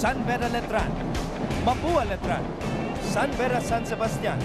San Beda Letran, Mapua Letran, San Beda San Sebastian.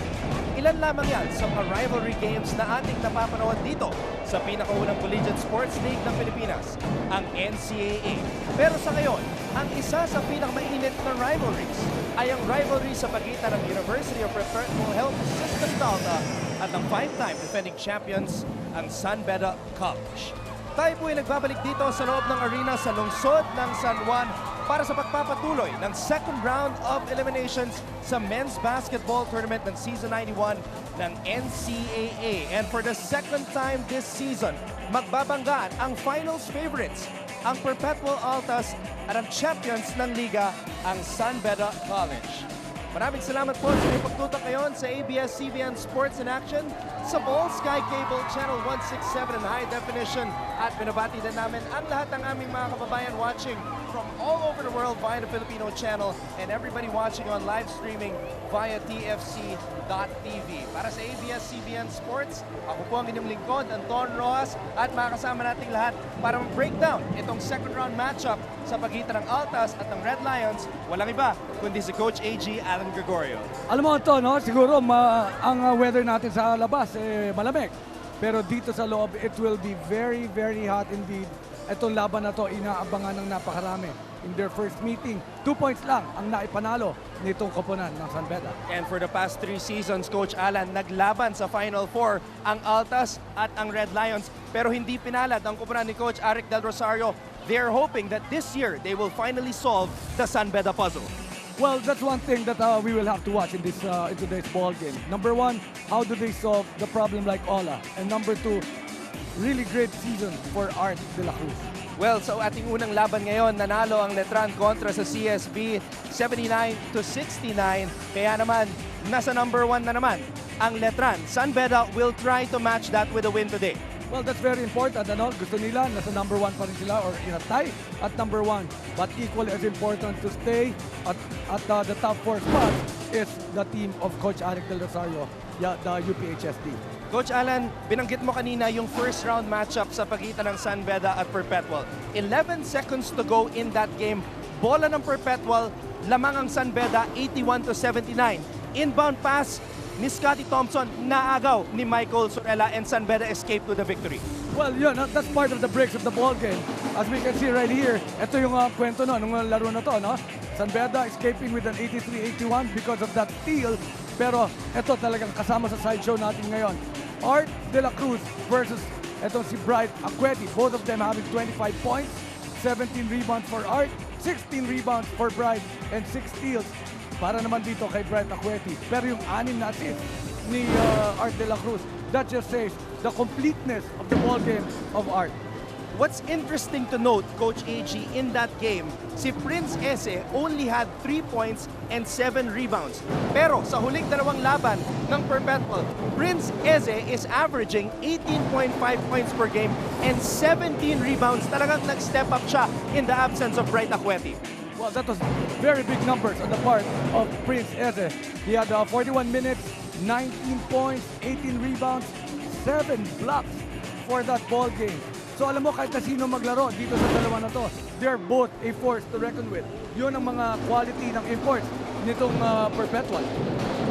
Ilan lamang yan sa mga rivalry games na ating napapanood dito sa pinakaunang collegiate sports league ng Pilipinas, ang NCAA. Pero sa ngayon, ang isa sa pinakamainit na rivalries ay ang rivalry sa pagitan ng University of Perpetual Health System Salta at ang 5-time defending champions, ang San Beda College. Tayo po ay nagbabalik dito sa loob ng arena sa lungsod ng San Juan para sa pagpapatuloy ng second round of eliminations sa men's basketball tournament ng Season 91 ng NCAA. And for the second time this season, magbabanggaan ang finals favorites, ang Perpetual Altas at ang champions ng liga, ang San Beda College. Maraming salamat po sa inyong pagtutok ngayon sa ABS-CBN Sports in Action sa Ball Sky Cable Channel 167 in high definition. At binabati din namin ang lahat ng aming mga kababayan watching from all over the world via the Filipino channel and everybody watching on live streaming via TFC.tv. Para sa ABS-CBN Sports, ako po ang inyong lingkod, Anton Rojas, at makakasama nating lahat para mag-breakdown itong second round matchup sa pagitan ng Altas at ng Red Lions. Walang iba kundi si Coach AG Alan Gregorio. Alam mo ito, no? Siguro ang weather natin sa labas malamig. Pero dito sa loob, it will be very, very hot indeed. Itong laban na to, inaabangan ng napakarami. In their first meeting, 2 points lang ang naipanalo nitong koponan ng San Beda. And for the past 3 seasons, Coach Alan, naglaban sa Final Four ang Altas at ang Red Lions. Pero hindi pinalad ang koponan ni Coach Aric Del Rosario. They're hoping that this year, they will finally solve the San Beda puzzle. Well, that's one thing that we will have to watch in today's ball game. Number one, how do they solve the problem like Ola? And number two, really great season for Art de la Cruz. Well, sa ating unang laban ngayon, nanalo ang Letran kontra sa CSB 79-69. Kaya naman, nasa number 1 na naman ang Letran. San Beda will try to match that with a win today. Well, that's very important. Ano? Gusto nila, nasa number 1 pa rin sila or in a tie at number 1. But equally as important to stay at the top 4 spot is the team of Coach Aric Del Rosario, the UPHSD. Coach Alan, binanggit mo kanina yung first round matchup sa pagitan ng San Beda at Perpetual. 11 seconds to go in that game. Bola ng Perpetual, lamang ang San Beda 81-79. Inbound pass ni Scotty Thompson, naagaw ni Michael Sorella, and San Beda escaped to the victory. Well, yun, that's part of the breaks of the ball game. As we can see right here, ito yung kwento no, nung laro na to, no? San Beda escaping with an 83-81 because of that steal. Pero ito talagang kasama sa sideshow natin ngayon. Art de la Cruz versus ito si Bright Aqueti. Both of them having 25 points, 17 rebounds for Art, 16 rebounds for Bright, and 6 steals para naman dito kay Bright Aqueti. Pero yung 6 na assist ni Art de la Cruz, that just says the completeness of the ball game of Art. What's interesting to note, Coach AG, in that game, si Prince Ese only had 3 points and 7 rebounds. Pero sa huling dalawang laban ng Perpetual, Prince Ese is averaging 18.5 points per game and 17 rebounds. Talagang nag-step up siya in the absence of Bright Aqueti. Well, that was very big numbers on the part of Prince Eze. He had 41 minutes, 19 points, 18 rebounds, 7 blocks for that ball game. So alam mo, kahit na sino maglaro dito sa dalawa na to, they're both a force to reckon with. Yun ang mga quality ng imports nitong Perpetual.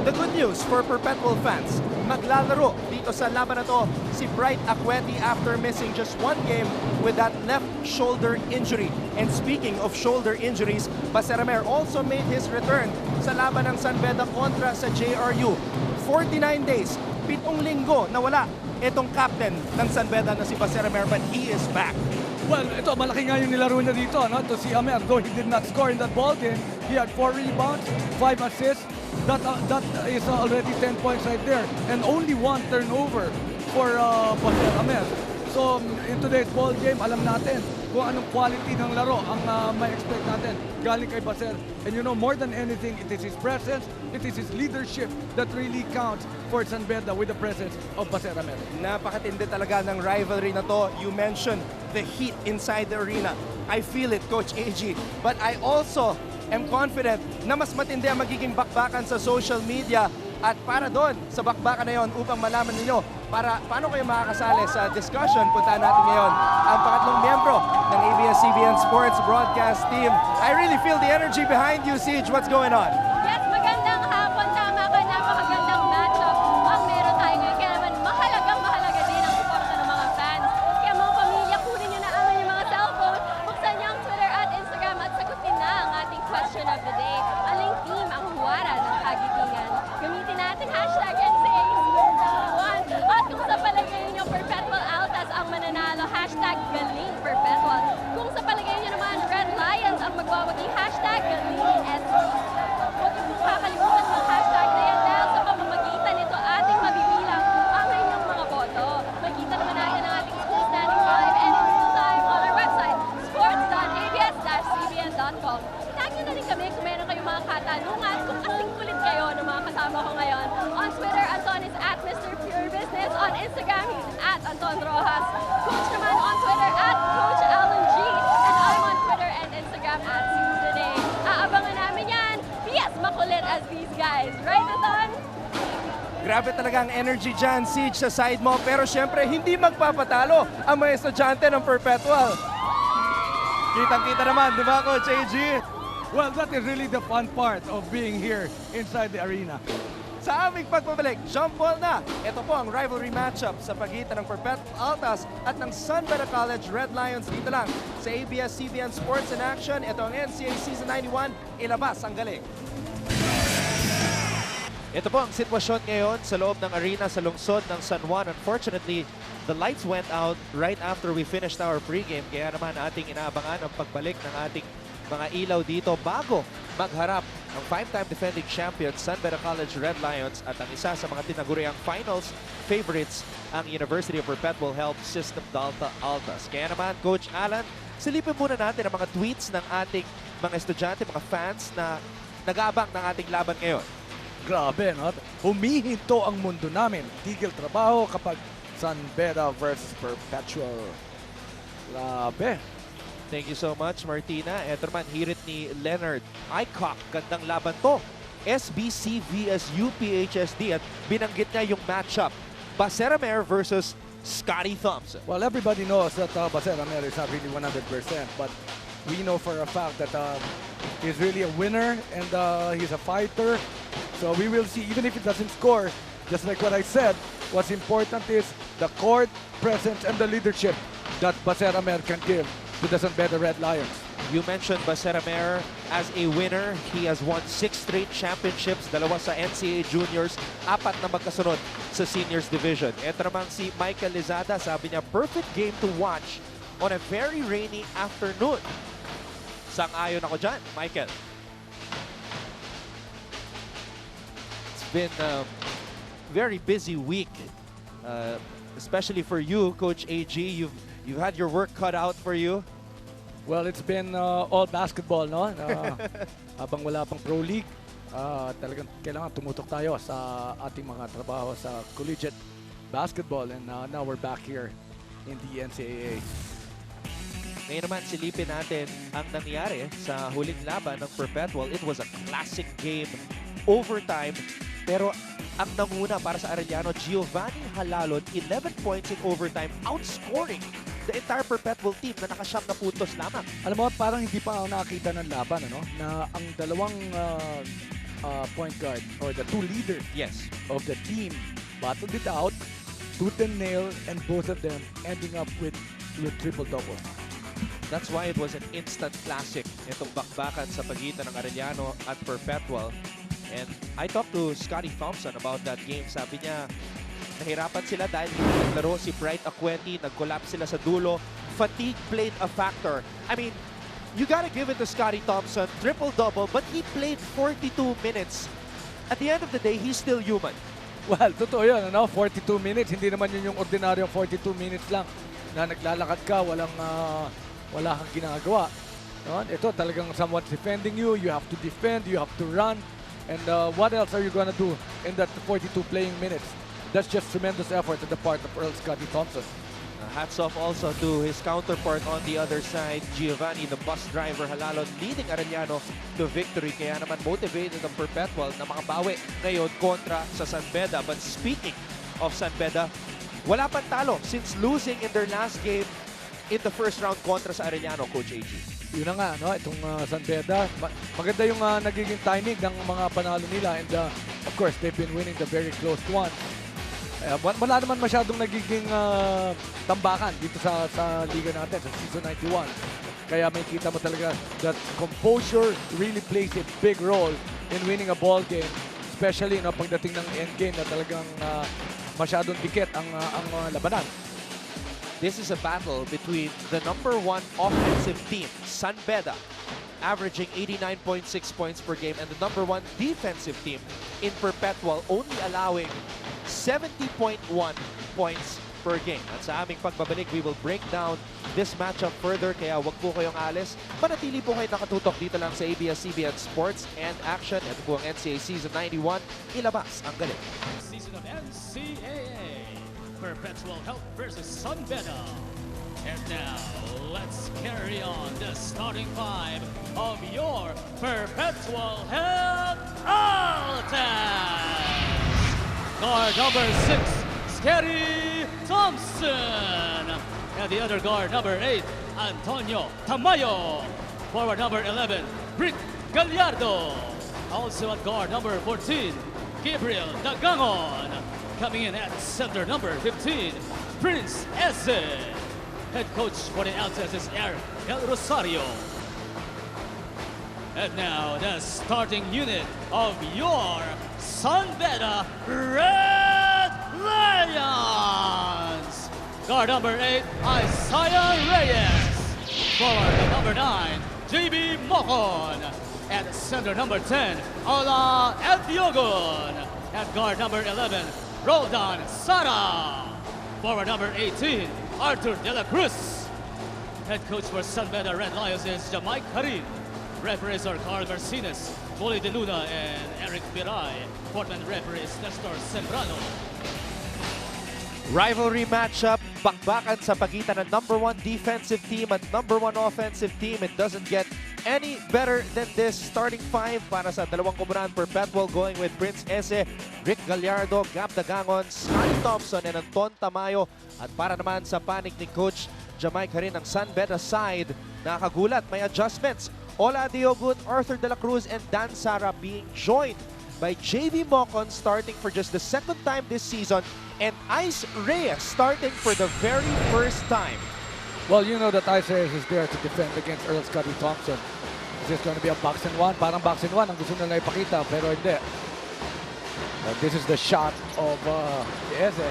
The good news for Perpetual fans, maglalaro dito sa laban na to si Bright Aqueti after missing just 1 game with that left shoulder injury. And speaking of shoulder injuries, Baseramer also made his return sa laban ng San Beda kontra sa JRU. 49 days, 7 linggo na wala itong captain ng San Beda na si Baseramer, but he is back. Well, ito, malaki nga yung nilaro niya dito, no? To si Amer, though he did not score in that ball game, he had 4 rebounds, 5 assists. That is already 10 points right there. And only 1 turnover for Baser Amer. So, in today's ball game, alam natin kung anong quality ng laro ang may expect natin galing kay Baser. And you know, more than anything, it is his presence, it is his leadership that really counts for San Beda with the presence of Baser Amer. Napakatindi talaga ng rivalry na to. You mentioned the heat inside the arena. I feel it, Coach AG. But I also am confident na mas matindi ang magiging bakbakan sa social media. At para doon, sa bakbakan na yon, upang malaman ninyo paano kayo makakasali sa discussion, puntaan natin ngayon ang pangatlong miyembro ng ABS-CBN Sports Broadcast Team. I really feel the energy behind you, Siege. What's going on? Yes, magandang hapon. Tama ka, napakagandang matchup ang meron tayo ngayon. Kaya naman mahalaga din ang suporta ng mga fans. Kaya mga pamilya, kunin nyo na ang inyong mga cellphone, buksan nyo ang Twitter at Instagram at sagutin na ang ating question of the day. Aling team ang huwara ng kagitingan? Gamitin natin hashtag NCAA-CBN. At kung sa palagay nyo, Perpetual Altas ang mananalo, hashtag Galing Perpetual. Kung sa palagay nyo naman, Red Lions ang magwawagi, hashtag Galing SBC. Huwag niyo pong kakalimutan yung hashtag na yan dahil sa pamamagitan nito ating mabibilang ang inyong mga boto. Makikita naman natin ang ating school standing live and in real time on our website, sports.abs-cbn.com. Itag nyo na rin kami kung meron kayong mga katanungan, kung kasing kulit kayo ng mga kasama ko ngayon. On Twitter, Anton is at Mr. Pure Business. On Instagram, he's at Anton Rojas. Coach naman on Twitter at Coach Alan G. And I'm on Twitter and Instagram at Susanay. Aabangan namin yan. Yes, makulit as these guys. Right, Anton? Grabe talaga ang energy dyan, Siege, sa side mo. Pero syempre, hindi magpapatalo ang mga estudyante ng Perpetual. Kitang-kita naman, di ba, Coach AG? Well, that is really the fun part of being here inside the arena. Sa aming pagpabalik, jump ball na. Ito po ang rivalry matchup sa pagitan ng Perpetual Altas at ng San Beda College Red Lions dito lang sa ABS-CBN Sports in Action. Ito ang NCAA Season 91, ilabas ang galing. Ito po ang sitwasyon ngayon sa loob ng arena sa lungsod ng San Juan. Unfortunately, the lights went out right after we finished our pregame. Kaya naman ating inaabangan ang pagbalik ng ating mga ilaw dito bago magharap ang 5-time defending champion San Beda College Red Lions at ang isa sa mga tinaguriang finals favorites ang University of Perpetual Health System Delta Altas. Kaya naman, Coach Alan, silipin muna natin ang mga tweets ng ating mga estudyante, mga fans na nag-aabang ng ating laban ngayon. Grabe, no? Humihinto ang mundo namin. Tigil trabaho kapag San Beda versus Perpetual. Grabe. Thank you so much, Martina. Ito naman, hirit ni Leonard. Icock, gandang laban to. SBC vs UPHSD at binanggit niya yung matchup. Baser Amer versus Scotty Thompson. Well, everybody knows that Baser Amer is not really 100%, but we know for a fact that he's really a winner and he's a fighter. So we will see, even if he doesn't score, just like what I said, what's important is the court presence and the leadership that Baser Amer can give to the San Beda Red Lions. You mentioned Baser Amer as a winner. He has won 6 straight championships, 2 sa NCAA Juniors, 4 na magkasunod sa Seniors Division. Ito naman si Michael Lizada, sabi niya, perfect game to watch on a very rainy afternoon. Sang-ayon ako dyan, Michael. It's been a very busy week, especially for you, Coach AG. You've had your work cut out for you. Well, it's been all basketball, no? Habang wala pang Pro League, talagang kailangan tumutok tayo sa ating mga trabaho sa collegiate basketball. And now we're back here in the NCAA. Ngayon naman, silipin natin ang nangyari sa huling laban ng Perpetual. It was a classic game, overtime, pero ang nanguna para sa Arellano, Giovanni Halalon, 11 points in overtime, outscoring the entire Perpetual team na nakasyam na puntos lamang. Alam mo, parang hindi pa ako nakakita ng laban, ano? Na ang dalawang point guard or the 2 leaders of the team battled it out, tooth and nail, and both of them ending up with triple-doubles. That's why it was an instant classic, itong bakbakan sa pagitan ng Arellano at Perpetual. And I talked to Scotty Thompson about that game. Sabi niya, nahirapan sila dahil naglaro si Bright Acueti, nag-collapse sila sa dulo. fatigue played a factor. I mean, you gotta give it to Scotty Thompson, triple-double, but he played 42 minutes. At the end of the day, he's still human. Well, totoo yun, ano? 42 minutes. Hindi naman yun yung ordinaryong 42 minutes lang na naglalakad ka, wala kang ginagawa. No? Ito talagang someone's defending you. You have to defend, you have to run. And what else are you gonna do in that 42 playing minutes? That's just tremendous effort on the part of Earl Scotty Thompson. Hats off also to his counterpart on the other side, Giovanni, the bus driver, Halalon, leading Arellano to victory. Kaya naman motivated ang Perpetual na makabawi ngayon kontra sa San Beda. But speaking of San Beda, wala pang talo since losing in their last game in the first round kontra sa Arellano, Coach AG. Yun na nga, no? Itong San Beda. Maganda yung nagiging timing ng mga panalo nila. And of course, they've been winning the very close one. Wala naman masyadong nagiging tambakan dito sa liga natin, sa season 91. Kaya may kita mo talaga that composure really plays a big role in winning a ball game. Especially pagdating ng endgame na talagang masyadong dikit ang labanan. This is a battle between the #1 offensive team, San Beda, averaging 89.6 points per game, and the #1 defensive team in Perpetual, only allowing 70.1 points per game. At sa aming pagbabalik, we will break down this matchup further, kaya wag po kayong alis. Manatili po kayo nakatutok dito lang sa ABS-CBN Sports and Action. Ito po ang NCAA Season 91. Ilabas ang galing. Season of NCAA. Perpetual Health versus San Beda. And now, let's carry on the starting five of your Perpetual Health Altas. Guard number 6, Scotty Thompson. And the other guard, number 8, Antonio Tamayo. Forward number 11, Rick Gallardo. Also at guard number 14, Gabriel Dagangon. Coming in at center number 15, Prince Eze. Head coach for the Altas is Eric El Rosario. And now the starting unit of your San Beda Red Lions. Guard number 8, Isaiah Reyes. Forward number 9, JB Mocon. At center number 10, Ola Etiogun. At guard number 11, Roldan Sara. Forward number 18, Arthur De La Cruz. Head coach for San Beda Red Lions is Jamaic Harin. Referees are Carl Garcinas, Molly De Luna, and Eric Piray. Portland referee is Nestor Sembrano. Rivalry matchup, bakbakan sa pagitan ng #1 defensive team at #1 offensive team. It doesn't get any better than this. Starting five para sa dalawang komunaan, Perpetual going with Prince Eze, Rick Gallardo, Gab Dagangon, Scotty Thompson, and Anton Tamayo. At para naman sa panig ni Coach Jamaica rin ng San Beda side, nakagulat, may adjustments. Ola Diogun, Arthur De La Cruz, and Dan Sara being joined by JV Mocon starting for just the second time this season, and Ice Reyes starting for the very first time. Well, you know that Ice Reyes is there to defend against Earl Scotty Thompson. Is this going to be a box and one? Parang box and one ang gusto nila ipakita, pero hindi. This is the shot of Eze.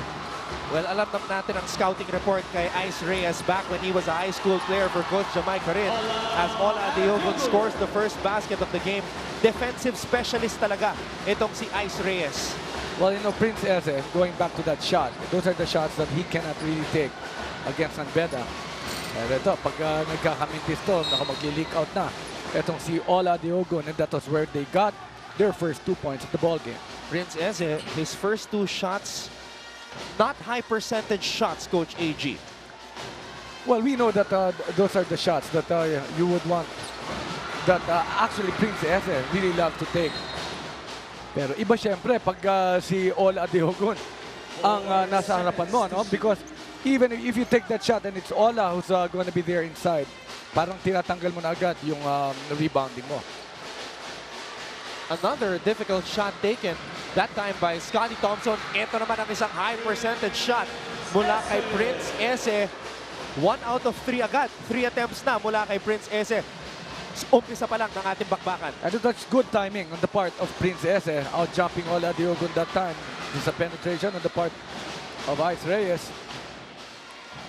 Well, alam natin ang scouting report kay Ice Reyes back when he was a high school player for Coach Jamaica rin. As Ola Diogun scores the first basket of the game, defensive specialist talaga itong si Ice Reyes. Well, you know, Prince Eze, going back to that shot, those are the shots that he cannot really take against San Beda. And ito, pag nagkakamintis to, mag-leak out na. Itong si Ola Diogun, and that was where they got their first 2 points of the ball game. Prince Eze, his first 2 shots, not high percentage shots, Coach AG. Well, we know that those are the shots that you would want, that actually Prince Eze really loves to take. Pero iba siyempre pag si Ola Diogun ang nasa harapan mo, no? Because even if you take that shot and it's Ola who's going to be there inside, parang tinatanggal mo na agad yung rebounding mo. Another difficult shot taken, that time by Scotty Thompson. Ito naman ang isang high percentage shot mula kay Prince Eze. 1 out of 3 agad. 3 attempts na mula kay Prince Eze. Umpisa pa lang ng ating bakbakan. And that's good timing on the part of Prince Eze. Out-jumping Ola Diogun that time. This is a penetration on the part of Ice Reyes.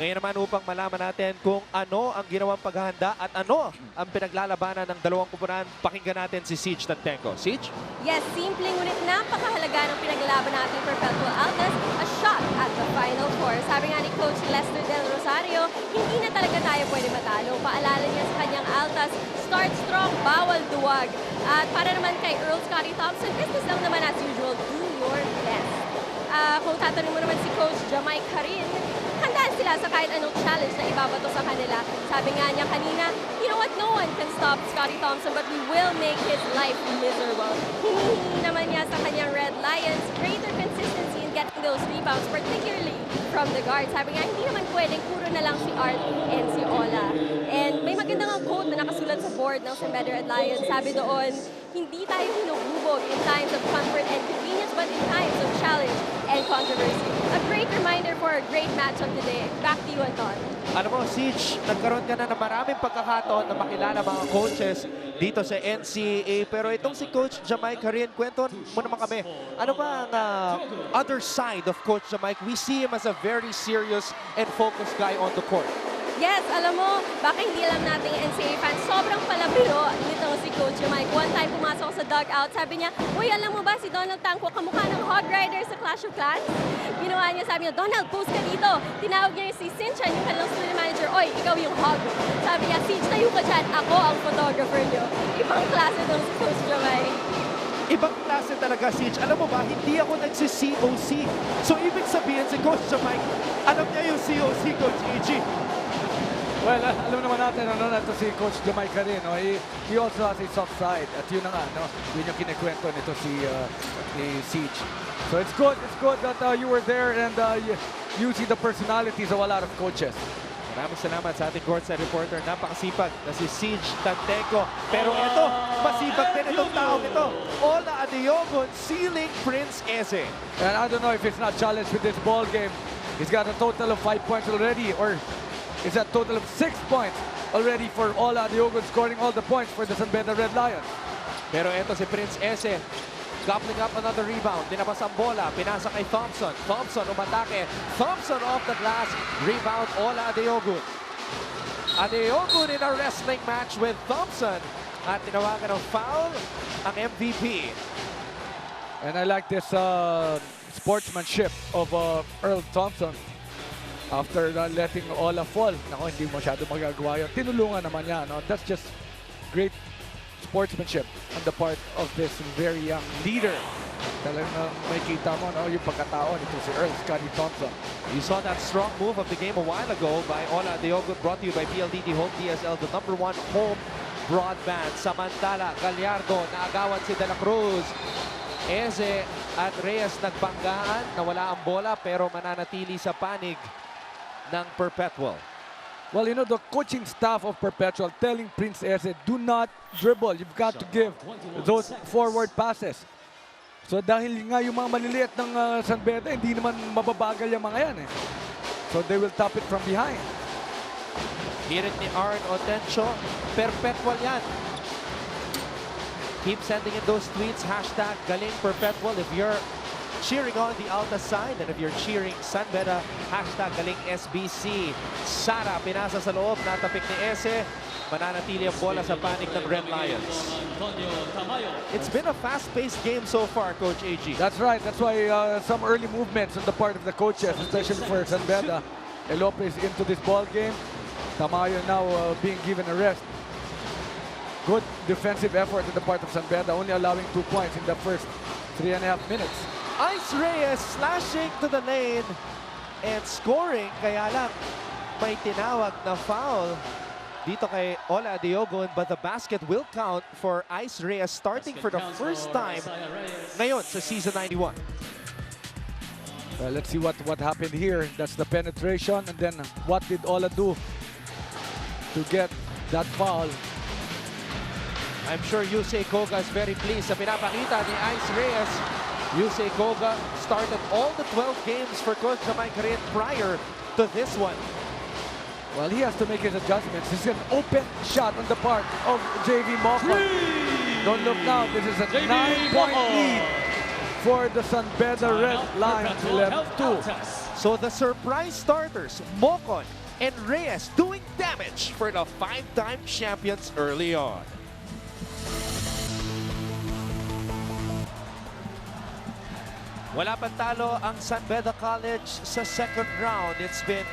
Ngayon naman upang malaman natin kung ano ang ginawang paghahanda at ano ang pinaglalabanan ng dalawang kupunan, pakinggan natin si Siege Tantenko. Siege? Yes, simpleng ngunit napakahalaga ng pinaglalaban natin Perpetual Altas, a shot at the Final Four. Sabi nga ni Coach Lester Del Rosario, hindi na talaga tayo pwede matalo. Paalala niya sa kanyang Altas, start strong, bawal duwag. At para naman kay Earl Scotty Thompson, business lang naman as usual, do your best. Kung tatanungin mo naman si Coach Jamai Karin, handaan sila sa kahit anong challenge na ibabato sa kanila. Sabi nga niya kanina, you know what, no one can stop Scotty Thompson but we will make his life miserable. Hinihingi naman niya sa kanyang Red Lions greater consistency in getting those rebounds, particularly from the guard. Sabi nga, hindi naman pwedeng puro na lang si Art and si Ola. And may magandang quote na nakasulat sa board ng San Pedro Red Lions. Sabi doon, hindi tayo hinububog in times of comfort and convenience, but in times of challenge and controversy. A great reminder for a great matchup today. Back to you, Anton. Alam mo, Siege, nagkaroon ka na ng maraming pagkakataon na makilala mga coaches dito sa NCAA. Pero itong si Coach Jamai Karin, kwento mo naman kami. Ano ba ang other side of Coach Jamai? We see him as a very serious and focused guy on the court. Yes, alam mo, baka hindi alam natin NCAA fans, sobrang palabiro nitong si Coach Mike. One time pumasok ako sa dugout, sabi niya, uy, alam mo ba si Donald Tanco, kamukha ng Hog Rider sa Clash of Clans? Ginawa niya, sabi niya, Donald, post ka dito. Tinawag niya si Sinchan, yung kanilang student manager, oy, ikaw yung Hog. Sabi niya, Siege, tayo ka dyan, ako ang photographer niyo. Ibang klase itong si Coach Mike. Ibang klase talaga, Siege. Alam mo ba, hindi ako nagsi-COC. So, ibig sabihin si Coach Jamai, alam niya yung COC, Coach EG. Well, alam naman natin, ano na ito si Coach Jamai Karin, no? He also has a soft side. At yun na nga, no? Yun yung kinikwento nito ni Siege. So it's good that you were there and you see the personalities of a lot of coaches. Maraming salamat sa ating courtside reporter. Napakasipag na si Siege Tantenko. Pero ito, masipag din itong taong ito. Ola Adiogon sealing Prince Eze. And I don't know if it's not challenged with this ball game. He's got a total of 5 points already, or is a total of 6 points already for Ola Adiogon, scoring all the points for the San Pedro Red Lions. Pero ito si Prince Eze, gobbling up another rebound. Dinabas ang bola, pinasa kay Thompson. Thompson umatake. Thompson off the glass. Rebound, Ola Adiogon. Adiogon in a wrestling match with Thompson. At tinawagan ng foul ang MVP. And I like this sportsmanship of Earl Thompson. After letting Ola fall, nako, hindi masyado magagawa yun. Tinulungan naman niya, no? That's just great sportsmanship on the part of this very young leader. Talagang may kita mo, no? Yung pagkatao nito si Earl Scotty Thompson. You saw that strong move of the game a while ago by Ola Adiogon, brought to you by PLDT Home DSL, the #1 home broadband. Samantala, Gallardo, naagawan si De La Cruz. Eze at Reyes nagbanggaan, nawala ang bola pero mananatili sa panig ng Perpetual. Well, you know, the coaching staff of Perpetual telling Prince Eze, do not dribble. You've got to give those forward passes. So dahil nga yung mga maliliit ng San Beda, hindi naman mababagal yung mga yan. So they will tap it from behind. Hirit ni Aaron Otencio, Perpetual yan. Keep sending in those tweets, hashtag Galing Perpetual if you're cheering on the Alta side, and if you're cheering San Beda, hashtag Galing SBC. Sara, pinasa sa loob, natapik ni Eze. Mananatili ang bola sa panig ng Red Lions. It's been a fast-paced game so far, Coach AG. That's right. That's why some early movements on the part of the coaches, especially for San Beda. Lopez into this ball game. Tamayo now being given a rest. Good defensive effort on the part of San Beda, only allowing 2 points in the first 3.5 minutes. Ice Reyes slashing to the lane and scoring. Kaya lang, may tinawag na foul dito kay Ola Adiogon, but the basket will count for Ice Reyes, starting for the first time ngayon sa season 91. Well, let's see what happened here. That's the penetration, and then what did Ola do to get that foul? I'm sure Yusei Koga is very pleased sa pinapakita ni Ice Reyes. Yusei Koga started all the 12 games for Coach Jamai Karin prior to this one. Well, he has to make his adjustments. This is an open shot on the part of JV Moko. Don't look now. This is a 9-point lead for the San Beda Red Lions. 11-2. So the surprise starters, Mokon, and Reyes doing damage for the 5-time champions early on. Wala pang talo ang San Beda College sa second round. It's been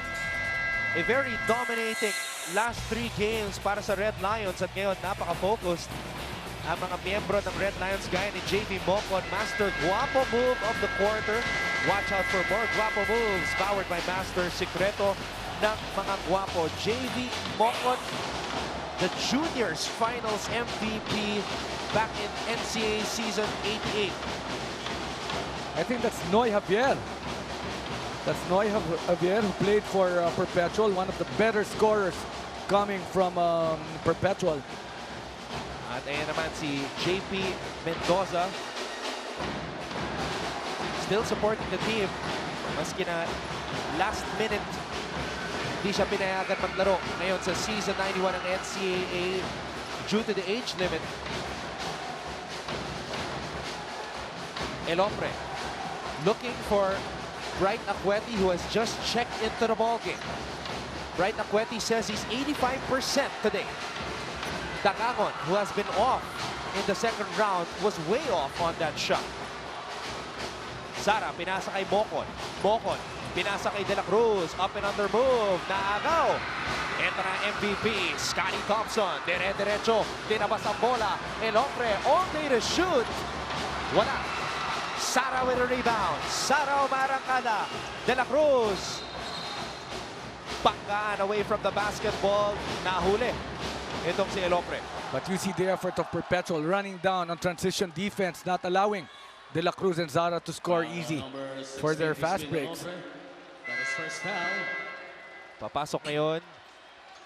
a very dominating last 3 games para sa Red Lions at ngayon napaka-focused ang mga miyembro ng Red Lions gaya ni JB Mocon. Master guwapo move of the quarter. Watch out for more guwapo moves powered by Master. Sikreto ng mga guwapo. JB Mocon, the juniors finals MVP back in NCAA season 88. I think that's Noy Javier. That's Noy Javier who played for Perpetual, one of the better scorers coming from Perpetual. At ayan naman si JP Mendoza. Still supporting the team. Maski na last minute, hindi siya pinayagan maglaro ngayon sa season 91 ng NCAA due to the age limit. Elopre looking for Bright Acueti, who has just checked into the ballgame. Bright Acueti says he's 85% today. Dagangon, who has been off in the second round, was way off on that shot. Sara, pinasa kay Mocon. Mocon, pinasa kay De La Cruz. Up and under move. Naagaw. Ito na MVP, Scotty Thompson. Dire-diretso. Tinabas ang bola. Elopre, all day to shoot. Wala. Sara with a rebound. Sara umarangkada. De La Cruz. Panggaan away from the basketball. Nahuli. Itong si Elopre. But you see the effort of Perpetual running down on transition defense, not allowing De La Cruz and Zara to score easy for their fast breaks. That is first foul. Papasok ngayon,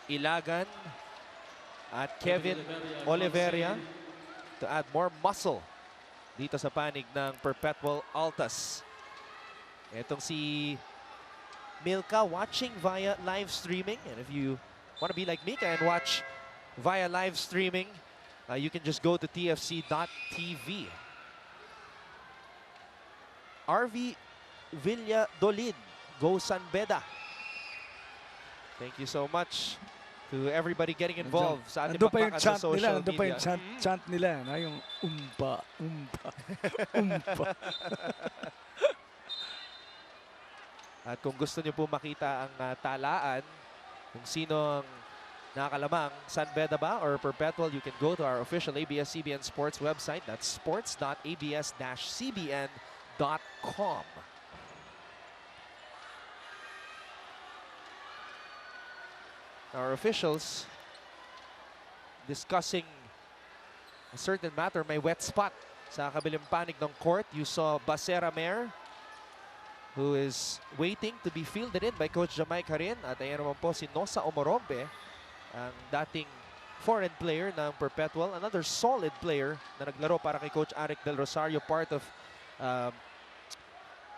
Ilagan at Kevin Oliveria to add more muscle dito sa panig ng Perpetual Altas. Itong si Milka watching via live streaming. And if you want to be like Mika and watch via live streaming, you can just go to tfc.tv. RV Villadolid, go San Beda. Thank you so much to everybody getting involved sa ating Nandun pa yung bakbakan chant sa social nila, nandun pa media. yung chant nila, na yung umpa, umpa, umpa. At kung gusto niyo po makita ang talaan, kung sino ang nakalamang, San Beda ba or Perpetual, you can go to our official ABS-CBN Sports website. That's sports.abs-cbn.com. Our officials discussing a certain matter. May wet spot sa kabilang panig ng court. You saw Basera Mer, who is waiting to be fielded in by Coach Jamaica Harin. At ayan naman po si Nosa Omorombe, ang dating foreign player ng Perpetual. Another solid player na naglaro para kay Coach Arik Del Rosario, part of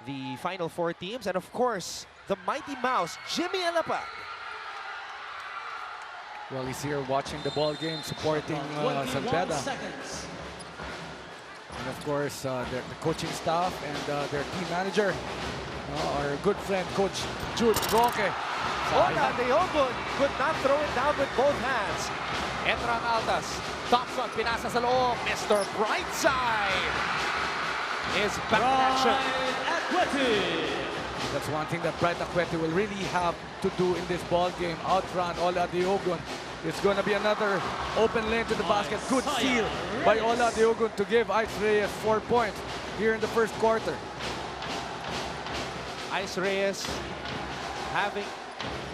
the Final Four teams. And of course, the Mighty Mouse, Jimmy Alapag. Well, he's here watching the ball game, supporting San Beda. And of course, the coaching staff and their team manager, our good friend, Coach Jude Roque. Bola de Ogun could not throw it down with both hands. Entra ang Altas. Thompson, pinasa sa loob. Mr. Brightside is back in action. That's one thing that Bright Acueti will really have to do in this ball game. Outrun Ola Diogun. It's going to be another open lane to the basket. Good steal by Ola Diogun to give Ice Reyes 4 points here in the first quarter. Ice Reyes having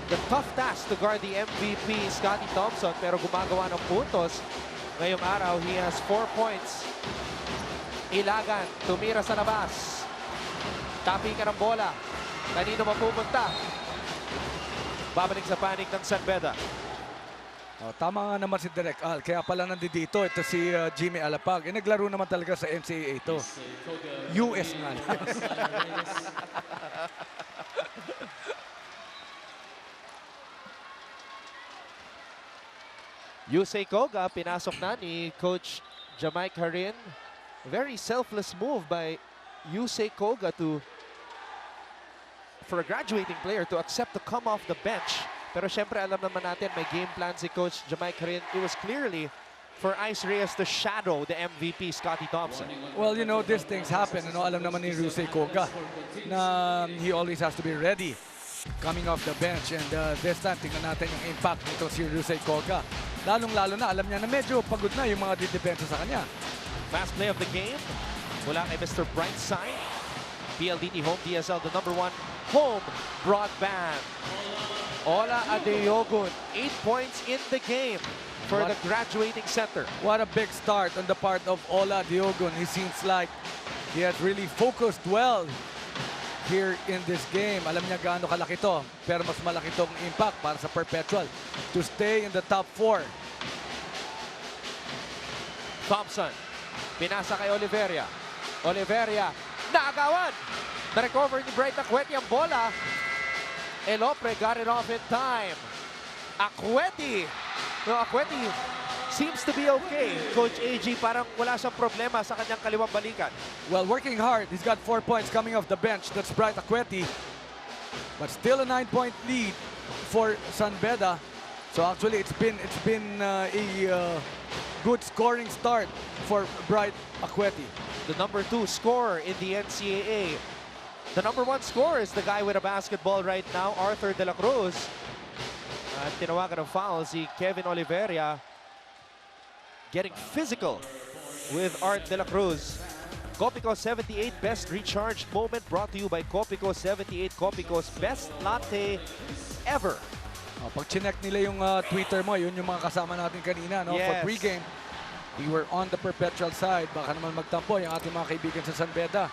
the tough task to guard the MVP, Scotty Thompson, pero gumagawa ng puntos. Ngayong araw, he has 4 points. Ilagan, tumira sa labas. Tapi ka ng bola. Kanino mapupunta? Babalik sa panig ng San Beda. Tama nga naman si Direk Al. Kaya pala nandito ito si Jimmy Alapag. Naglaro naman talaga sa NCAA ito. US nga lang. Yusei Koga, pinasok na ni Coach Jamaica Harin. Very selfless move by Yusei Koga for a graduating player to accept to come off the bench Pero syempre, alam naman natin, may game plan si Coach Jamaica rin. It was clearly for Ice Reyes to shadow the MVP, Scotty Thompson. Well, you know, these things happen. You know, alam naman ni Rusey Koga na he always has to be ready coming off the bench. And this time, tingnan natin yung impact nito si Rusey Koga. Lalong-lalo na, alam niya na medyo pagod na yung mga didepensa sa kanya. Fast play of the game mula kay Mr. Brightside. PLDT Home DSL, the #1 home broadband. Ola Adeogun, 8 points in the game for the graduating center. What a big start on the part of Ola Adeogun. He seems like he has really focused well here in this game. Alam niya gaano kalaki to, pero mas malaki tong impact para sa Perpetual to stay in the top 4. Thompson, pinasa kay Oliveria. Oliveria, naagawan! Na-recover ni Bright Akweti ang bola. Elopre got it off in time. Akweti. No, Akweti seems to be okay. Coach AG, parang wala siyang problema sa kanyang kaliwang balikan. Well, working hard. He's got 4 points coming off the bench. That's Bright Akweti. But still a 9-point lead for San Beda. So actually, it's been a good scoring start for Bright Akweti. The #2 scorer in the NCAA. The #1 scorer is the guy with a basketball right now, Arthur De La Cruz. At tinawagan ng foul si Kevin Oliveria. Getting physical with Art De La Cruz. Copico 78 best recharged moment brought to you by Copico 78, Copico's best latte ever. Pag chinek nila yung Twitter mo, yun yung mga kasama natin kanina, no? Yes. For pregame, we were on the Perpetual side. Baka naman magtampo yung ating mga kaibigan sa San Beda.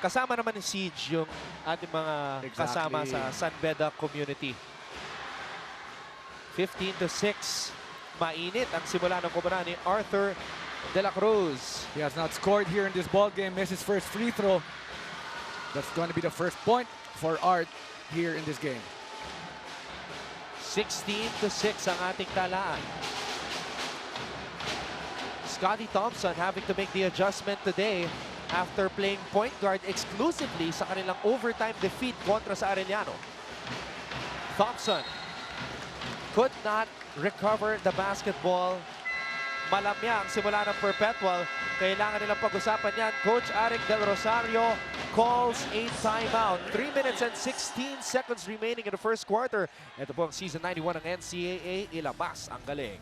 Kasama naman ni Siege yung ating mga kasama sa San Beda community. 15-6. Mainit ang simula ng kumuna ni Arthur De La Cruz. He has not scored here in this ball game. Missed his first free throw. That's going to be the first point for Art here in this game. 16-6 ang ating talaan. Scotty Thompson having to make the adjustment today after playing point guard exclusively sa kanilang overtime defeat kontra sa Arellano. Thompson could not recover the basketball. Malamya ang simula ng Perpetual. Kailangan nilang pag-usapan yan. Coach Arik Del Rosario calls a timeout. 3 minutes and 16 seconds remaining in the first quarter. Ito po ang Season 91 ng NCAA. Ilabas ang galing.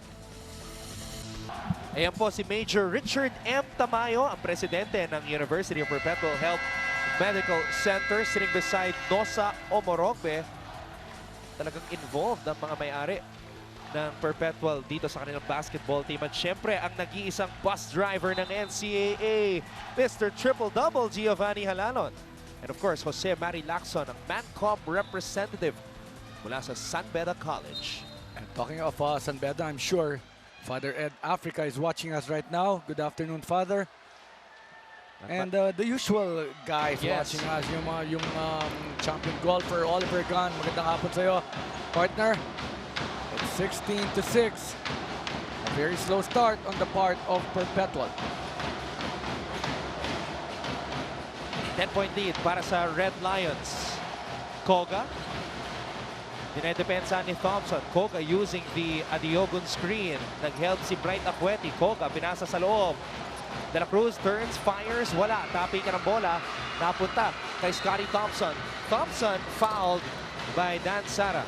Ayan po si Major Richard M. Tamayo, ang presidente ng University of Perpetual Health Medical Center, sitting beside Nosa Omorogbe. Talagang involved ang mga may-ari ng Perpetual dito sa kanilang basketball team. At syempre, ang nag-iisang bus driver ng NCAA, Mr. Triple-Double Giovanni Halalon. And of course, Jose Mari Lacson, ang Mancom representative mula sa San Beda College. And talking of San Beda, I'm sure Father Ed Africa is watching us right now. Good afternoon, Father. And the usual guys watching us, yung champion golfer, Oliver Gunn. Magandang hapon sa'yo, partner. It's 16-6. A very slow start on the part of Perpetual. 10-point lead para sa Red Lions. Koga. Dinedepensa ni Thompson. Koga using the Adeogun screen. Nag-help si Bright Akweti. Koga pinasa sa loob. De La Cruz turns, fires, wala. Tapping ka ng bola. Napunta kay Scotty Thompson. Thompson fouled by Dan Sara.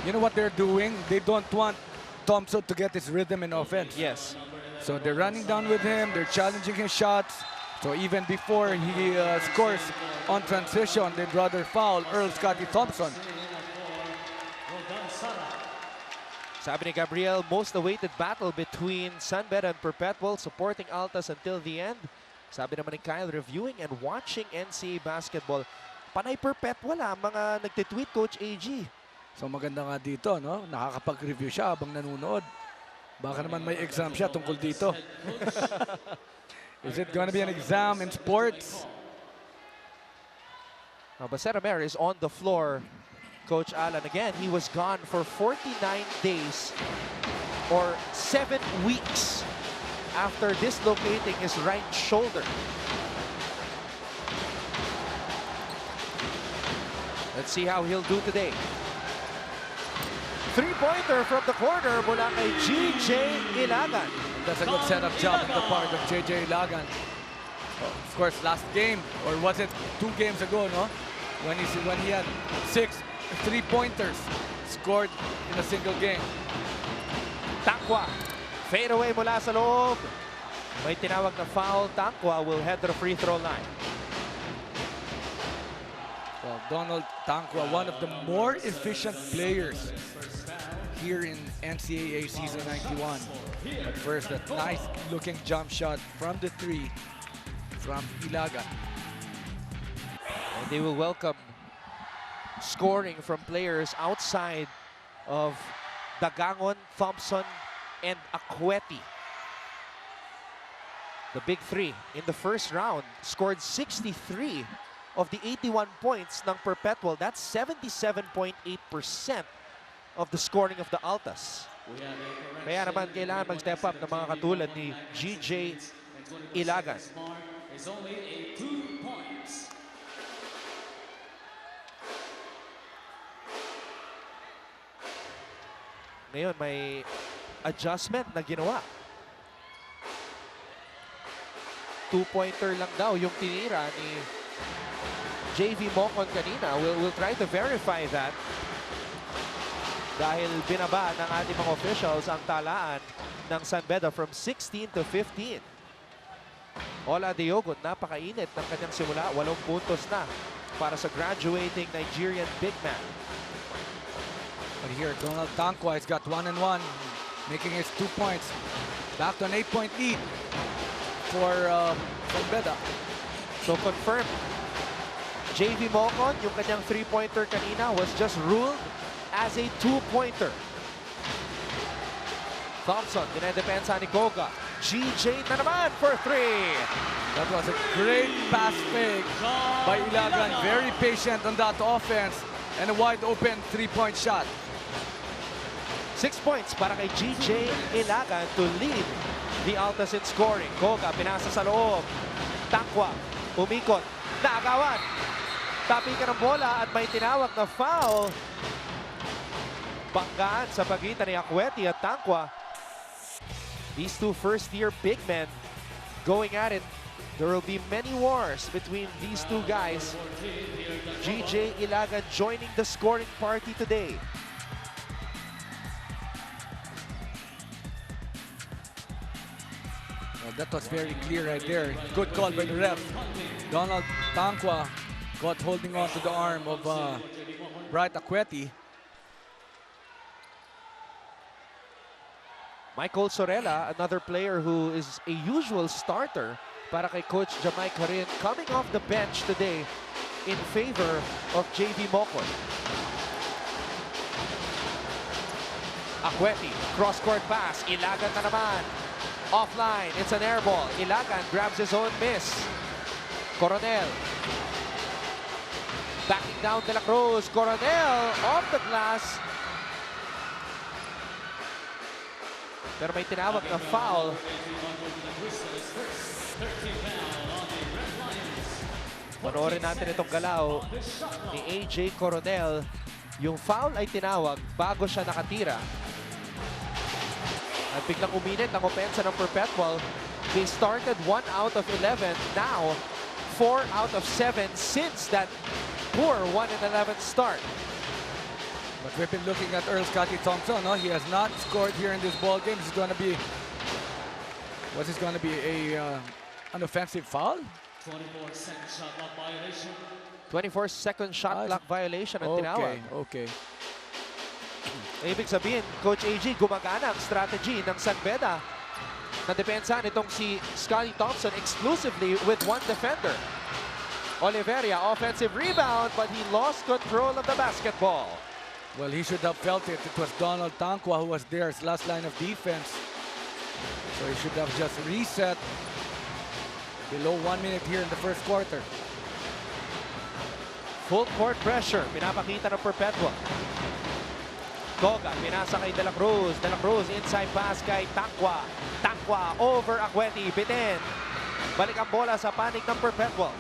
You know what they're doing? They don't want Thompson to get his rhythm in offense. Yes. So they're running down with him. They're challenging his shots. So even before he scores on transition, they'd rather foul Earl Scotty Thompson. Sabi ni Gabriel, most awaited battle between San Beda and Perpetual, supporting Altas until the end. Sabi naman ni Kyle, reviewing and watching NCAA basketball. Panay Perpetual mga nagtitweet, Coach AG. So maganda nga dito, no? Nakakapag-review siya habang nanonood. Baka naman may exam siya tungkol dito. Is it going to be an exam in sports? Bacera Mer is on the floor. Coach Alan, again, he was gone for 49 days or 7 weeks after dislocating his right shoulder. Let's see how he'll do today. Three-pointer from the corner mula kay GJ Ilagan. That's a good setup job on the part of JJ Ilagan. Of course, last game, or was it 2 games ago, no? When he had 6 3-pointers scored in a single game. Tangwa, fade away mula sa loob. May tinawag na foul. Tangwa will head to the free throw line. Well, Donald Tangwa, one of the more efficient players here in NCAA season 91. But first, that nice-looking jump shot from the 3 from Ilagan. And they will welcome scoring from players outside of Dagangon, Thompson, and Akweti. The big 3 in the first round scored 63 of the 81 points ng Perpetual. That's 77.8% of the scoring of the Altas. Kaya naman kailangan mag-step up ng mga katulad ni GJ Ilagan. Ngayon may adjustment na ginawa. 2-pointer lang daw yung tinira ni JV Mocon kanina. We'll try to verify that. Dahil binaba ng ating mga officials ang talaan ng San Beda from 16 to 15. Ola Diogon, napakainit ng kanyang simula. 8 puntos na para sa graduating Nigerian big man. But here, Donald Tangwa has got 1 and 1, making his 2 points. Back to an 8-point lead for San Beda. So confirmed. JV Mocon, yung kanyang 3-pointer kanina was just ruled as a 2-pointer. Thompson, dinedepensa ni Goga. GJ na naman for 3. That was a great pass fake by Ilagan. Very patient on that offense and a wide open 3-point shot. 6 points para kay GJ Ilagan to lead the Altas in scoring. Goga, pinasa sa loob. Tangwa, umikot, naagawan. Tapikan ng bola at may tinawag na foul. Banggaan sa pagitan ni Akweti at Tangwa. These two first-year big men going at it. There will be many wars between these two guys. GJ Ilagan joining the scoring party today. Well, that was very clear right there. Good call by the ref. Donald Tangwa got holding on to the arm of Bright Akweti. Michael Sorella, another player who is a usual starter para kay Coach Jamai Karin, coming off the bench today in favor of JV Mocon. Akweti, cross-court pass. Ilagan na naman. Offline, it's an air ball. Ilagan grabs his own miss. Coronel. Backing down De La Cruz. Coronel off the glass. Pero may tinawag na foul. Panoorin natin itong galaw ni AJ Coronel. Yung foul ay tinawag bago siya nakatira. At biglang uminit ang opensa ng Perpetual. They started 1 out of 11. Now, 4 out of 7 since that poor 1-11 start. But we've been looking at Earl Scotty Thompson. No? He has not scored here in this ball game. This is going to be, what's this going to be, an offensive foul? 24-second shot clock violation. 24-second shot clock violation ang tinawag. Okay. Ibig sabihin, Coach AG, gumagana ang strategy ng San Beda na depensahan itong si Scotty Thompson exclusively with one defender. Oliveria, offensive rebound, but he lost control of the basketball. Well, he should have felt it. It was Donald Tangwa who was there as last line of defense. So he should have just reset below 1 minute here in the first quarter. Full court pressure, pinapakita ng Perpetual. Goga, pinasa kay De La Cruz. De La Cruz, inside pass kay Tangwa. Tangwa over Akweti, bitin. Balik ang bola sa panig ng Perpetual.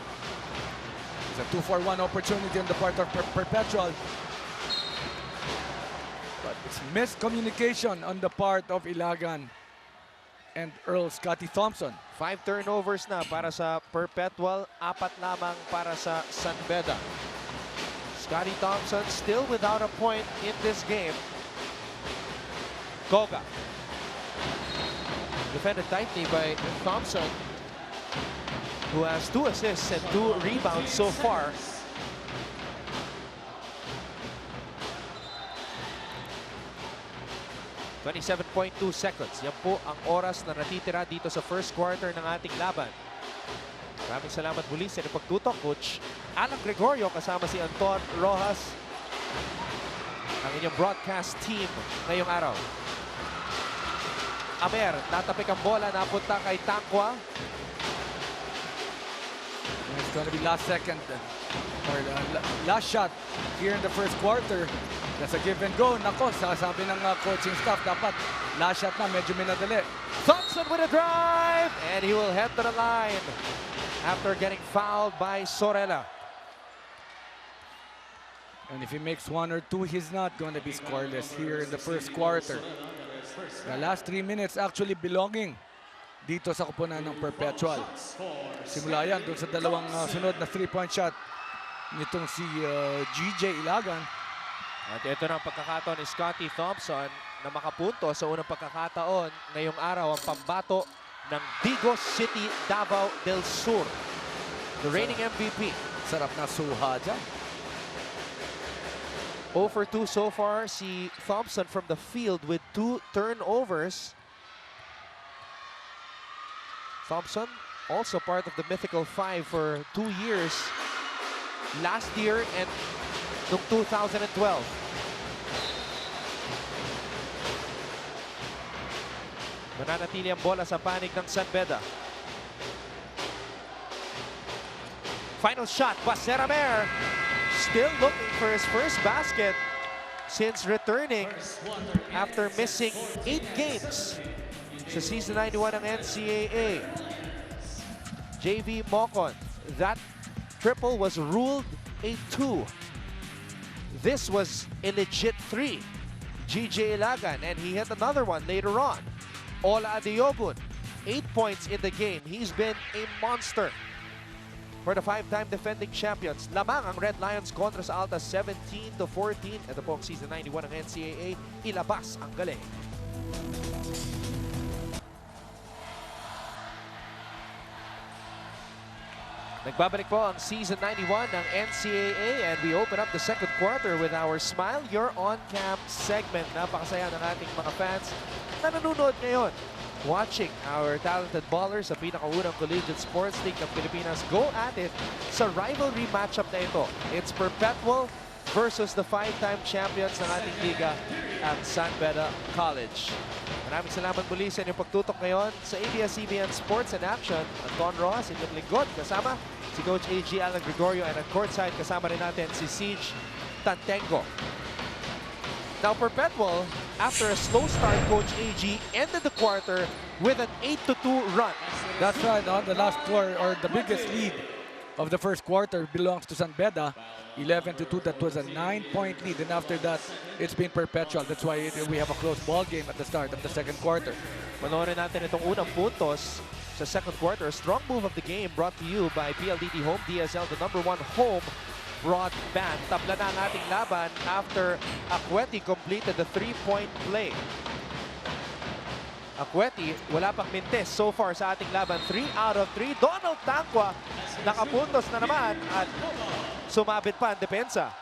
It's a 2-for-1 opportunity on the part of Perpetual. But miscommunication on the part of Ilagan and Earl Scotty Thompson. 5 turnovers na para sa Perpetual, 4 lamang para sa San Beda. Scotty Thompson still without a point in this game. Goga. Defended tightly by Thompson, who has 2 assists and 2 rebounds so far. .2 seconds. Yan po ang oras na natitira dito sa first quarter ng ating laban. Maraming salamat muli sa pagtutok, Coach Alan Gregorio kasama si Anton Rojas, ang inyong broadcast team ngayong araw. Amer, natapik ang bola, napunta kay Tangkwa. It's going to be last second or last shot here in the first quarter. That's a give and go. Nako, sabi ng coaching staff, dapat last shot na, medyo minadali. Thompson with a drive, and he will head to the line after getting fouled by Sorella. And if he makes 1 or 2, he's not going to be scoreless here in the first quarter. The last 3 minutes actually belonging dito sa kupunan ng Perpetual. Simula yan dun sa dalawang sunod na 3-point shot nitong si GJ Ilagan. At ito na ang pagkakataon ni Scotty Thompson na makapunto sa unang pagkakataon ngayong araw, ang pambato ng Digos City, Davao del Sur. The reigning MVP. Sarap na suha dyan. 0 for 2 so far si Thompson from the field with 2 turnovers. Thompson also part of the Mythical 5 for 2 years. Last year and noong 2012. Mananatili ang bola sa panig ng San Beda. Final shot, Baseramer. Still looking for his first basket since returning after missing 8 games sa season 91 ng NCAA. JV Mocon, that triple was ruled a 2. This was a legit 3. GJ Ilagan, and he hit another one later on. Ola Adiogun, 8 points in the game. He's been a monster for the 5-time defending champions. Lamang ang Red Lions kontra sa Alta 17-14. Ito po ang season 91 ng NCAA. Ilabas ang galing. Nagbabalik po ang season 91 ng NCAA, and we open up the second quarter with our Smile You're On Cam segment. Napakasaya ng ating mga fans na nanonood ngayon, watching our talented ballers sa pinakaunang collegiate sports league ng Pilipinas go at it sa rivalry matchup na ito. It's Perpetual versus the 5-time champions ng ating liga at San Beda College. Maraming salamat muli sa inyong pagtutok ngayon sa ABS-CBN Sports and Action. Anton Rojas, inyong lingkod, kasama si Coach AG Alan Gregorio, and at courtside kasama rin natin si Siege Tantengo. Now Perpetual, after a slow start, Coach AG ended the quarter with an 8-2 run. That's right, no? The last score, or the biggest lead of the first quarter, belongs to San Beda. 11-2, that was a 9-point lead, and after that, it's been Perpetual. That's why we have a close ball game at the start of the second quarter. Panoorin natin itong unang puntos sa second quarter. A strong move of the game brought to you by PLDT Home DSL, the #1 home broadband. Tabla na ang ating laban after Akweti completed the 3-point play. Akweti, wala pang mintes so far sa ating laban. 3 out of 3. Donald Tangkwa, nakapuntos na naman at sumabit pa ang depensa.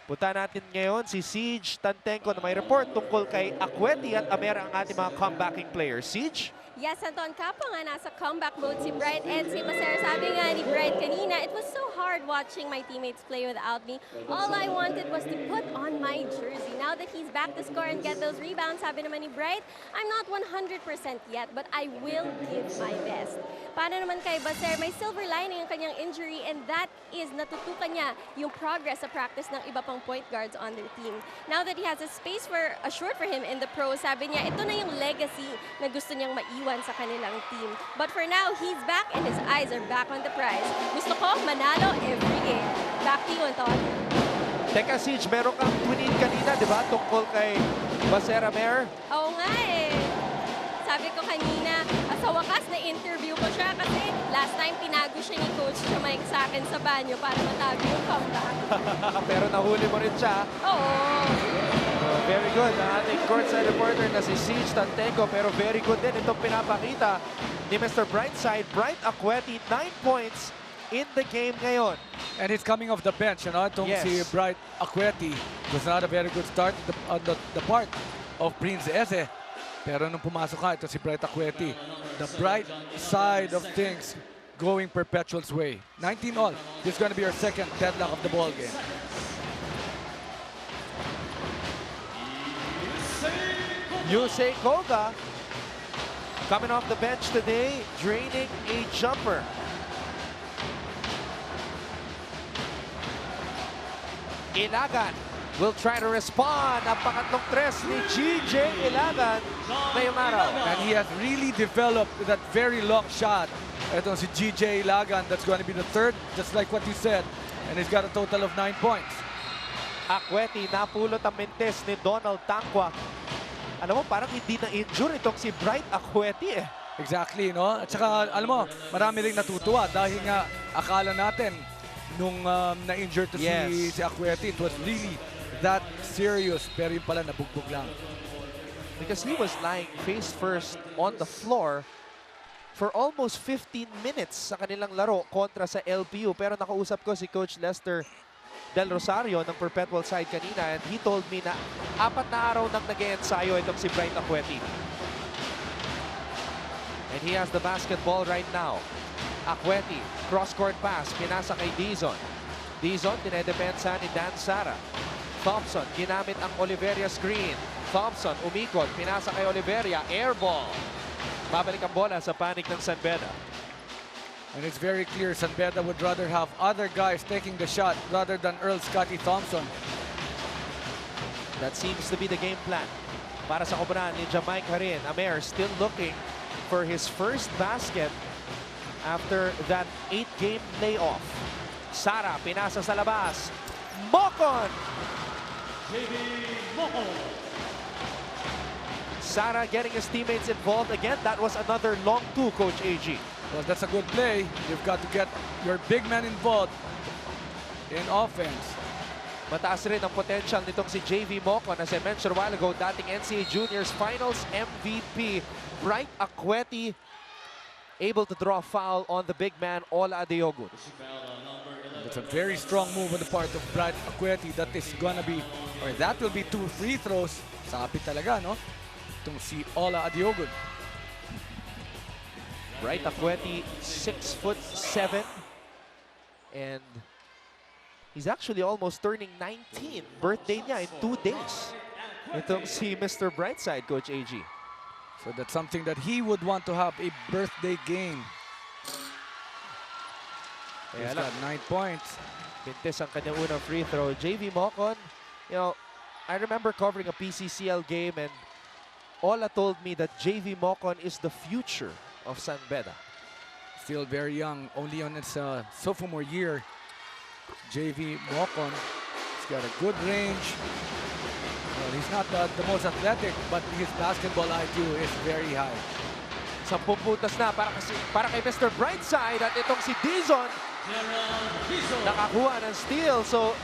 Punta natin ngayon si Siege Tantenko na may report tungkol kay Akweti at Amer, ang ating mga comebacking players. Siege? Yes, Anton, kapo nga nasa comeback mode si Bright and si Maser. Sabi nga ni Bright kanina, it was so hard watching my teammates play without me. All I wanted was to put on my jersey. Now that he's back to score and get those rebounds, sabi naman ni Bright, I'm not 100% yet, but I will give my best. Para naman kay Baser, may silver lining ang kanyang injury, and that is natutukan niya yung progress sa practice ng iba pang point guards on their team. Now that he has a space assured for him in the pros, sabi niya, ito na yung legacy na gusto niyang maiwan sa kanilang team. But for now, he's back and his eyes are back on the prize. Gusto ko manalo every game. Back to you, Anton. Teka, Siege, meron kang tweet kanina, di ba? Tungkol kay Basera Mayor. Oo nga eh. Sabi ko kanina, sa wakas na-interview ko siya kasi last time tinago siya ni Coach Mike sa akin sa banyo para matago yung comeback. Pero nahuli mo rin siya. Oo. Very good. Ang ating courtside reporter na si Siege Tanteco, pero very good din itong pinapakita ni Mr. Brightside. Bright Acueti, 9 points in the game ngayon. And he's coming off the bench, you know. Itong Yes. si Bright Acueti was not a very good start on the part of Prince Eze. Pero nung pumasok ka, ito si Bright Acueti. The bright side of things going Perpetual's way. 19 all. This is going to be our second deadlock of the ball game. Yusei Koga coming off the bench today, draining a jumper. Ilagan will try to respond. Ang pangatlong tres ni GJ Ilagan ngayong araw. And he has really developed that very long shot. Ito si GJ Ilagan. That's going to be the third, just like what you said. And he's got a total of 9 points. Acueti, napulot ang mentes ni Donald Tangwa. Alam mo, parang hindi na-injure itong si Bright Acueti eh. Exactly, no? At saka, alam mo, marami rin natutuwa dahil nga akala natin nung na-injure to si Acueti, it was really that serious. Pero yun pala, nabugbog lang. Because he was lying face first on the floor for almost 15 minutes sa kanilang laro kontra sa LPU. Pero nakausap ko si Coach Lester Del Rosario ng Perpetual side kanina, and he told me na 4 na araw nang nag-e-ensayo itong si Bright Acueti. And he has the basketball right now. Acueti, cross-court pass, pinasa kay Dizon. Dizon, dinedepensa ni Dan Sara. Thompson, ginamit ang Oliveria screen. Thompson, umikot, pinasa kay Oliveria, air ball. Babalik ang bola sa panik ng San Beda. And it's very clear San Beda would rather have other guys taking the shot rather than Earl Scotty Thompson. That seems to be the game plan. Para sa koponan ni Jamaica rin. Amer still looking for his first basket after that 8-game layoff. Sara, pinasa sa labas. Mocon! Sara getting his teammates involved again. That was another long two, Coach AG. Well, that's a good play. You've got to get your big man involved in offense. Mataas rin ang potential nitong si JV Mocon. As I mentioned a while ago, dating NCAA Juniors Finals MVP. Bright Acueti able to draw a foul on the big man, Ola Adeogun. It's a very strong move on the part of Bright Acueti. That is gonna be, or that will be 2 free throws. Sabi talaga, no? Itong si Ola Adeogun. Bright Acueti, 6'7", and he's actually almost turning 19. Birthday niya in 2 days. Itong si Mr. Brightside, Coach AG. So that's something that he would want to have, a birthday game. He's got 9 points. Pintes ang kanyang unang free throw. JV Mocon, you know, I remember covering a PCCL game, and Ola told me that JV Mocon is the future of San Beda. Still very young, only on his sophomore year. JV Mocon, he's got a good range. Well, he's not the most athletic, but his basketball IQ is very high. 10 puntos na para kay Mr. Brightside, at itong si Dizon nakakuha ng steal. So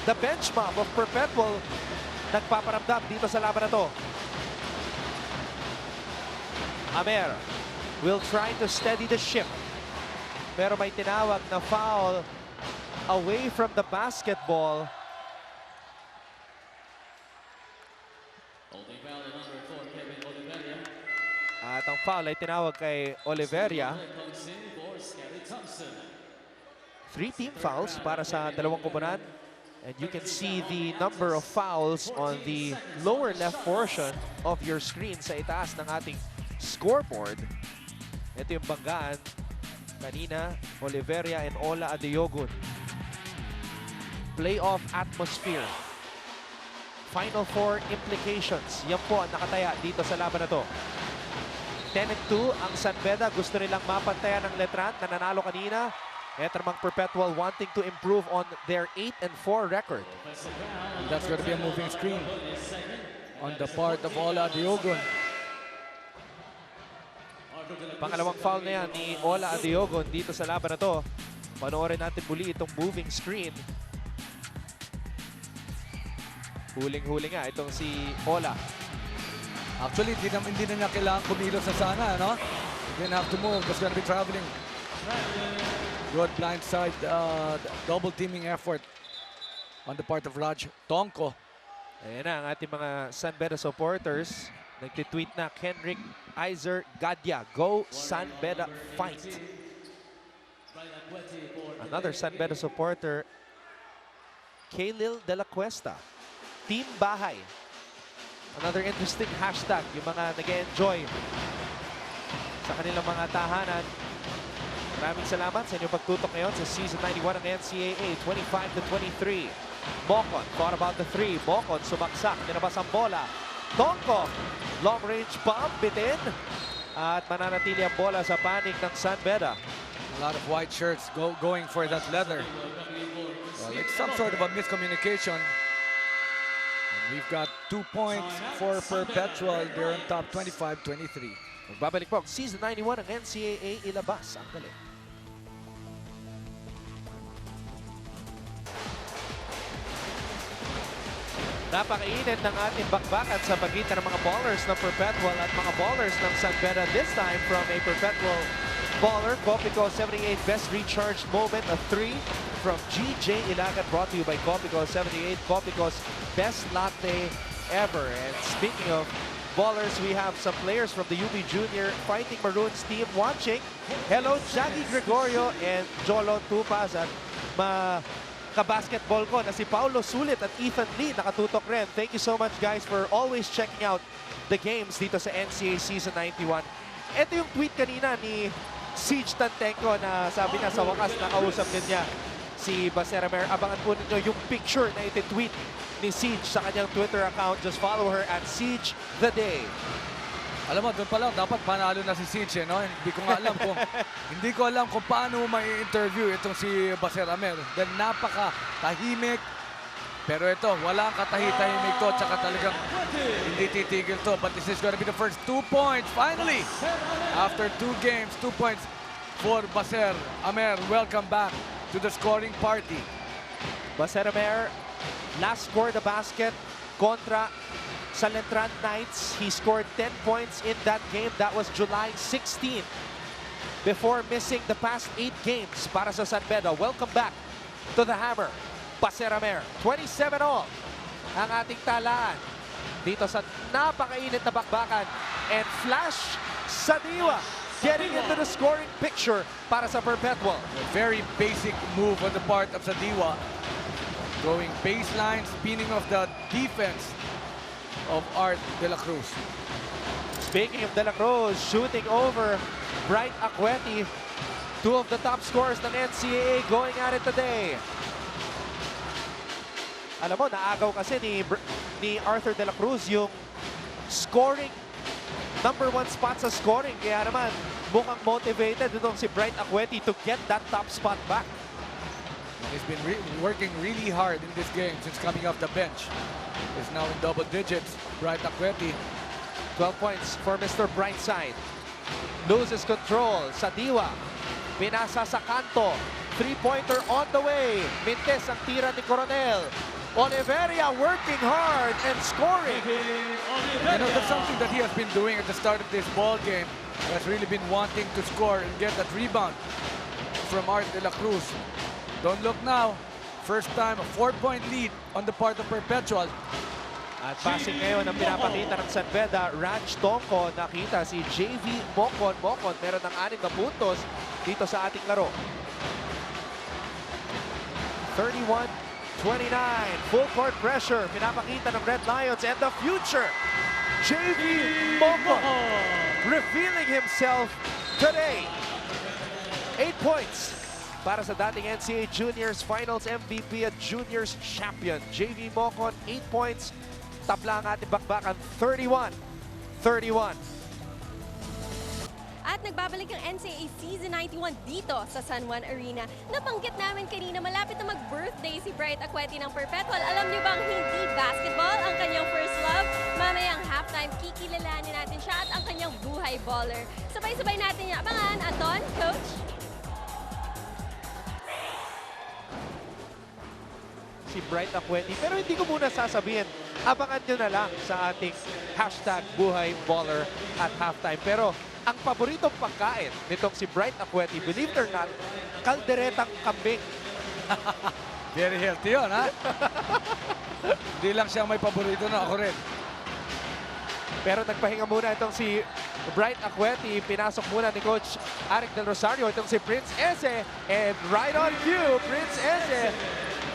the bench mob of Perpetual nagpaparamdam dito sa laban na to. Amer will try to steady the ship. Pero may tinawag na foul away from the basketball. At ang foul ay tinawag kay Oliveria. 3 team fouls para sa dalawang koponan. And you can see the number of fouls on the lower left portion of your screen sa itaas ng ating scoreboard. Ito yung banggaan. Kanina, Oliveria and Ola Adeogun. Playoff atmosphere. Final Four implications. Yan po ang nakataya dito sa laban na to. 10-2 ang San Beda. Gusto nilang mapantayan ng Letran na nanalo kanina. Ito namang Perpetual wanting to improve on their 8-4 record. And that's going to be a moving screen on the part of Ola Diogon. Pangalawang foul na yan ni Ola Diogon dito sa laban na to. Panoorin natin muli itong moving screen. Huling-huli nga itong si Ola. Actually, hindi na niya kailangan kumilos sa sana, no? Didn't have to move. Just going to be traveling. Good blindside double teaming effort on the part of Raj Tonko. Ayan na ang ating mga San Beda supporters. Nagtitweet na Kenrick Iser Gadya. Go San Beda fight. Another San Beda supporter, Kaylil de la Cuesta. Team Bahay. Another interesting hashtag. Yung mga nag-enjoy sa kanilang mga tahanan. Maraming salamat sa inyong pagtutok ngayon sa Season 91 ng NCAA, 25-23. Mocon thought about the three. Mocon sumaksak, tinabas ang bola. Tonko, long range bomb, bitin. At mananatili ang bola sa panig ng San Beda. A lot of white shirts going for that leather. Well, it's some sort of a miscommunication. And we've got 2 points for Perpetual. They're on top 25-23. Magbabalik po ang Season 91 ng NCAA, ilabas ang galit. Napakainit ng ating bakbakan sa pagitan ng mga ballers ng Perpetual at mga ballers ng San Beda. This time from a Perpetual baller, Copico 78 best recharged moment, a 3 from GJ Ilagat, brought to you by Copico 78, Copico's best latte ever. And speaking of ballers, we have some players from the UP Junior Fighting Maroons team watching. Hello, Jackie Gregorio and Jolo Tupaz. At ka-basketball ko na si Paulo Sulit at Ethan Lee nakatutok rin. Thank you so much guys for always checking out the games dito sa NCAA Season 91. Ito yung tweet kanina ni Siege Tantenko na sabi na sa wakas nakausap din niya si Baseramer. Abangan po ninyo yung picture na iti-tweet ni Siege sa kanyang Twitter account. Just follow her at Siege the Day. Alam mo, doon pa lang dapat panalo na si Siege, no? Hindi ko alam kung paano may interview itong si Baseramer. Dahil napaka-tahimik. Pero ito, walang katahi-tahimik to. Tsaka talagang hindi titigil to. But this is gonna be the first 2 points. Finally, after 2 games, 2 points for Baseramer. Welcome back to the scoring party. Baseramer last scored a basket kontra sa Letran Knights. He scored 10 points in that game. That was July 16th. Before missing the past 8 games para sa San Beda. Welcome back to the Hammer. Baseramer, 27 all ang ating talaan dito sa napakainit na bakbakan. And Flash Sadiwa getting into the scoring picture para sa Perpetual. A very basic move on the part of Sadiwa. Going baseline, spinning off the defense of Art De La Cruz. Speaking of De La Cruz, shooting over Bright Acueti. 2 of the top scorers ng NCAA going at it today. Alam mo, naagaw kasi ni Arthur De La Cruz yung scoring, #1 spot sa scoring. Kaya naman, mukhang motivated itong si Bright Acueti to get that top spot back. He's been working really hard in this game since coming off the bench. Is now in double digits. Bright Acueti. 12 points for Mr. Brightside. Loses control. Sadiwa. Pinasa sa kanto. 3-pointer on the way. Mintes ang tira ni Coronel. Oliveria working hard and scoring. You know, that's something that he has been doing at the start of this ball game. He has really been wanting to score and get that rebound from Art De La Cruz. Don't look now. First time, a 4-point lead on the part of Perpetual. At passing ngayon ang pinapakita ng San Beda. Raj Tonko, nakita si JV Mocon. Mocon meron ng 6 na puntos dito sa ating laro. 31-29. Full court pressure. Pinapakita ng Red Lions and the future. JV Mocon revealing himself today. 8 points. Para sa dating NCAA Juniors Finals MVP at Juniors Champion. JV Mocon, 8 points. Tabla ang ating bakbakan, 31-31. At nagbabalik ang NCAA Season 91 dito sa San Juan Arena. Nabanggit namin kanina, malapit na mag-birthday si Bright Acueti ng Perpetual. Alam niyo bang hindi basketball ang kanyang first love? Mamayang halftime, kikilalanin natin siya at ang kanyang buhay baller. Sabay-sabay natin yung abangan. Anton, Coach? Si Bright Acueti. Pero hindi ko muna sasabihin, abangan nyo na lang sa ating #BuhayBaller at halftime. Pero ang paboritong pagkain nitong si Bright Acueti, believe it or not, kalderetang kambing. Very healthy yun, ha? Hindi lang siya may paborito na, ako rin. Pero nagpahinga muna itong si Bright Acueti. Pinasok muna ni Coach Aric Del Rosario itong si Prince Eze. And right on cue, Prince Eze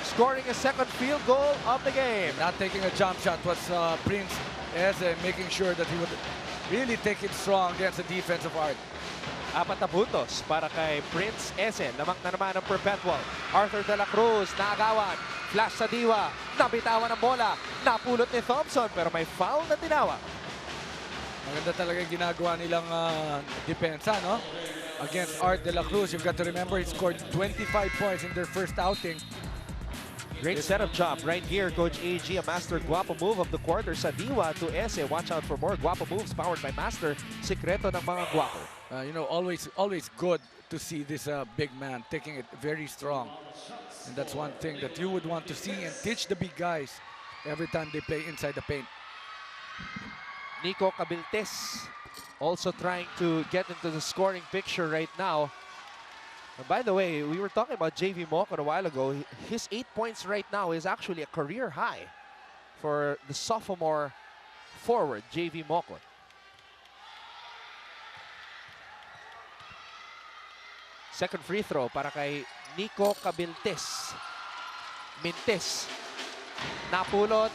scoring a second field goal of the game. Not taking a jump shot was Prince Eze, making sure that he would really take it strong against the defensive art. 4 na puntos para kay Prince Eze. Lamang na naman ng Perpetual. Arthur De La Cruz, naagawan. Flash sa diwa. Nabitawan ang bola. Napulot ni Thompson pero may foul na tinawa. Maganda talaga yung ginagawa nilang depensa, no? Against Art De La Cruz, you've got to remember he scored 25 points in their first outing. Great setup job right here, Coach AG. A master guapo move of the quarter sa diwa to Eze. Watch out for more guapo moves powered by Master. Sikreto ng mga guapo. You know, always good to see this big man taking it very strong. And that's one thing that you would want to see and teach the big guys every time they play inside the paint. Nico Cabiltes also trying to get into the scoring picture right now. And by the way, we were talking about JV Mocon a while ago. His 8 points right now is actually a career high for the sophomore forward, JV Mocon. Second free throw para kay Nico Cabiltes. Mintes. Napulot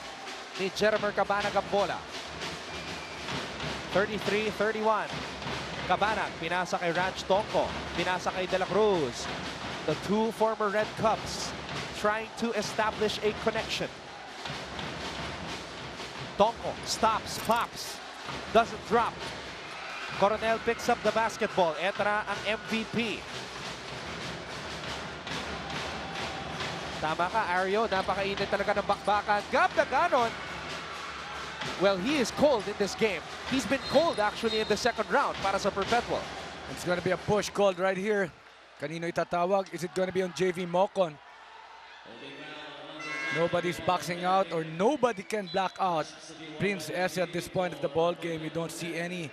ni Jeremy Cabanag ang bola. 33-31. Cabanag, pinasa kay Ranch Tonko. Pinasa kay De La Cruz. The two former Red Cups trying to establish a connection. Tonko stops, pops, doesn't drop. Coronel picks up the basketball. Entra ang MVP. Tama ka, Ario. Napakainit talaga ng bakbakan. Gab na ganon. Well, he is cold in this game. He's been cold actually in the second round para sa Perpetual. It's going to be a push called right here. Kanino itatawag? Is it going to be on JV Mocon? Nobody's boxing out or nobody can block out Prince Eze at this point of the ball game. You don't see any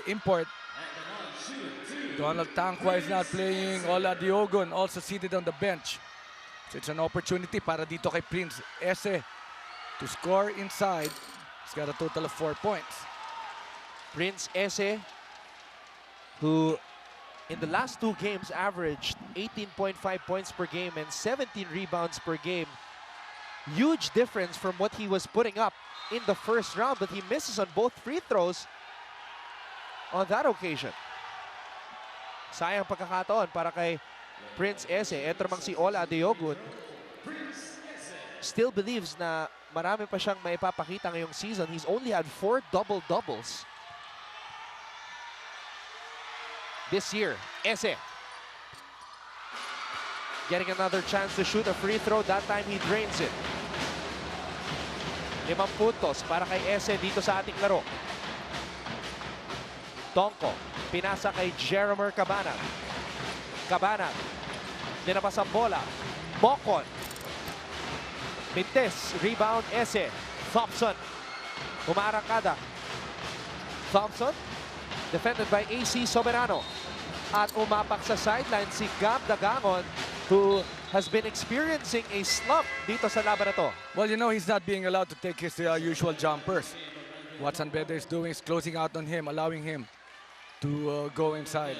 import. Donald Tangqua is not playing. Ola Diogon also seated on the bench. So it's an opportunity para dito kay Prince Eze to score inside. He's got a total of 4 points. Prince Eze, who in the last 2 games averaged 18.5 points per game and 17 rebounds per game. Huge difference from what he was putting up in the first round, but he misses on both free throws on that occasion. Sayang pagkakataon para kay Prince Eze. Ito namang si Ola Diogun still believes na marami pa siyang maipapakita ngayong season. He's only had 4 double-doubles this year. Eze getting another chance to shoot a free throw. That time he drains it. 5 puntos para kay Eze dito sa ating laro. Tonko, pinasa kay Jeremy Cabanag. Cabanag, dinabas ang bola. Mocon. Mintes, rebound, Eze. Thompson, umarangkada. Thompson, defended by AC Soberano. At umapak sa sideline si Gab Dagangon, who has been experiencing a slump dito sa laban na to. Well, you know, he's not being allowed to take his usual jumpers. What Sanbeda is doing is closing out on him, allowing him to go inside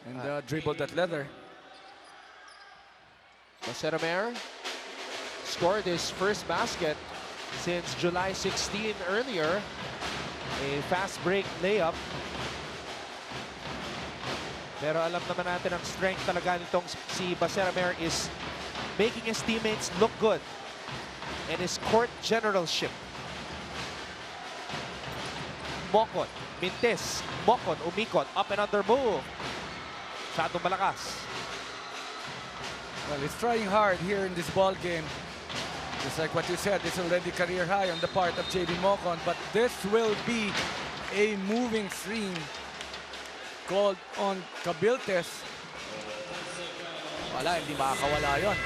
and dribble that leather. Maseramer scored his first basket since July 16 earlier. A fast break layup. Pero alam naman natin ang strength talaga nitong si Maseramer is making his teammates look good and his court generalship. Mocon Mintes, Mocon, umikot, up and under move. Masyadong malakas. Well, he's trying hard here in this ball game. Just like what you said, it's already career high on the part of JB Mocon, but this will be a moving stream called on Cabiltes. Wala, hindi makakawala yun.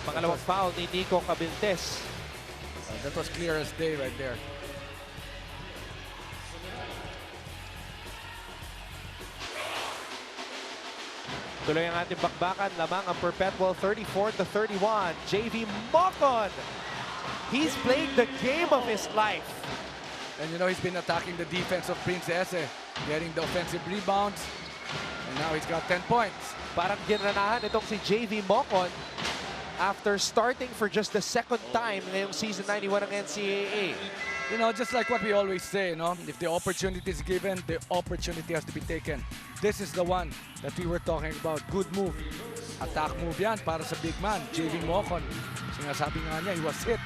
Pangalawang foul ni Nico Cabiltes. That was clear as day right there. Tuloy ang ating bakbakan. Lamang ang perpetual 34-31. JV Mocon. He's playing the game of his life. And you know, he's been attacking the defense of Prince Ese, getting the offensive rebounds. And now he's got 10 points. Parang ginranahan itong si JV Mocon after starting for just the second time ngayong season 91 ng NCAA. You know, just like what we always say, no? If the opportunity is given, the opportunity has to be taken. This is the one that we were talking about. Good move. Attack move yan para sa big man, JV Mocon. Sinasabi nga niya, he was hit.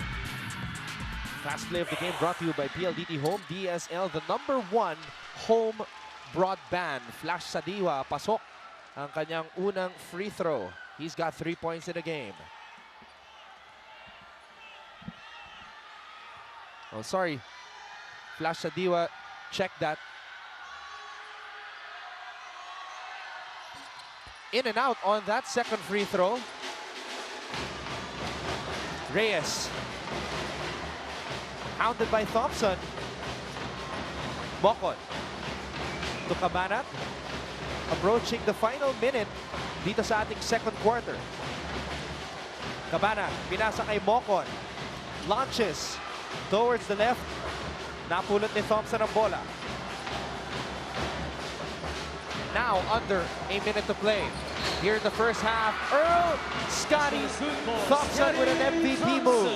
Fast play of the game brought to you by PLDT Home DSL, the #1 home broadband. Flash Sadiwa, pasok ang kanyang unang free throw. He's got 3 points in the game. Oh, sorry. Flash Sadiwa, check that. In and out on that second free throw. Reyes. Hounded by Thompson. Mocon. To Cabanat. Approaching the final minute dito sa ating second quarter. Cabanat, pinasa kay Mocon. Launches towards the left. Napulot ni Thompson ang bola. Now under a minute to play. Here in the first half, Earl Scotty Thompson with an MVP move.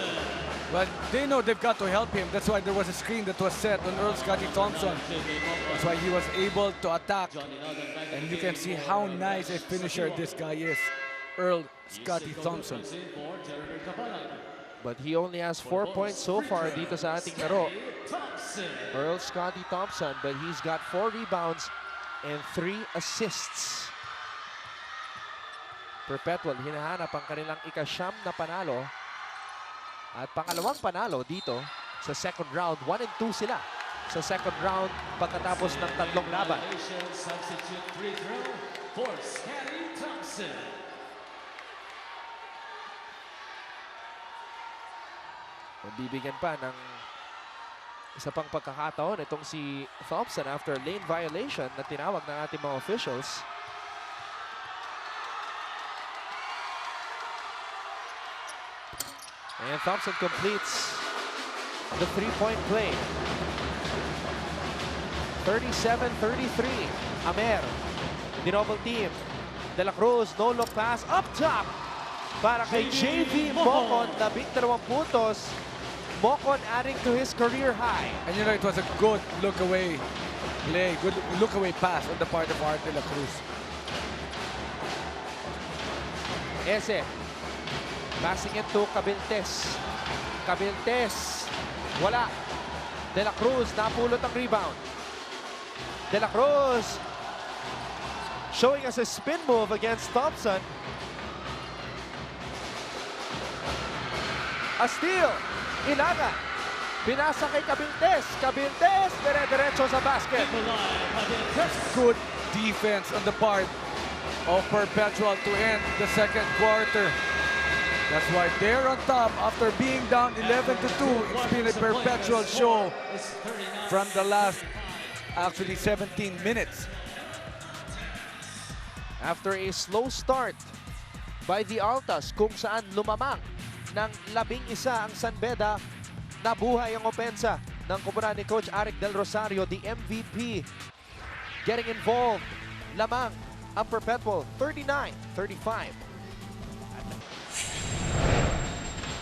But they know they've got to help him. That's why there was a screen that was set on Earl Scotty Thompson. That's why he was able to attack. And you can see how nice a finisher this guy is, Earl Scotty Thompson. But he only has 4 points so far dito sa ating laro. Earl Scotty Thompson, but he's got 4 rebounds and 3 assists. Perpetual, hinahanap ang kanilang ika-siyam na panalo. At pangalawang panalo dito sa second round. 1 and 2 sila sa second round pagkatapos ng tatlong laban. Bibigyan pa ng isa pang pagkakataon itong si Thompson after lane violation na tinawag ng ating mga officials. And Thompson completes the three-point play. 37-33. Amer, dinouble team. De La Cruz, no look pass, up top. Para kay JV Mocon, 12 puntos. Mocon adding to his career high. And you know, it was a good look-away play, good look-away pass on the part of Art De La Cruz. Ese. Passing it to Cabiltes. Cabiltes. Wala. De La Cruz napulot ang rebound. De La Cruz showing us a spin move against Thompson. A steal. Ilaga. Pinasa kay Cabiltes. Cabiltes dire-diretso sa basket. Good defense on the part of Perpetual to end the second quarter. That's why they're on top after being down 11-2. It's been a perpetual show from the last, actually 17 minutes. After a slow start by the Altas kung saan lumamang ng 11 ang San Beda, nabuhay ang opensa ng koponan ni Coach Aric Del Rosario, the MVP. Getting involved, lamang ang Perpetual, 39-35.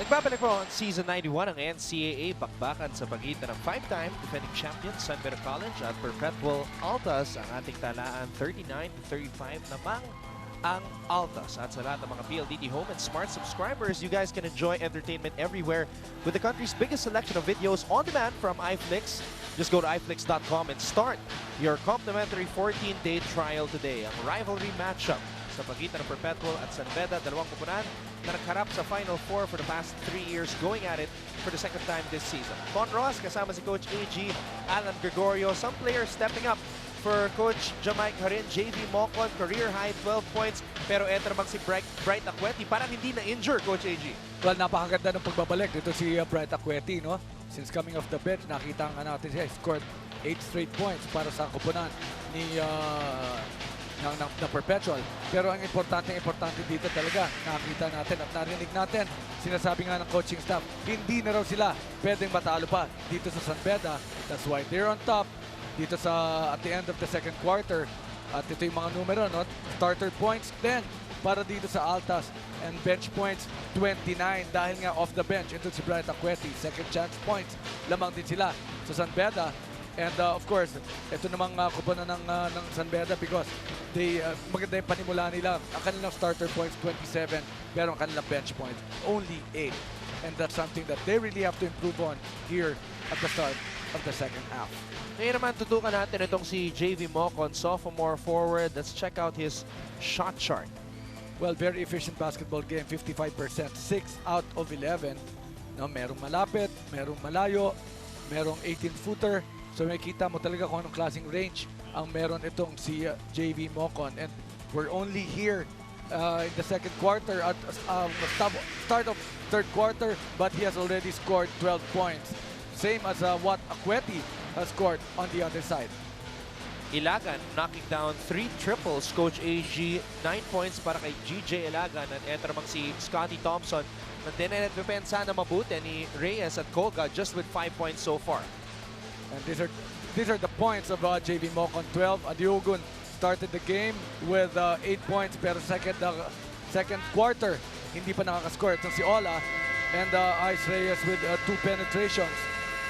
Nagbabalik po ang Season 91 ng NCAA bakbakan sa pagitan ng 5-time defending champion San Beda College at Perpetual Altas. Ang ating talaan 39-35 namang ang Altas. At sa lahat ng mga PLDT Home and Smart subscribers, you guys can enjoy entertainment everywhere with the country's biggest selection of videos on demand from iFlix, Just go to iflix.com and start your complimentary 14-day trial today. Ang rivalry matchup sa pagitan ng Perpetual at San Beda, dalawang kupunan na nagharap sa Final Four for the past 3 years, going at it for the second time this season. Con Ross kasama si Coach AG, Alan Gregorio, some players stepping up for Coach Jamaic Harin, JV Mocon, career high 12 points. Pero eto naman si Bright Acueti, parang hindi na-injure, Coach AG. Well, napakaganda ng pagbabalik dito si Bright Acueti, no? Since coming off the bench, nakita nga natin siya, scored 8 straight points para sa kupunan ni ng Perpetual. Pero ang importante dito talaga, nakita natin at narinig natin, sinasabi nga ng coaching staff, hindi na raw sila pwedeng matalo pa dito sa San Beda. That's why they're on top dito at the end of the second quarter. At ito yung mga numero, no? Starter points 10 para dito sa Altas, and bench points 29 dahil nga off the bench. Ito si Bright Acueti, second chance points lamang din sila sa San Beda. And of course, ito namang kupunan ng San Beda because maganda yung panimula nila. Ang kanilang starter points 27, pero ang kanilang bench points only 8. And that's something that they really have to improve on here at the start of the second half. Ngayon naman, tutukan natin itong si JV Mocon, sophomore forward. Let's check out his shot chart. Well, very efficient basketball game, 55%, 6 out of 11. No, merong malapit, merong malayo, merong 18-footer. So makikita mo talaga kung anong klaseng range ang meron itong si JV Mocon. And we're only here in the second quarter at start of third quarter, but he has already scored 12 points. Same as what Acueti has scored on the other side. Ilagan knocking down 3 triples. Coach AG, 9 points para kay GJ Ilagan. At eto namang si Scotty Thompson na dinedefensa na mabuti ni Reyes at Koga, just with 5 points so far. And these are the points of JV Mocon. 12. Adiogun started the game with 8 points, pero second quarter hindi pa nakakascore. Itong si Ola and Ice Reyes with 2 penetrations.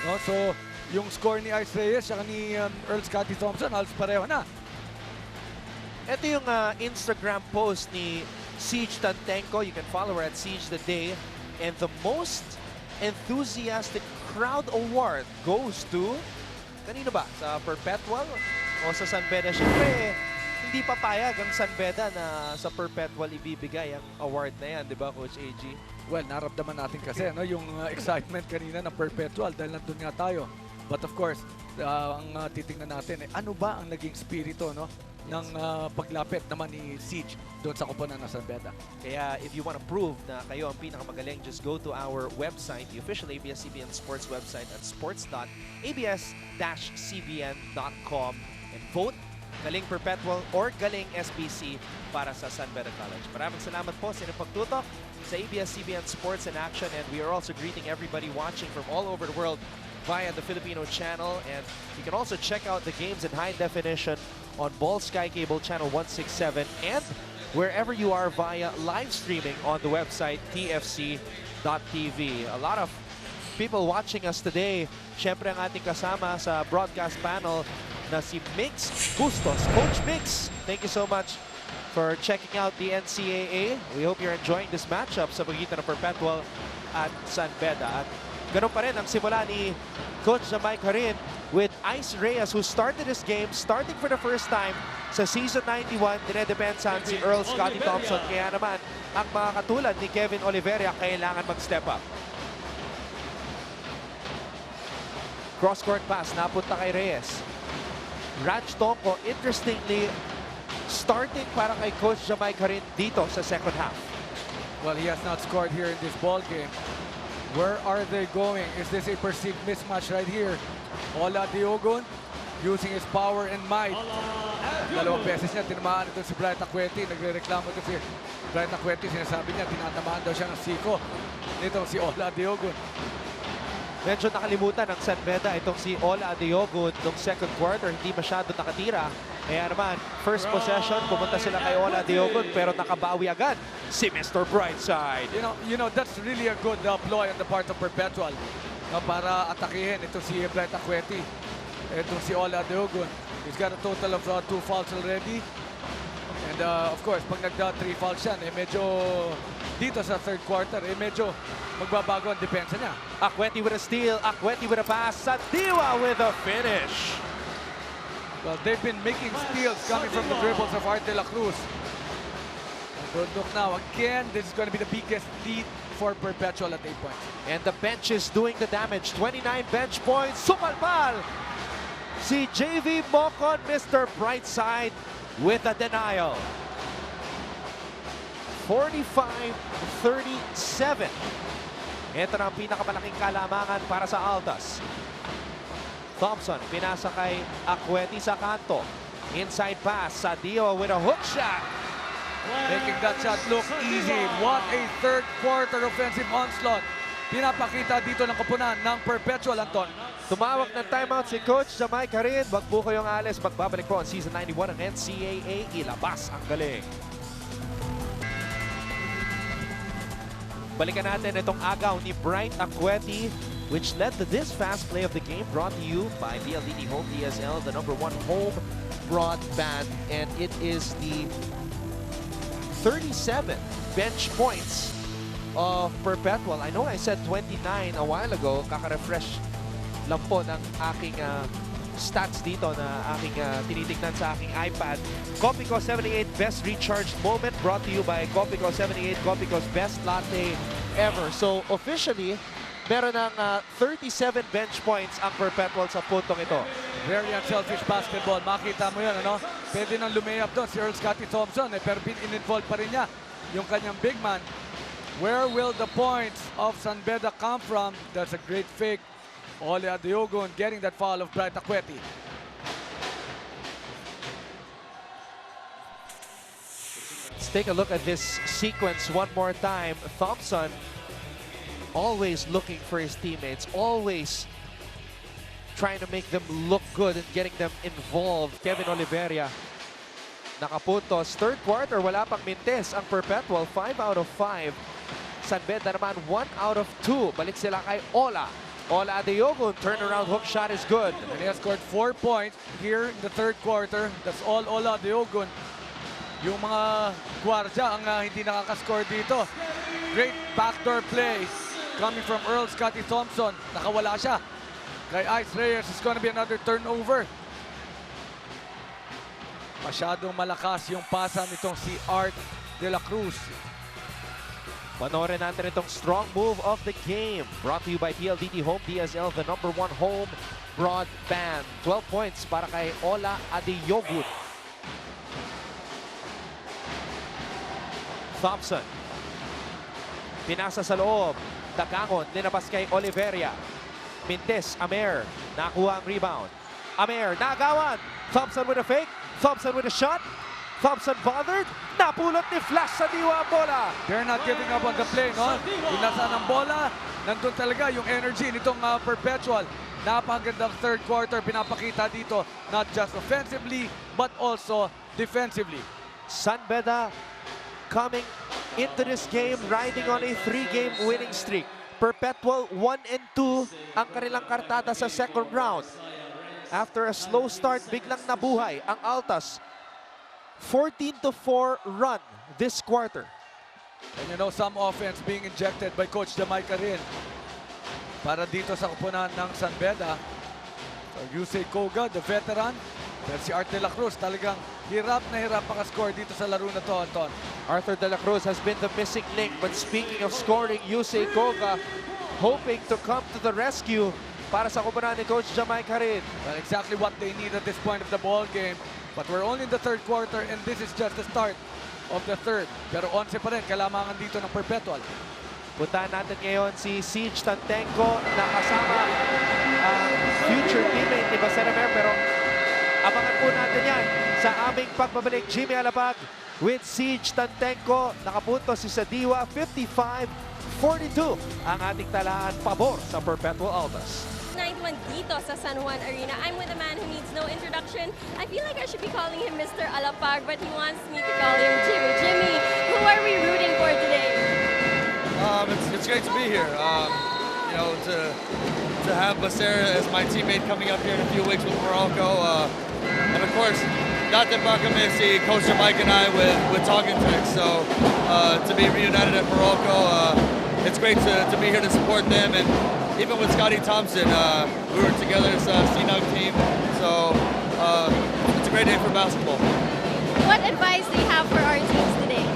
No? So yung score ni Ice Reyes at ni Earl Scotty Thompson halos pareho na. Ito yung Instagram post ni Siege Tantenko. You can follow her at Siege the Day. And the most enthusiastic crowd award goes to, kanino ba? Sa Perpetual o sa San Beda? Siyempre, hindi papayag ang San Beda na sa Perpetual ibibigay ang award na yan, di ba, Coach AG? Well, naramdaman natin kasi yung excitement kanina ng Perpetual dahil nandun nga tayo. But of course, ang titingnan natin, ano ba ang naging spirito ng paglapit naman ni Siege doon sa kupunan ng San Beda. Kaya if you want to prove na kayo ang pinakamagaling, just go to our website, the official ABS-CBN sports website at sports.abs-cbn.com, and vote galing Perpetual or galing SBC para sa San Beda College. Maraming salamat po sa inyong pagtutok sa ABS-CBN Sports in Action, and we are also greeting everybody watching from all over the world via the Filipino channel, and you can also check out the games in high definition on Ball Sky Cable channel 167 and wherever you are via live streaming on the website tfc.tv. A lot of people watching us today. Syempre ang ating kasama sa broadcast panel na si Mix Bustos. Coach Mix, thank you so much for checking out the NCAA. We hope you're enjoying this matchup sa pagitan ng Perpetual at San Beda. At ganun pa rin ang simula ni Coach Jamaic Harin with Ice Reyes, who started this game, starting for the first time sa Season 91. Dinedepensahan si Earl Scotty Thompson. Kaya naman, ang mga katulad ni Kevin Oliveria kailangan mag-step up. Cross-court pass, napunta kay Reyes. Raj Tonko, interestingly, starting para kay Coach Jamaic Harin dito sa second half. Well, he has not scored here in this ball game. Where are they going? Is this a perceived mismatch right here? Ola Diogun using his power and might. Dalawang beses niya tinamaan ito si Bright Acueti. Nagre-reklamo ito si Bright Acueti. Sinasabi niya tinatamaan daw siya ng siko nitong si Ola Diogun. Medyo nakalimutan ng San Beda itong si Ola Diogun nung second quarter. Hindi masyado nakatira. Kaya naman, first possession, pumunta sila kay Ola Diogun pero nakabawi agad si Mr. Brightside. You know that's really a good ploy on the part of Perpetual para atakihin ito si Bright Acueti. Itong si Ola Diogun. He's got a total of 2 fouls already. And of course, pag nagda-3 fouls yan, medyo dito sa third quarter, medyo magbabago ang depensa niya. Akweti with a steal, Akweti with a pass, Sadiwa with a finish. Well, they've been making steals coming from the dribbles of Art de la Cruz. Good look now. Again, this is going to be the biggest lead for Perpetual at 8 points. And the bench is doing the damage. 29 bench points. Sumalpal! Si JV Mocon, Mr. Brightside, with a denial. 45-37. Ito na ang pinakamalaking kalamangan para sa Altas. Thompson, pinasa kay Akweti sa kanto. Inside pass, Sadio with a hook shot. Making that shot look easy. What a third quarter offensive onslaught. Pinapakita dito ng koponan ng Perpetual, Anton. Tumawag ng timeout si Coach Jamaica rin. Wag po kayong alis. Magbabalik po ang Season 91 ng NCAA. Ilabas ang galing. Balikan natin itong agaw ni Bright Akweti, which led to this fast play of the game, brought to you by PLDT Home DSL, the #1 home broadband. And it is the 37 bench points of Perpetual. I know I said 29 a while ago. Kaka-refresh lang po ng aking stats dito na aking tinitignan sa aking iPad. Copico 78 Best Recharged Moment, brought to you by Copico 78, Copico's best latte ever. So officially, meron ng 37 bench points ang Perpetual sa puntong ito. Very unselfish basketball. Makita mo yan, ano? Pwede nang lumayap doon si Earl Scotty Thompson, pero in-involve pa rin niya yung kanyang big man. Where will the points of San Beda come from? That's a great fake. Ole Adiogun getting that foul of Bright Akweti. Let's take a look at this sequence one more time. Thompson always looking for his teammates, always trying to make them look good and getting them involved. Kevin Oliveria nakapuntos. Third quarter, wala pang mintes ang Perpetual. 5 out of 5. San Beda naman 1 out of 2. Balik sila kay Ola. Ola Adeogun, turnaround hook shot is good. And he has scored 4 points here in the third quarter. That's all Ola Adeogun. Yung mga gwardiya ang hindi nakakascore dito. Great backdoor play coming from Earl Scotty Thompson. Nakawala siya. Kay Ice Reyes, it's going to be another turnover. Masyadong malakas yung pasa nitong si Art de la Cruz. Panoorin natin itong strong move of the game. Brought to you by PLDT Home DSL, the #1 home broadband. 12 points para kay Ola Adeogun. Thompson. Pinasa sa loob. Dagangon, linabas kay Oliveria. Mintes, Amer. Nakuha ang rebound. Amer, naagawan. Thompson with a fake. Thompson with a shot. Thompson bothered. Napulot ni Flash Sadiwa ang bola. They're not giving up on the play, no? Inasa ng bola. Nandun talaga yung energy nitong Perpetual. Napakagandang third quarter pinapakita dito. Not just offensively, but also defensively. San Beda coming into this game riding on a 3-game winning streak. Perpetual 1-2 ang kanilang kartada sa second round. After a slow start, biglang nabuhay ang Altas. 14-4 run this quarter. And you know, some offense being injected by Coach Jamaica rin. Para dito sa kupunan ng San Beda. So, Yusei Koga, the veteran. Pero si Art de la Cruz talagang hirap na hirap makascore dito sa laro na to, Anton. Arthur de la Cruz has been the missing link. But speaking of scoring, Yusei Koga hoping to come to the rescue para sa kupunan ni Coach Jamaica rin. Well, exactly what they need at this point of the ball game. But we're only in the third quarter and this is just the start of the third. Pero 11 pa rin kailangan dito ng Perpetual. Puntahan natin ngayon si Siege Tantenko na kasama ang future teammate ni Basenamer. Pero abangan po natin yan sa aming pagbabalik. Jimmy Alabag with Siege Tantenko. Nakapunto si Sadiwa, 55-42 ang ating talaan pabor sa Perpetual Altas. 91 dito sa San Juan Arena. I'm with a man who needs no introduction. I feel like I should be calling him Mr. Alapag, but he wants me to call him Jimmy. Jimmy, who are we rooting for today? It's great to be here. You know, to have Basera as my teammate coming up here in a few weeks with Morocco, and of course, dati pa kami si Coach Mike and I with Talking Text. So to be reunited at Morocco, it's great to be here to support them. And even with Scotty Thompson, we were together as a CNUG team. So it's a great day for basketball. What advice do you have for our teams today?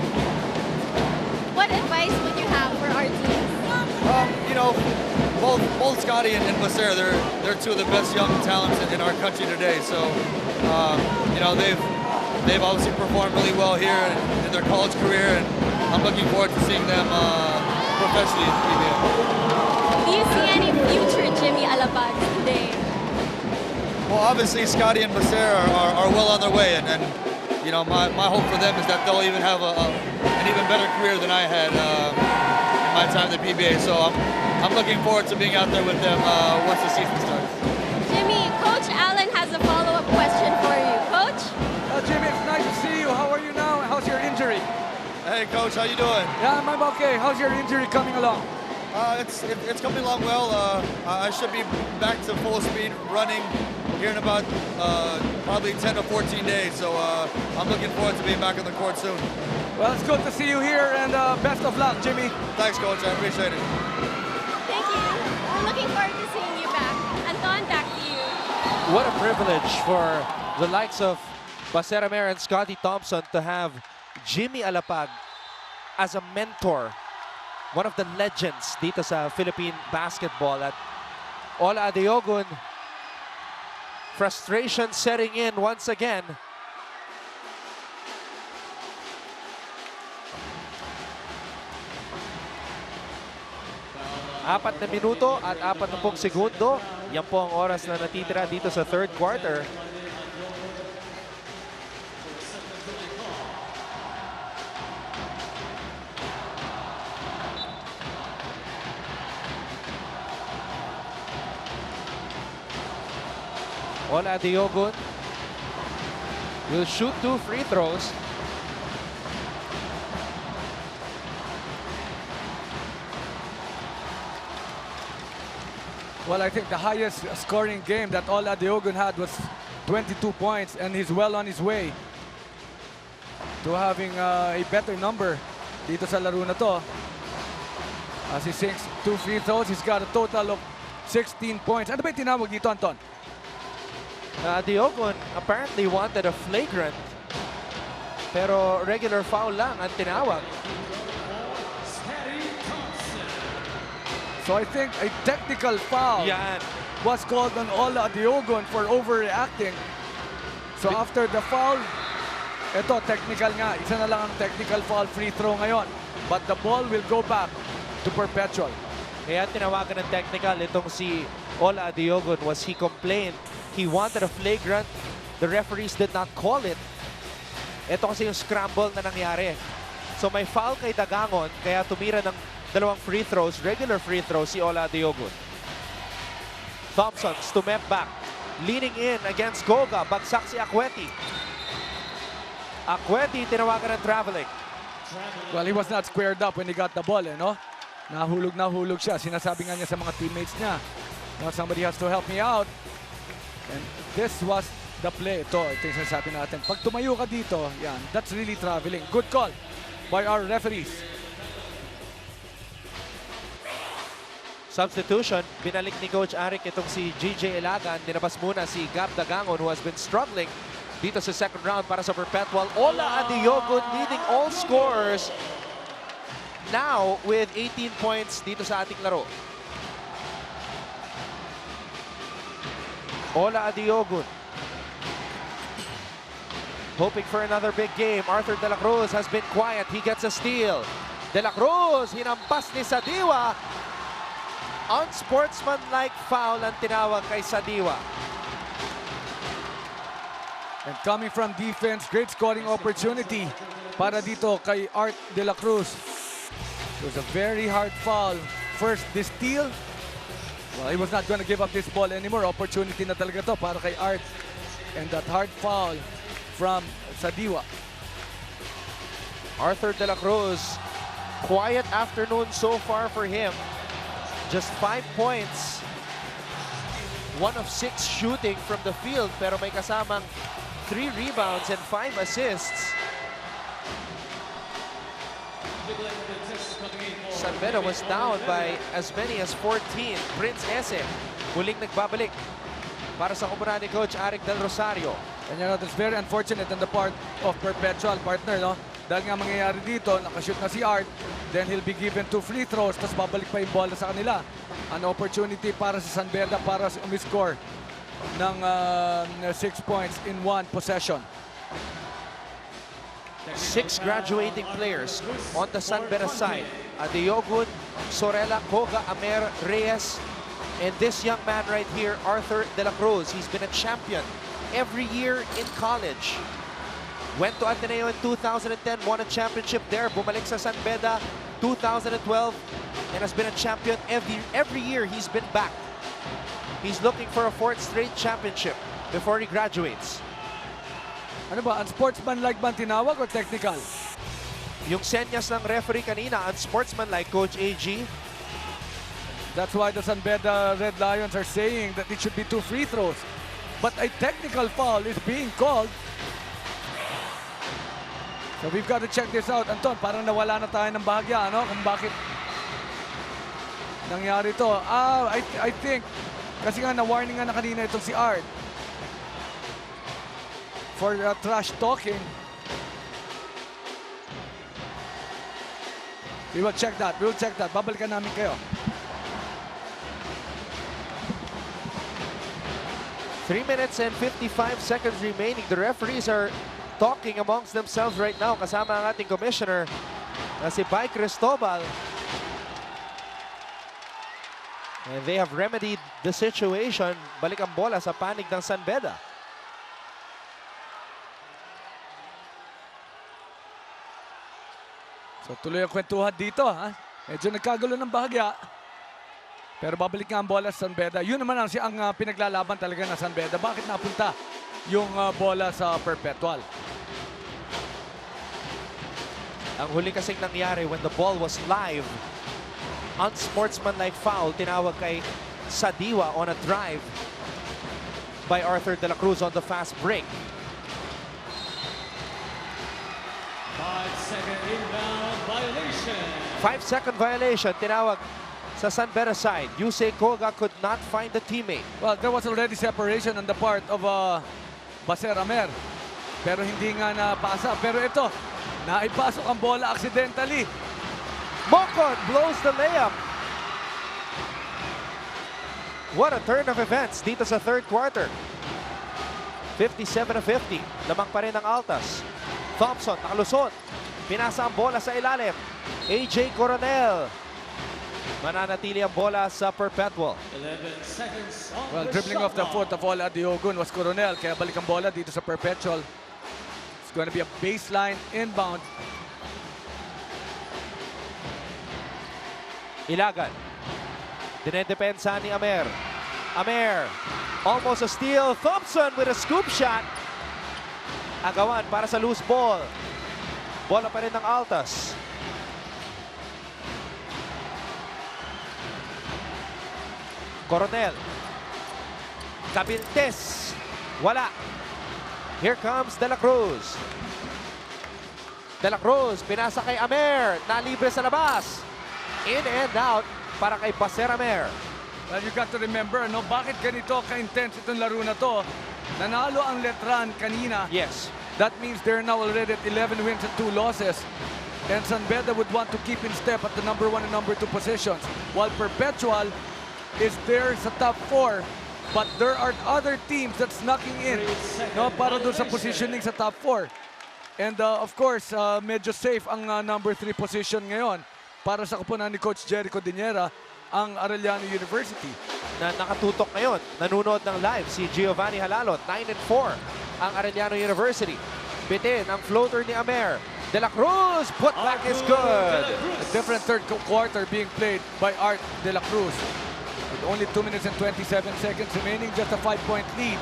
What advice would you have for our teams? You know, both Scotty and Macer, they're two of the best young talents in our country today. So, you know, they've obviously performed really well here in their college career, and I'm looking forward to seeing them professionally in the PBA. Do you see any future Jimmy Alabags today? Well, obviously Scotty and Macer are well on their way, and you know, my hope for them is that they'll even have an even better career than I had in my time at the PBA. So I'm looking forward to being out there with them once the season starts. Jimmy, Coach Allen has a follow-up question for you. Coach? Jimmy, it's nice to see you. How are you now? How's your injury? Hey, Coach, how you doing? Yeah, I'm okay. How's your injury coming along? It's coming along well. I should be back to full speed running here in about probably 10 to 14 days. So I'm looking forward to being back on the court soon. Well, it's good to see you here, and best of luck, Jimmy. Thanks, Coach. I appreciate it. Thank you. We're looking forward to seeing you back. Anton, back to you. What a privilege for the likes of Baseramer and Scotty Thompson to have Jimmy Alapag as a mentor. One of the legends dito sa Philippine basketball. At Ola Adeogun, frustration setting in once again. Apat na minuto at 40 segundo. Yan po ang oras na natitira dito sa third quarter. Ola Adeogun will shoot 2 free throws. Well, I think the highest scoring game that Ola Adeogun had was 22 points, and he's well on his way to having a better number dito sa laro na to. As he sinks 2 free throws, he's got a total of 16 points. Ano ba yung tinawag dito, Anton? Adeogun apparently wanted a flagrant, pero regular foul lang ang tinawag. So I think a technical foul Yan. was called on Ola Adeogun for overreacting. So after the foul, ito technical nga. Isa na lang ang technical foul free throw ngayon. But the ball will go back to Perpetual. Kaya tinawagan ng technical itong si Ola Adeogun was he complained. He wanted a flagrant. The referees did not call it. Ito kasi yung scramble na nangyari. So may foul kay Dagangon, kaya tumira ng dalawang free throws, regular free throws si Ola Adeogun. Thompson, stumep back. Leaning in against Goga. Bagsak si Akweti. Akweti tinawagan ng traveling. Well, he was not squared up when he got the ball, no? Nahulog siya. Sinasabi nga niya sa mga teammates niya, now somebody has to help me out. And this was the play. Ito yung sinasabi natin. Pag tumayo ka dito, yan, that's really traveling. Good call by our referees. Substitution, binalik ni Coach Arik itong si GJ Ilagan. Dinabas muna si Gab Dagangon who has been struggling dito sa second round para sa Perpetual. Ola Adeogun leading all scorers now with 18 points dito sa ating laro. Ola Adeogun hoping for another big game. Arthur De La Cruz has been quiet. He gets a steal. De La Cruz, hinampas ni Sadiwa. Unsportsmanlike foul ang tinawag kay Sadiwa. And coming from defense, great scoring opportunity para dito kay Art De La Cruz. It was a very hard foul. First, the steal. Well, he was not going to give up this ball anymore. Opportunity na talaga to para kay Art. And that hard foul from Sadiwa. Arthur De La Cruz, quiet afternoon so far for him. Just 5 points. 1 of 6 shooting from the field, pero may kasamang 3 rebounds and 5 assists. San Beda was down by as many as 14. Prince Ese, huling nagbabalik para sa kumpuna ni Coach Arik Del Rosario. And you know, that's very unfortunate on the part of Perpetual, partner, no? Dahil nga mangyayari dito, nakashoot na si Art, then he'll be given 2 free throws, tapos babalik pa yung bola sa kanila. An opportunity para sa San Beda para umiscore ng 6 points in 1 possession. 6 graduating players on the San Beda side. Adeogun, Sorella, Koga, Amer, Reyes, and this young man right here, Arthur De La Cruz. He's been a champion every year in college. Went to Ateneo in 2010, won a championship there. Bumalik sa San Beda 2012 and has been a champion every year he's been back. He's looking for a 4th straight championship before he graduates. Ano ba, unsportsmanlike ba ang tinawag o technical? Yung senyas ng referee kanina, unsportsmanlike, Coach AG. That's why the San Beda Red Lions are saying that it should be 2 free throws. But a technical foul is being called. So we've got to check this out. Anton, parang nawala na tayo ng bahagya, ano? Kung bakit nangyari to. I think, kasi nga na-warning nga na kanina itong si Art for trash talking. We will check that. We will check that. Babalikan namin kayo. 3 minutes and 55 seconds remaining. The referees are talking amongst themselves right now. Kasama ang ating commissioner na si Pai Cristobal. And they have remedied the situation. Balik ang bola sa panig ng San Beda. So tuloy ang kwentuhan dito, ha? Medyo nagkagulo ng bahagya. Pero babalik nga ang bola sa San Beda. Yun naman ang pinaglalaban talaga ng San Beda. Bakit napunta yung bola sa Perpetual? Ang huli kasing nangyari when the ball was live, unsportsmanlike foul tinawag kay Sadiwa on a drive by Arthur De La Cruz on the fast break. 5-second inbound violation. 5-second violation tinawag sa San Beda side. Yusei Koga could not find the teammate. Well, there was already separation on the part of Baser Amer. Pero hindi nga napasa. Pero ito, naipasok ang bola accidentally. Mocon blows the layup. What a turn of events dito sa third quarter. 57-50. Lamang pa rin ang Altas. Thompson nakalusot. Pinasa ang bola sa ilalim. AJ Coronel. Mananatili ang bola sa Perpetual. 11 seconds on Well, the dribbling shot off the foot clock. of all Adiogun was Coronel. Kaya balik ang bola dito sa Perpetual. It's going to be a baseline inbound. Ilagan. Dinedepensa ni Amer. Amer. Almost a steal. Thompson with a scoop shot. Agawan para sa loose ball. Bola pa rin ng Altas. Coronel. Cabiltes. Wala. Here comes De La Cruz. De La Cruz, pinasa kay Amer. Nalibre sa labas. In and out para kay Baser Amer. Well, you got to remember, no, bakit ganito ka-intense itong laro na to? Nanalo ang Letran kanina. Yes. That means they're now already at 11 wins and 2 losses. And San Beda would want to keep in step at the number 1 and number 2 positions. While Perpetual is there sa top 4. But there are other teams that's knocking in, no, para doon sa positioning sa top 4. And of course, medyo safe ang number 3 position ngayon para sa kupunan ni Coach Jericho Diniera, ang Arellano University. Na nakatutok ngayon, nanonood ng live si Giovanni Halalot, 9-4 ang Arellano University. Bitin ang floater ni Amer. De La Cruz, put back is good. A different third quarter being played by Art De La Cruz. With only 2 minutes and 27 seconds remaining, just a 5-point lead.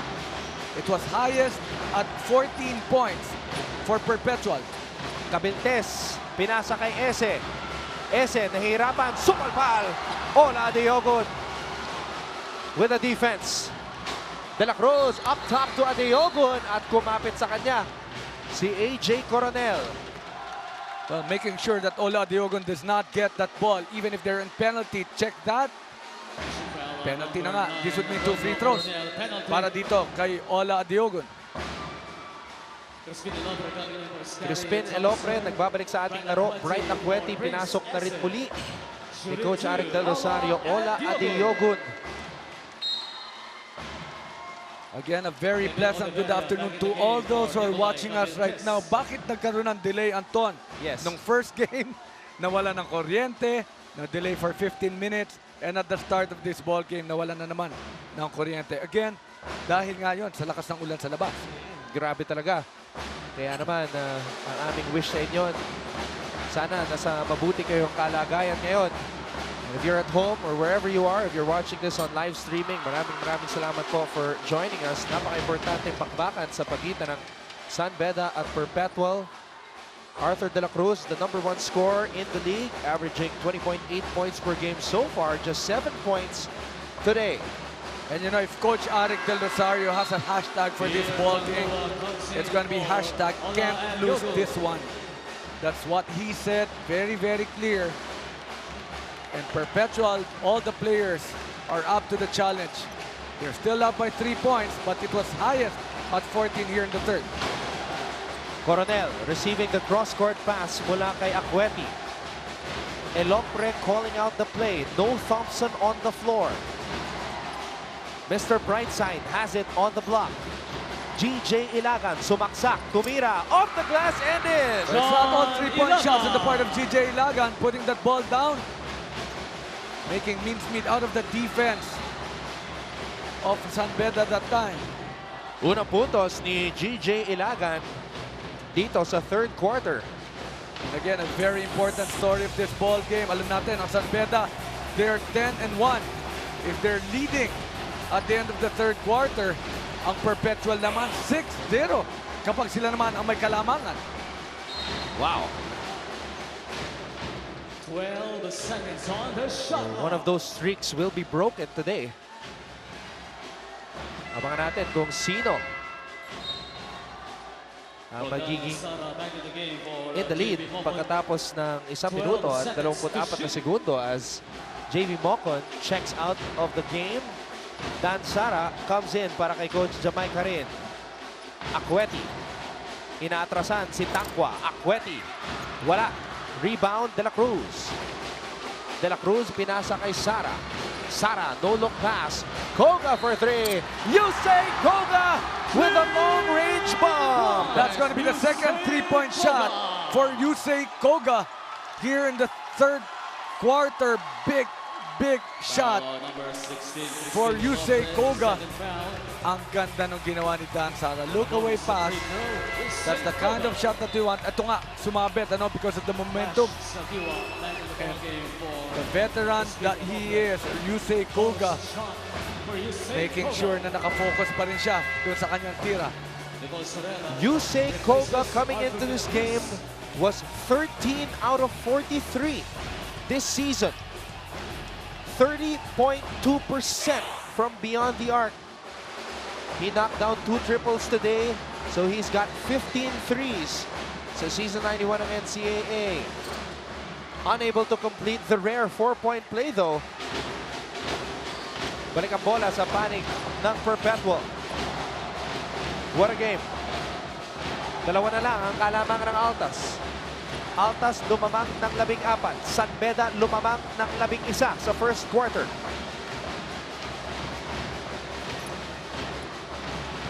It was highest at 14 points for Perpetual. Cabiltes, pinasa kay Ese. Ese, nahihirapan, sumalpal. Ola Diogon with the defense. De La Cruz up top to Adeogun at kumapit sa kanya si AJ Coronel. Well, making sure that Ola Adeogun does not get that ball, even if they're in penalty. Check that. Penalty na nga. This would mean 2 free throws para dito kay Ola Adeogun. Crispin Elopre nagbabalik sa ating laro. Bright Acueti pinasok na rin muli ni Coach Arik Del Rosario. Ola Adeogun. Again, a very pleasant good afternoon to all those who are watching us right now. Bakit nagkaroon ng delay, Anton? Yes. Nung first game, nawala ng kuryente, na-delay for 15 minutes, and at the start of this ball game, nawala na naman ng kuryente. Again, dahil nga yun, sa lakas ng ulan sa labas. Grabe talaga. Kaya naman, ang aming wish sa inyo, sana nasa mabuti kayong kalagayan ngayon. If you're at home or wherever you are, if you're watching this on live streaming, maraming salamat po for joining us. Napaka-importanteng bakbakan sa pagitan ng San Beda at Perpetual. Arthur De La Cruz, the #1 scorer in the league, averaging 20.8 points per game so far, just 7 points today. And you know, if Coach Arik Del Rosario has a hashtag for this ball game, it's going to be hashtag can't lose this one. That's what he said, very, very clear. And Perpetual, all the players are up to the challenge. They're still up by 3 points, but it was highest at 14 here in the third. Coronel receiving the cross-court pass mula kay Acueti. Elopre calling out the play. No Thompson on the floor. Mr. Brightside has it on the block. GJ Ilagan sumaksak, tumira, off the glass and in. It's not all 3-point shots on the part of GJ Ilagan, putting that ball down, making mincemeat out of the defense of San Beda that time. Unang puntos ni GJ Ilagan dito sa third quarter. And again, a very important story of this ball game. Alam natin, ang San Beda, they're 10-1. If they're leading at the end of the third quarter, ang Perpetual naman 6-0 kapag sila naman ang may kalamangan. Wow. 12 seconds on the shot. One of those streaks will be broken today. Abangan natin kung sino ang magiging in the lead pagkatapos ng 1 minuto at 24 na segundo as JB Mocon checks out of the game. Dan Sara comes in para kay Coach Jamaica rin. Acueti. Inaatrasan si Tangwa. Acueti. Wala. Rebound De La Cruz. De La Cruz pinasa kay Sara. Sara, no look pass. Koga for 3. Yusei Koga with a long-range bomb. That's going to be the second 3-point shot for Yusei Koga here in the third quarter. Big shot for Yusei Koga. Ang ganda ng ginawa ni Dan Sara. Look away pass. That's the kind of shot that we want. Ito nga, sumabit, because of the momentum. And the veteran that he is, Yusei Koga, making sure na nakafocus pa rin siya doon sa kanyang tira. Yusei Koga coming into this game was 13 out of 43 this season. 30.2% from beyond the arc. He knocked down 2 triples today, so he's got 15 threes sa season 91 ng NCAA. Unable to complete the rare 4-point play though. Balik ang bola sa panig ng Perpetual. What a game. Dalawa na lang ang kalamangan ng Altas. Altas lumamang ng 14. San Beda lumamang ng 11 sa first quarter.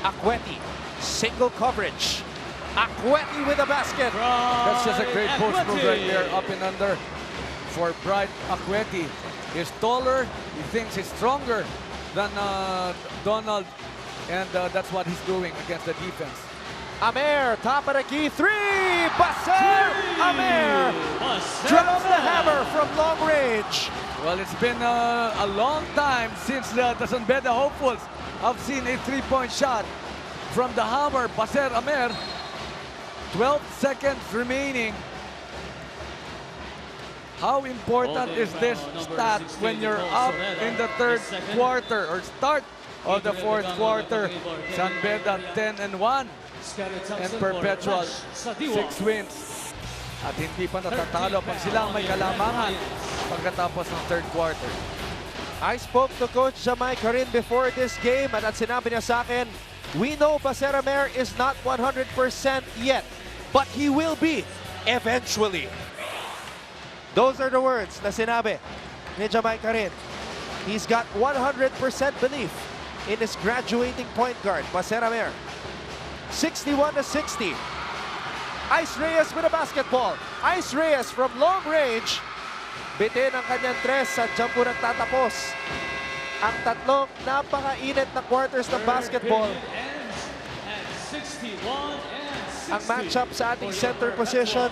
Acueti, single coverage. Acueti with a basket. That's just a great post move right there, up and under for Bright Acueti. He's taller, he thinks he's stronger than Donald, and that's what he's doing against the defense. Amer, top of the key, 3! Baser! Amer! Drop the hammer from long range. Well, it's been a long time since the San Beda hopefuls have seen a 3-point shot from the hammer, Baser Amer. 12 seconds remaining. How important is this stat when you're up in the third quarter or start of the fourth quarter. San Beda 10-1 and Perpetual 6 wins. At hindi pa natatalo pag sila ang may kalamangan pagkatapos ng third quarter. I spoke to Coach Jamay Karin before this game at sinabi niya sa akin, we know Paseramer is not 100% yet, but he will be eventually. Those are the words na sinabi ni Jamay Karin. He's got 100% belief in his graduating point guard, Paseramer. 61-60. Ice Reyes with a basketball. Ice Reyes from long range. Bitin ang kanyang tres at dyan po nagtatapos ang tatlong napakainit na quarters ng basketball. Ang matchup sa ating center position,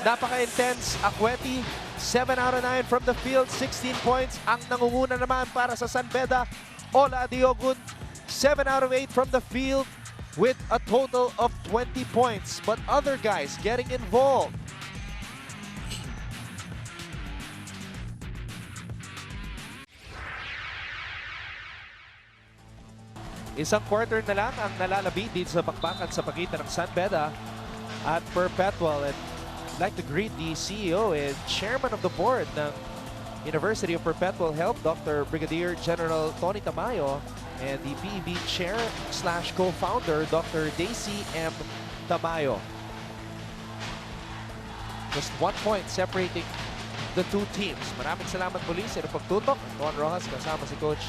napaka-intense. Akweti, 7 out of 9 from the field, 16 points. Ang nangunguna naman para sa San Beda, Ola Diogun, 7 out of 8 from the field with a total of 20 points. But other guys getting involved. Isang quarter na lang ang nalalabi dito sa bakbakan sa pagitan ng San Beda at Perpetual. And I'd like to greet the CEO and chairman of the board ng University of Perpetual Health, Dr. Brigadier General Tony Tamayo, and the PEB chair / co-founder, Dr. Daisy M. Tamayo. Just 1 point separating the two teams. Maraming salamat muli sa pagtutok. Juan Rojas kasama si Coach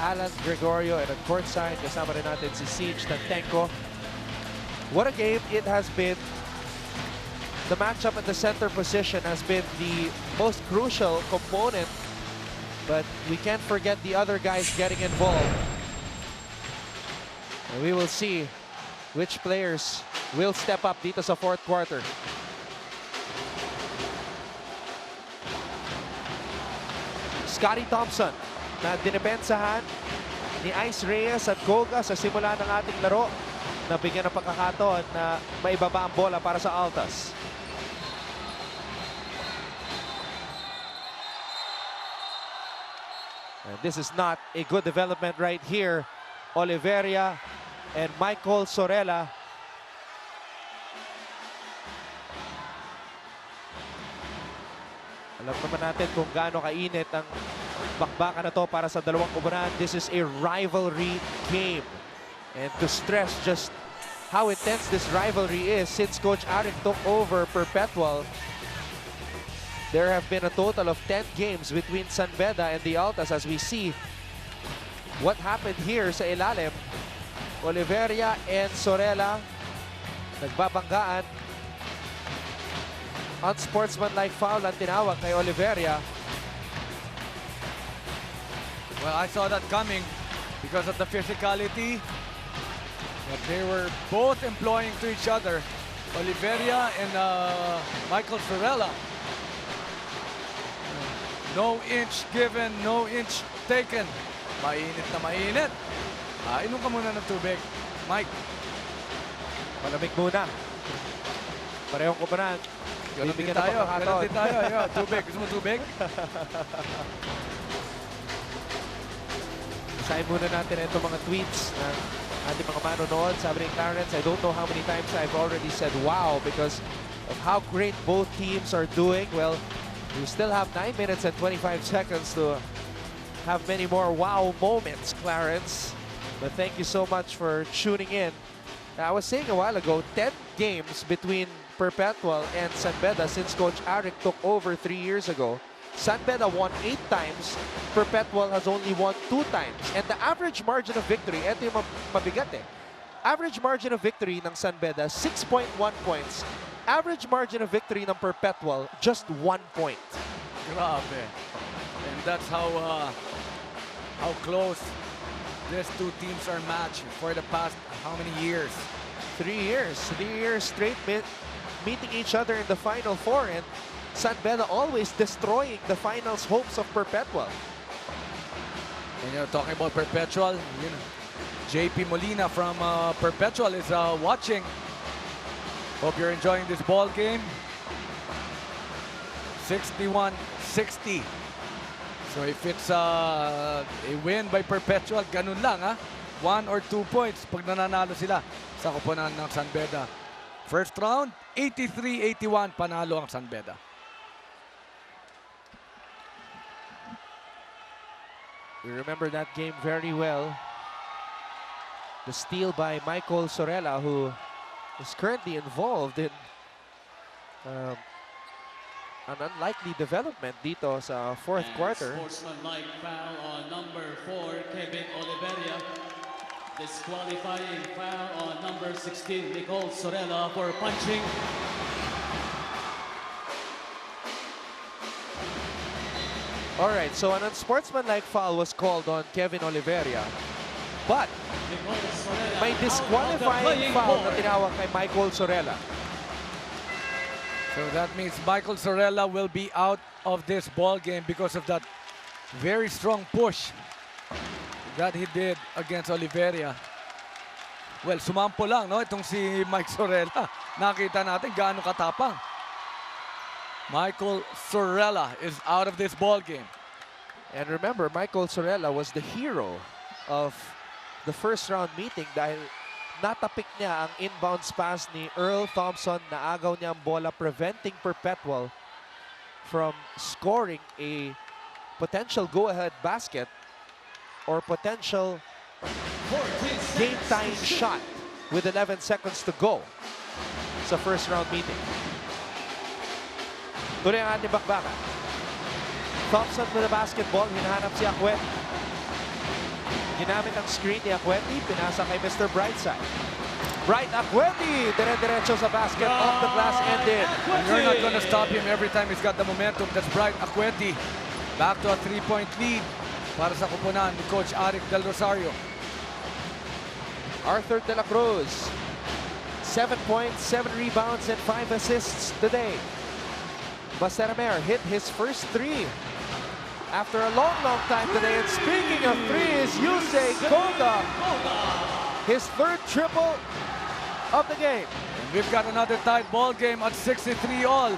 Alan Gregorio, and at courtside kasama rin natin si Siege Tantenko. What a game it has been. The matchup at the center position has been the most crucial component, but we can't forget the other guys getting involved. And we will see which players will step up dito sa fourth quarter. Scotty Thompson na dinepensahan ni Ice Reyes at Goga sa simula ng ating laro, na bigyan ng pagkakataon na maibaba ang bola para sa Altas. And this is not a good development right here. Oliveria and Michael Sorella. Alam naman natin kung gaano kainit ang bakbakan na to para sa dalawang kubanan. This is a rivalry game. And to stress just how intense this rivalry is, since Coach Arik took over Perpetual, there have been a total of 10 games between San Beda and the Altas. As we see what happened here sa ilalim, Oliveria and Sorella nagbabanggaan. Unsportsmanlike foul ang tinawag kay Oliveria. Well, I saw that coming because of the physicality that they were both employing to each other. Oliveria and Michael Sorella. No inch given, no inch taken. Mainit na mainit. Inom ka muna ng tubig, Mike. Malamig muna. Parehong kubanan. Ganun din tayo. Ganun din tayo. Ayun, tubig. Gusto mo tubig? Basahin muna natin itong mga tweets ng ating mga manonood. Sabi ni Clarence, I don't know how many times I've already said wow because of how great both teams are doing. Well, we still have 9 minutes and 25 seconds to have many more wow moments, Clarence. But thank you so much for tuning in. Now, I was saying a while ago, 10 games between Perpetual and San Beda since Coach Arik took over 3 years ago. San Beda won 8 times. Perpetual has only won 2 times. And the average margin of victory, ito yung mabigat eh. Average margin of victory ng San Beda, 6.1 points. Average margin of victory ng Perpetual, just 1 point. Grabe. And that's how close these two teams are matched for the past how many years? 3 years. 3 years straight meeting each other in the Final Four, and San Beda always destroying the finals hopes of Perpetual. And you know, talking about Perpetual, you know, JP Molina from Perpetual is watching. Hope you're enjoying this ball game. 61-60. So if it's a win by Perpetual, ganun lang ha. 1 or 2 points pag nananalo sila sa koponan ng San Beda. First round, 83-81 panalo ang San Beda. We remember that game very well. The steal by Michael Sorella, who is currently involved in an unlikely development dito sa fourth quarter. Sportsmanlike foul on number 4, Kevin Oliveria. Disqualifying foul on number 16, Nicole Sorella, for punching. All right, so an unsportsmanlike foul was called on Kevin Oliveria. But may disqualifying foul na tinawag kay Michael Sorella. So that means Michael Sorella will be out of this ball game because of that very strong push that he did against Oliveria. Well, sumampo lang, no? Itong si Mike Sorella. Nakita natin gaano katapang. Michael Sorella is out of this ball game. And remember, Michael Sorella was the hero of the first round meeting dahil natapik niya ang inbounds pass ni Earl Thompson, na agaw niya ang bola, preventing Perpetual from scoring a potential go-ahead basket or potential game-tying shot with 11 seconds to go sa first round meeting. Tuloy ang ating bakbakan. Thompson with the basketball, hinahanap si Akweti. Ginamit ang screen ni Akweti, pinasa kay Mr. Brightside. Bright Akweti, dire-diretso sa basket, off the glass and in. And you're not gonna stop him every time he's got the momentum. That's Bright Akweti. Back to a 3-point lead para sa kupunan ni Coach Arik Del Rosario. Arthur De La Cruz, 7 points, 7 rebounds, and 5 assists today. Baseramer hit his first 3 after a long time today. And speaking of threes, Yusei Koga, his 3rd triple of the game. And we've got another tied ball game at 63 all.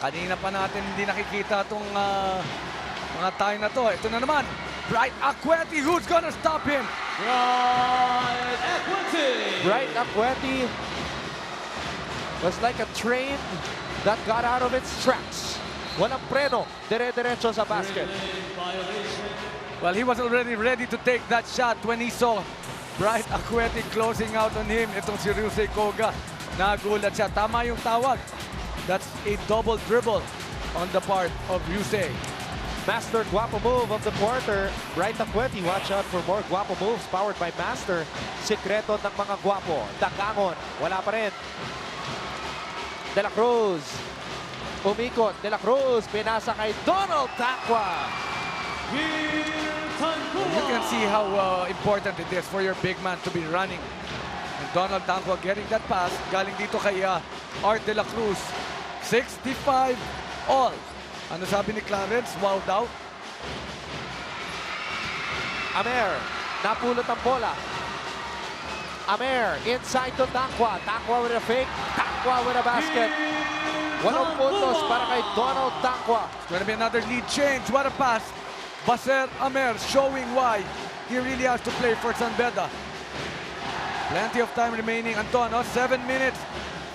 Kanina pa natin hindi nakikita itong mga tie na to. Ito na naman, Bright Akweti. Who's gonna stop him? Bright Akweti. Bright Akweti was like a train that got out of its tracks. Walang preno, dire-diretso sa basket. Well, he was already ready to take that shot when he saw Bright Akweti closing out on him. Itong si Yusei Koga, nagulat siya. Tama yung tawag. That's a double dribble on the part of Yusei. Master guapo move of the quarter. Bright Akweti, watch out for more guapo moves powered by Master. Sikreto ng mga guapo. Dagangon, wala pa rin. De La Cruz, umikot. De La Cruz, pinasa kay Donald Taqua. You can see how important it is for your big man to be running. And Donald Taqua getting that pass. Galing dito kay Art De La Cruz. 65 all. Ano sabi ni Clarence? Wow daw. Amer, napulot ang bola. Amer, inside to Taqua. Taqua with a fake. Taqua with a basket. 8 puntos para kay Donald Taqua. It's going to be another lead change. What a pass. Baser Amer showing why he really has to play for San Beda. Plenty of time remaining, Anton. 7 minutes,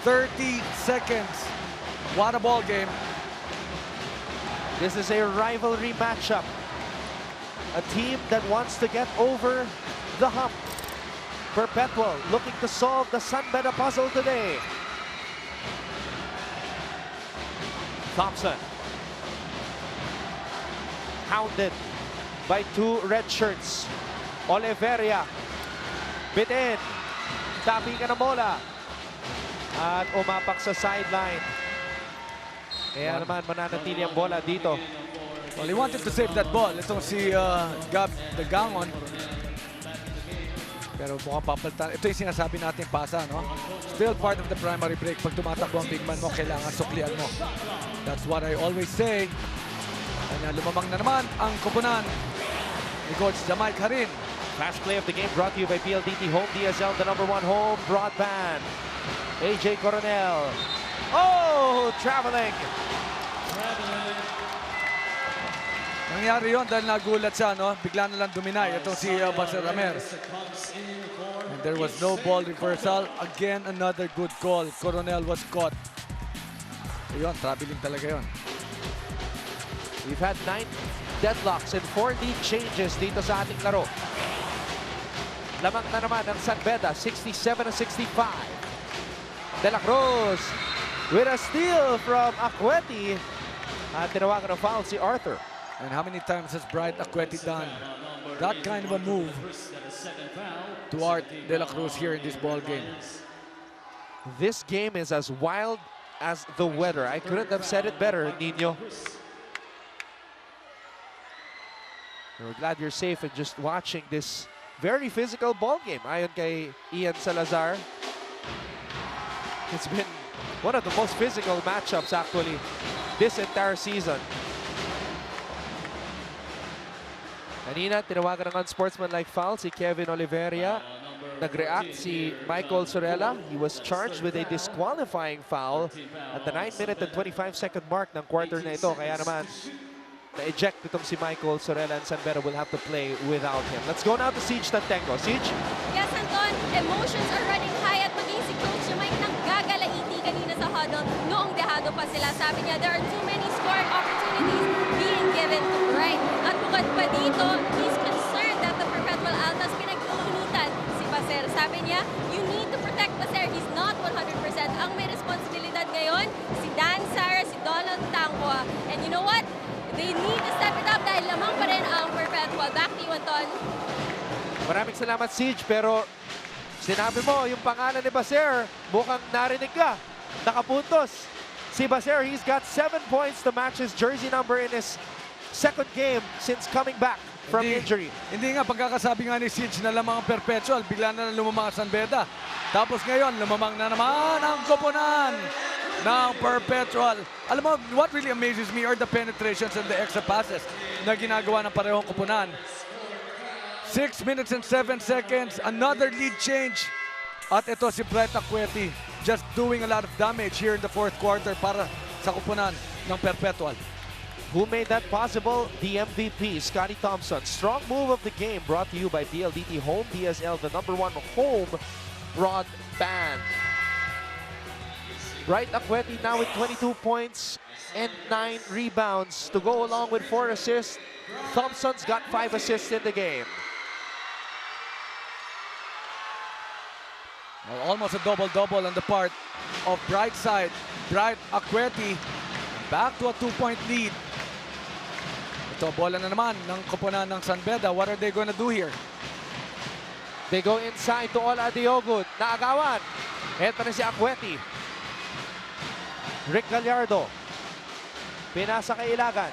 30 seconds. What a ball game. This is a rivalry matchup. A team that wants to get over the hump. Perpetual looking to solve the San Beda puzzle today. Thompson. Hounded by 2 red shirts. Oliveria. Bitin. Tabi ka ng bola. At umapak sa sideline. Kaya naman mananatili ang bola dito. Well, he wanted to save that ball. Itong si Gab Dagangon. Pero mukhang papalitan. Ito yung sinasabi natin pasa, no? Still part of the primary break. Pag tumatakbo ang big man mo, kailangan suklian mo. That's what I always say. Kanya lumamang na naman ang kupunan ni Coach Jamai Karin. Flash play of the game brought to you by PLDT Home DSL, the #1 home broadband. AJ Coronel. Oh, traveling. Nangyari yun dahil nagulat siya, no? Bigla na lang duminay itong si Baser Amer. And there was no ball reversal. Again, another good call. Coronel was caught. Ayun, traveling talaga yun. We've had 9 deadlocks and 4 lead changes dito sa ating laro. Lamang na naman ng San Beda, 67-65. De La Cruz with a steal from Acueti. At tinawagan ng foul si Arthur. And how many times has Bright Acueti done that kind of a move to Art De La Cruz here in this ball game? This game is as wild as the weather. I couldn't have said it better, Nino. We're glad you're safe and just watching this very physical ball game. Ayon kay Ian Salazar, it's been one of the most physical matchups actually this entire season. Kanina, tinawagan ng unsportsmanlike foul si Kevin Oliveria. Nag-react si Michael Sorella. He was charged with a disqualifying foul at the 9-minute and 25-second mark ng quarter na ito. Kaya naman, na-eject itong si Michael Sorella, and San Beda will have to play without him. Let's go now to Siege Tantengo. Siege? Yes, Anton, emotions are running high at maging si Coach Mike nang gagalaiti kanina sa huddle noong dehado pa sila. Sabi niya, there are too many scoring opportunities being given to Bright. At bukod pa dito, he's concerned that the Perpetual Altas pinag-uunitan si Baser. Sabi niya, you need to protect Baser. He's not 100%. Ang may responsibilidad ngayon, si Dan Sara, si Donald Tangwa. And you know what? They need to step it up dahil lamang pa rin ang Perpetual. Back to you, Anton. Maraming salamat, Siege, pero sinabi mo, yung pangalan ni Baser, mukhang narinig ka. Nakapuntos. Si Baser, he's got 7 points to match his jersey number in his second game since coming back from injury. Hindi nga, pagkakasabi nga ni Siege na lamang ang Perpetual, bigla na lumamang ang San Beda. Tapos ngayon, lumamang na naman ang koponan ng Perpetual. Alam mo, what really amazes me are the penetrations and the extra passes na ginagawa ng parehong koponan. 6 minutes and 7 seconds, another lead change. At ito si Bright Acueti just doing a lot of damage here in the fourth quarter para sa koponan ng Perpetual. Who made that possible? The MVP, Scotty Thompson. Strong move of the game brought to you by PLDT Home DSL, the #1 home broadband. Bright Acueti now with 22 points and 9 rebounds to go along with 4 assists. Thompson's got 5 assists in the game. Well, almost a double-double on the part of Bright side. Bright Acueti back to a 2-point lead. Ito, bola na naman ng koponan ng San Beda. What are they going to do here? They go inside to Ola Diogun. Naagawan. Ito na si Acueti. Rick Gallardo. Pinasa kay Ilagan.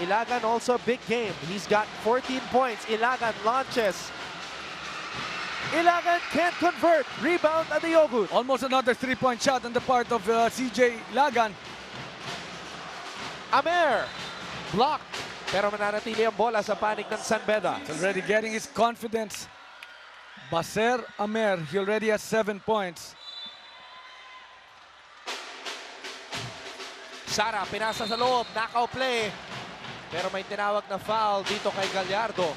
Ilagan also big game. He's got 14 points. Ilagan launches. Ilagan can't convert. Rebound Adiogun. Almost another 3-point shot on the part of CJ Ilagan. Amer. Blocked. Pero mananatili ang bola sa panig ng San Beda. He's already getting his confidence. Baser Amer, he already has 7 points. Sara, pinasa sa loob. Knockout play. Pero may tinawag na foul dito kay Gallardo.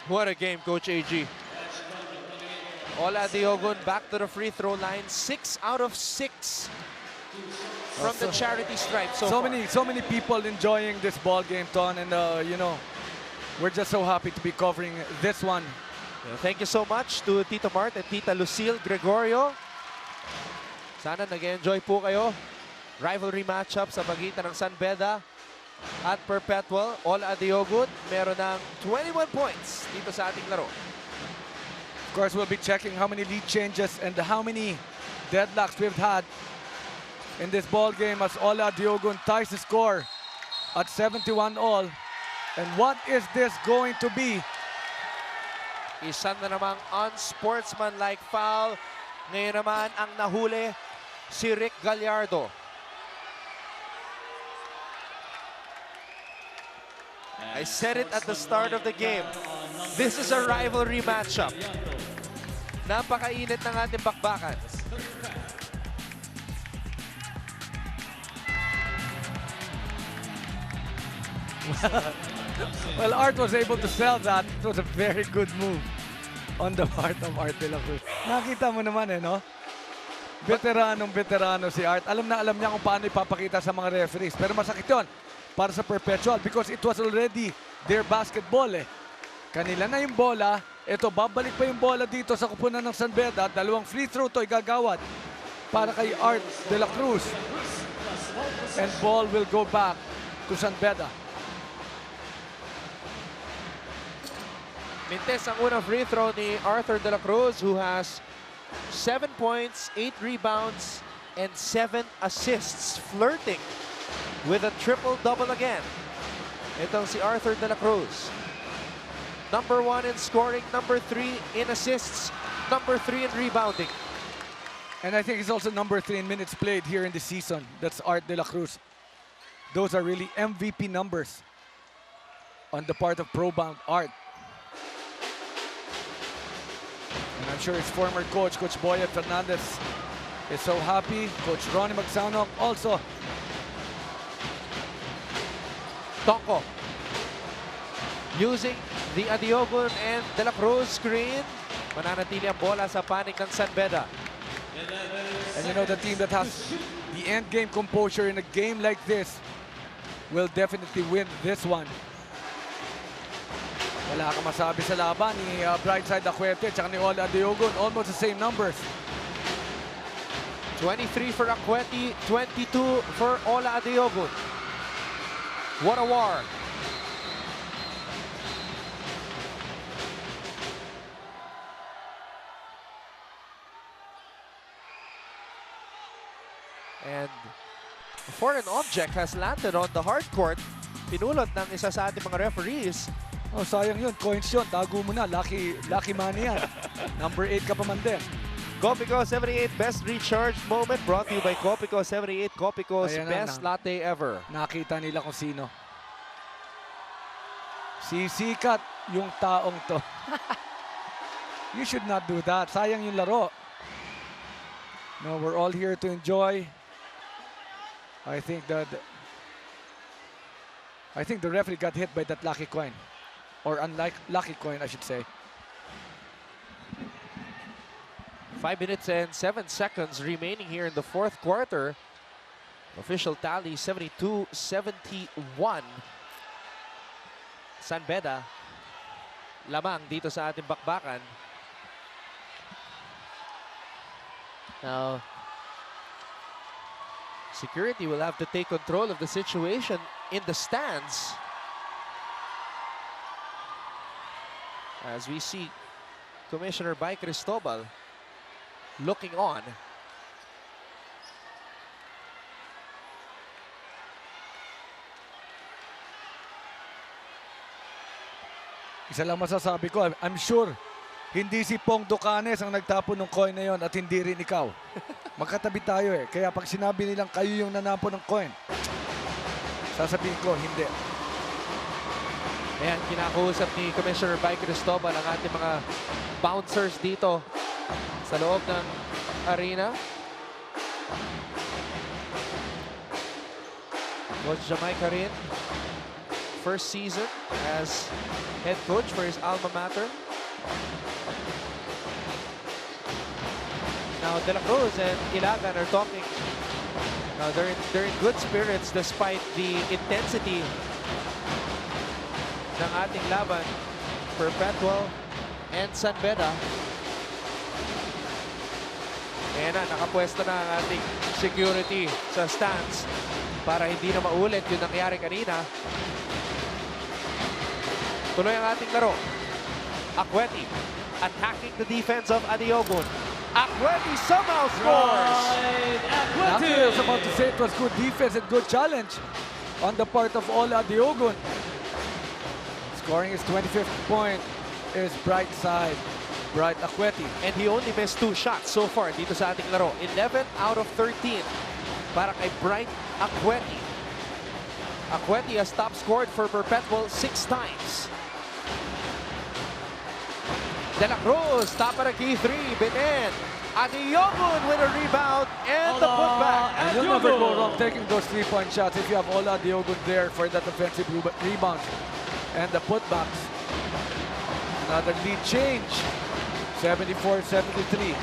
What a game, Coach AG. Ola Diogun back to the free throw line. 6 out of 6 from the charity stripe so far. So many people enjoying this ball game, Ton, and you know, we're just so happy to be covering this one. Thank you so much to Tito Mart and Tita Lucille Gregorio. Sana nag-enjoy po kayo. Rivalry matchup sa pagitan ng San Beda at Perpetual. Ola Diogun meron ng 21 points dito sa ating laro. Of course, we'll be checking how many lead changes and how many deadlocks we've had in this ball game as Ola Diogun ties the score at 71 all. And what is this going to be? Isa na namang unsportsmanlike foul. Ngayon naman ang nahuli si Rick Gallardo. I said it at the start of the game. This is a rivalry matchup. Napakainit ng ating bakbakan. Well, Art was able to sell that. It was a very good move on the part of Art de la Cruz. Nakita mo naman no? Veteranong si Art. Alam na alam niya kung paano ipapakita sa mga referees. Pero masakit yun para sa Perpetual because it was already their basketball Kanila na yung bola. Ito, babalik pa yung bola dito sa kupunan ng San Beda. Dalawang free throw to igagawad para kay Art de la Cruz. And ball will go back to San Beda. Mintes ang unang free throw ni Arthur de la Cruz who has 7 points, 8 rebounds, and 7 assists. Flirting with a triple-double again. Itong si Arthur de la Cruz. Number 1 in scoring, number 3 in assists, number 3 in rebounding. And I think he's also number 3 in minutes played here in the season. That's Art de la Cruz. Those are really MVP numbers on the part of pro-bound Art. And I'm sure his former coach, Coach Boyet Fernandez, is so happy. Coach Ronnie Magsanok also. Tonko using the Adiogun and De La Cruz screen. Mananatili ang bola sa panig ng San Beda. And you know, the team that has the end game composure in a game like this will definitely win this one. Wala ka masabi sa laban ni Brightside Acuete at ni Ola Adiogun. Almost the same numbers. 23 for Acuete, 22 for Ola Adiogun. What a war. And a foreign object has landed on the hard court. Pinulot ng isa sa ating mga referees. Oh, sayang yun. Coins yun. Tago mo na. Lucky money yan. Number 8 ka pa man din. Copico 78 Best Recharge Moment brought to you by Copico 78. Copico's Ayan best latte ever. Nakita nila kung sino. Sisikat yung taong to. You should not do that. Sayang yung laro. No, we're all here to enjoy. I think the referee got hit by that lucky coin. Or unlucky coin, I should say. 5 minutes and 7 seconds remaining here in the fourth quarter. Official tally 72-71. San Beda lamang dito sa ating bakbakan. Now, security will have to take control of the situation in the stands. As we see Commissioner Bay Cristobal looking on. Isa lang masasabi ko, I'm sure hindi si Pong Ducanes ang nagtapon ng coin na yon at hindi rin ikaw. Magkatabi tayo Kaya pag sinabi nilang kayo yung nanapon ng coin, sasabihin ko, hindi. Ayan, kinakausap ni Commissioner Bay Cristobal ang ating mga bouncers dito sa loob ng arena. Coach Jamaica rin, first season as head coach for his alma mater. Now, De La Cruz and Ilagan are talking. Now, they're in good spirits despite the intensity ng ating laban. Perpetual and San Beda. Ayan na, nakapwesto na ang ating security sa stands para hindi na maulit yung nangyari kanina. Tuloy ang ating laro. Acuete attacking the defense of Adiogun. Acuete somehow scores! Actually, I was about to say it was good defense and good challenge on the part of Ola Adiogun. Scoring his 25th point is Brightside, Bright Acuete. And he only missed 2 shots so far dito sa ating laro. 11 out of 13 para kay Bright Acuete. Akweti has top scored for Perpetual 6 times. De La Cruz, top of the key 3, Binen. Adiogun with a rebound and the putback. And you'll never go wrong taking those 3-point shots if you have Ola Diogun there for that offensive rebound and the putbacks. Another lead change, 74-73.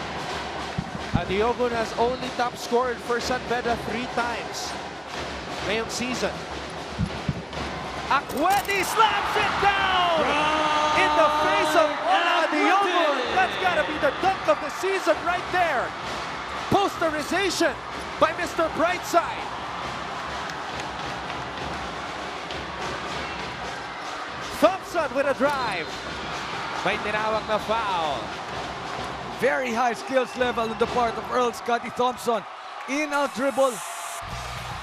Adiogun has only top scored for San Beda 3 times ngayong season. Akweti slams it down in the face of Ola Adiogun. That's gotta be the dunk of the season right there. Posterization by Mr. Brightside. Thompson with a drive. May tinawag na foul. Very high skills level on the part of Earl Scotty Thompson. In out dribble.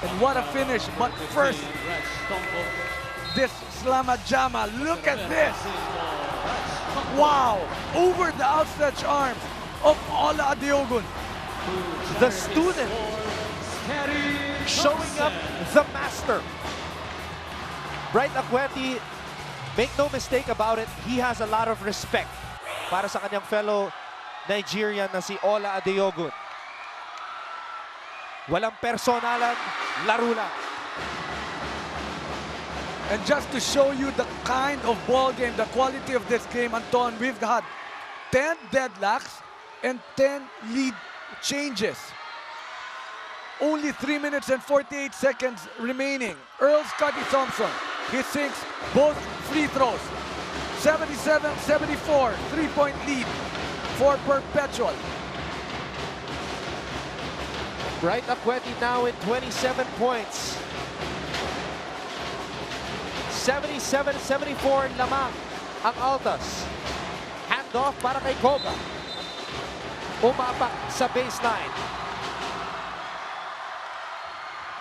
And what a finish. But first, this Slama Jama. Look at this. Wow. Over the outstretched arms of Ola Adiogun. The student showing up the master. Bright Akweti, make no mistake about it, he has a lot of respect para sa kanyang fellow Nigerian na si Ola Adiogun. Walang personalan, laro lang. And just to show you the kind of ball game, the quality of this game, Anton, we've had 10 deadlocks and 10 lead changes. Only 3 minutes and 48 seconds remaining. Earl Scotty Thompson, he sinks both free throws. 77-74, 3-point lead for Perpetual. Bright Akweti now with 27 points. 77-74 lamang ang Altas. Handoff para kay Koga. Umapak sa baseline.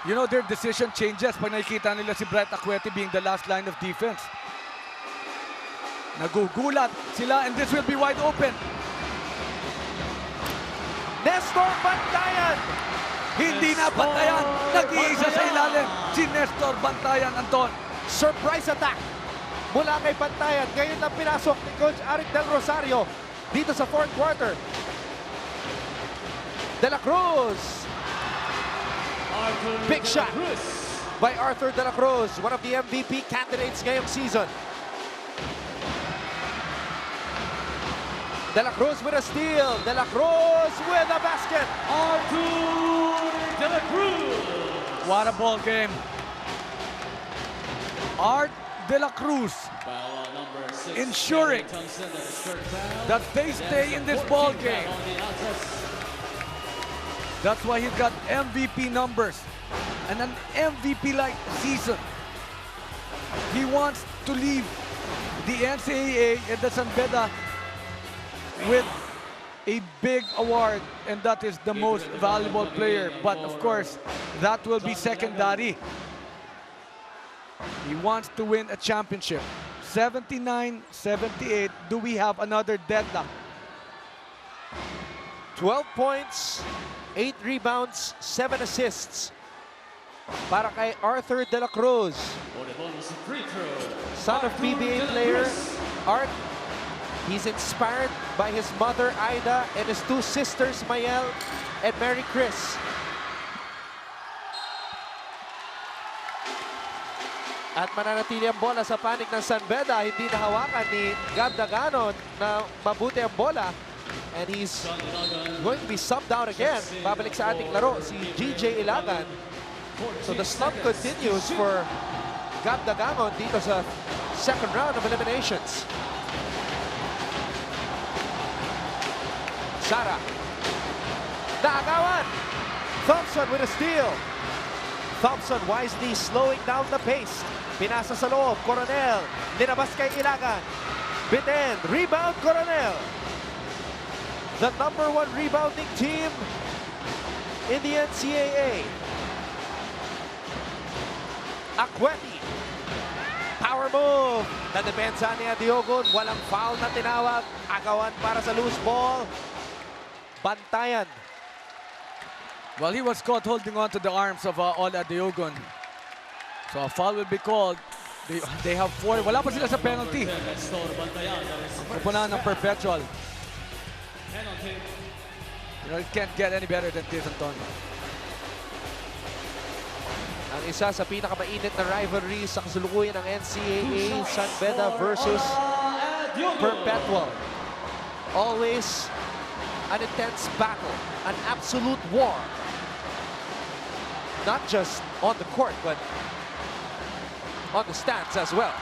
You know, their decision changes pag nakikita nila si Bright Akweti being the last line of defense. Nagugulat sila and this will be wide open. Nestor Bantayan. Hindi na Bantayan. Nag-iisa sa ilalim. Si Nestor Bantayan, Anton. Surprise attack mula kay Bantayan. Ngayon na pinasok ni Coach Arik Del Rosario dito sa 4th quarter. De La Cruz. Big shot by Arthur De La Cruz, one of the MVP candidates ngayong season. De La Cruz with a steal. De La Cruz with a basket. Arthur De La Cruz. What a ball game. Art De La Cruz ensuring that they stay in this ball game. That's why he's got MVP numbers and an MVP-like season. He wants to leave the NCAA and the San Beda with a big award, and that is the most valuable player. But of course, that will be secondary. He wants to win a championship. 79-78. Do we have another deadlock? 12 points, 8 rebounds, 7 assists para kay Arthur De La Cruz. Son of PBA player, Art. He's inspired by his mother, Ida, and his 2 sisters, Mayel and Mary Chris. At mananatili ang bola sa panig ng San Beda. Hindi nahawakan ni Gab Daganon na mabuti ang bola. And he's going to be subbed out again. Babalik sa ating laro si GJ Ilagan. So the slump continues for Gab Daganon dito sa second round of eliminations. Sara. Naagawan. Thompson with a steal. Thompson wisely slowing down the pace. Pinasa sa loob. Coronel. Linabas kay Ilagan. Biten. Rebound Coronel. The #1 rebounding team in the NCAA. Akweti. Power move. Nadepensa ni Adiogun. Walang foul na tinawag. Agawan para sa loose ball. Bantayan. Well, he was caught holding on to the arms of Ola Diogun. So a foul will be called. They have 4. Wala pa sila sa penalty. Upunan ng Perpetual. You know, it can't get any better than this, Antonio. Ang isa sa pinakamainit na rivalry sa kasalukuyan ng NCAA, San Beda versus Perpetual. Always an intense battle, an absolute war. Not just on the court, but on the stands as well.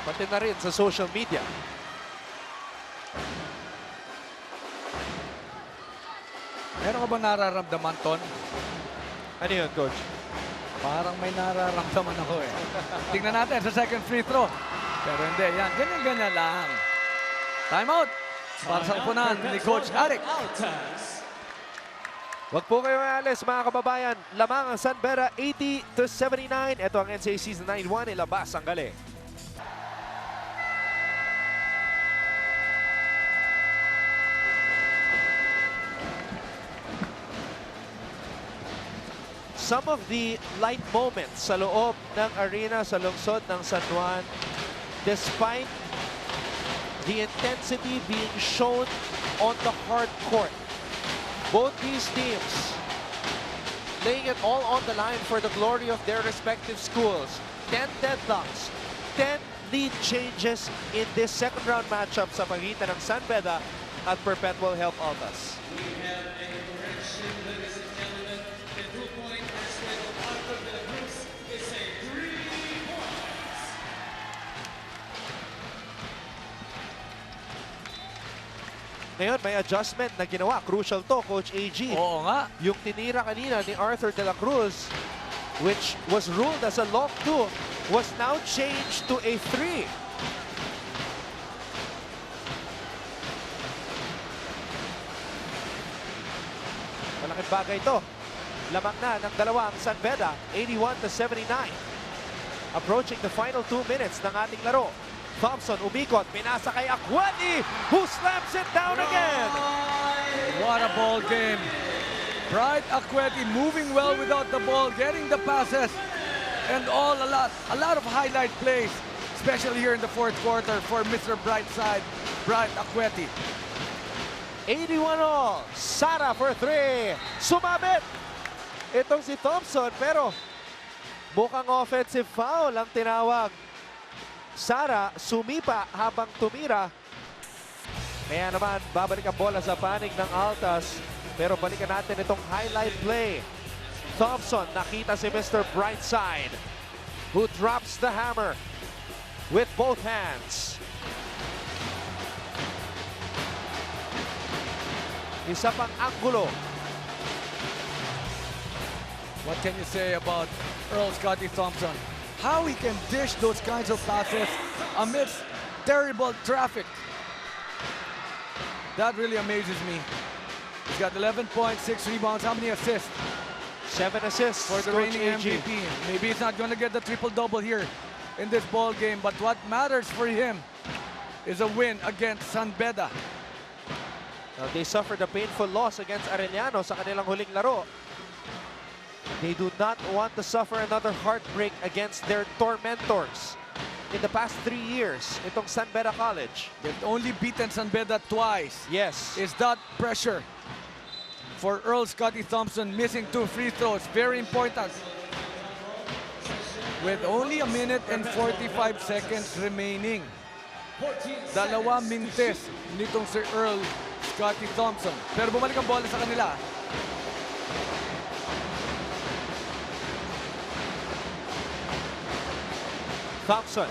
Pati na rin sa social media. Meron ka ba nararamdaman, Ton? Ano yun, Coach? Parang may nararamdaman ako eh. Tingnan natin sa second free throw. Pero hindi, yan. Ganyan-ganyan lang. Time out. Para sa upunan ni Coach Arik. Wag po kayo alis, mga kababayan. Lamang ang San Beda 80-79. Ito ang NCAA Season 9-1. Ilabas ang galing. Some of the light moments sa loob ng arena sa lungsod ng San Juan, despite the intensity being shown on the hard court. Both these teams laying it all on the line for the glory of their respective schools. 10 deadlocks, 10 lead changes in this second round matchup sa pagitan ng San Beda at Perpetual Help Altas. Ngayon, may adjustment na ginawa. Crucial to, Coach AG. Oo nga. Yung tinira kanina ni Arthur de la Cruz, which was ruled as a long 2, was now changed to a 3. Malaking bagay ito. Lamang na ng dalawang San Beda, 81-79. Approaching the final 2 minutes ng ating laro. Thompson umikot, pinasa kay Akweti, who slams it down again. What a ball game. Bright Akweti moving well without the ball, getting the passes, and a lot of highlight plays, especially here in the fourth quarter for Mr. Brightside, Bright Akweti. 81 all. Sara for 3. Sumabit. Itong si Thompson, pero mukhang offensive foul ang tinawag. Sara sumipa habang tumira. Kaya naman, babalik ang bola sa panig ng Altas. Pero balikan natin itong highlight play. Thompson, nakita si Mr. Brightside, who drops the hammer with both hands. Isa pang anggulo. What can you say about Earl Scotty Thompson? How he can dish those kinds of passes amidst terrible traffic. That really amazes me. He's got 11 points, 6 rebounds. How many assists? 7 assists For the Coach reigning AG. MVP. Maybe he's not going to get the triple-double here in this ball game, but what matters for him is a win against San Beda. They suffered a painful loss against Arellano sa kanilang huling laro. They do not want to suffer another heartbreak against their tormentors in the past 3 years. Itong San Beda College. They've only beaten San Beda twice. Yes. Is that pressure for Earl Scotty Thompson missing 2 free throws? Very important. With only a minute and 45 seconds remaining. Dalawa mintes nitong si Earl Scotty Thompson. Pero bumalik ang bola sa kanila. Thompson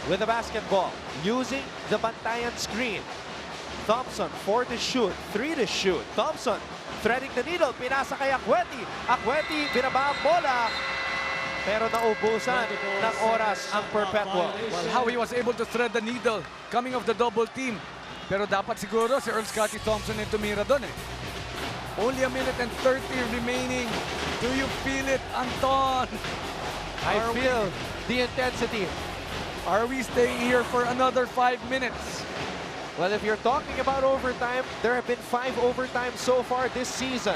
with the basketball, using the bantayan screen. Thompson 4 to shoot, 3 to shoot. Thompson threading the needle, pinasa kay Akweti. Akweti, binaba ang bola. Pero naubusan ng oras ang Perpetual. Well, how he was able to thread the needle coming off the double team. Pero dapat siguro si Earl Scotty Thompson yung tumira doon eh. Only a minute and 30 remaining. Do you feel it, Anton? I feel the intensity. Are we staying here for another 5 minutes? Well, if you're talking about overtime, there have been 5 overtimes so far this season.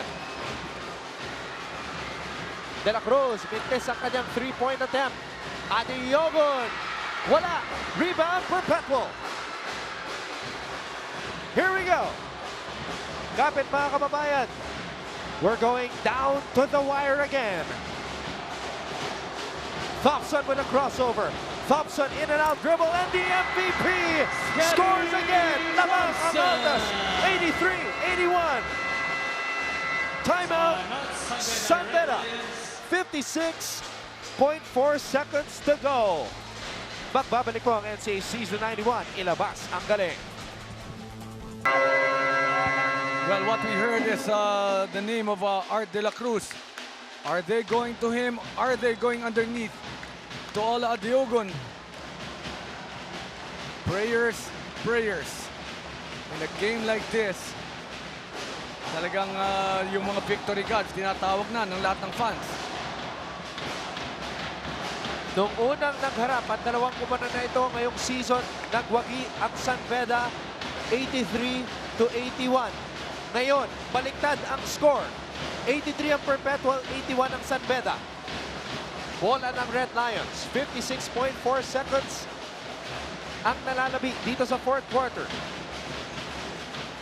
De La Cruz, mintis ang kanyang 3-point attempt. Adiogun, wala. Rebound, Perpetual. Here we go. Kapit mga kababayan. We're going down to the wire again. Thompson with a crossover. Thompson in and out dribble, and the MVP scores again. Lamang Amandas, 83-81. Timeout, San Beda. 56.4 seconds to go. Magbabalik po ang NCAA Season 91. Ilabas ang galing. Well, what we heard is the name of Art De La Cruz. Are they going to him? Are they going underneath to Ola Adiogun? Prayers, prayers. In a game like this, talagang yung mga victory cards tinatawag na ng lahat ng fans. Noong unang nagharap at dalawang kumanan na ito ngayong season, nagwagi ang San Beda 83-81. Ngayon, baliktad ang score. 83 ang Perpetual, 81 ang San Beda. Bola ng Red Lions, 56.4 seconds ang nalalabi dito sa fourth quarter.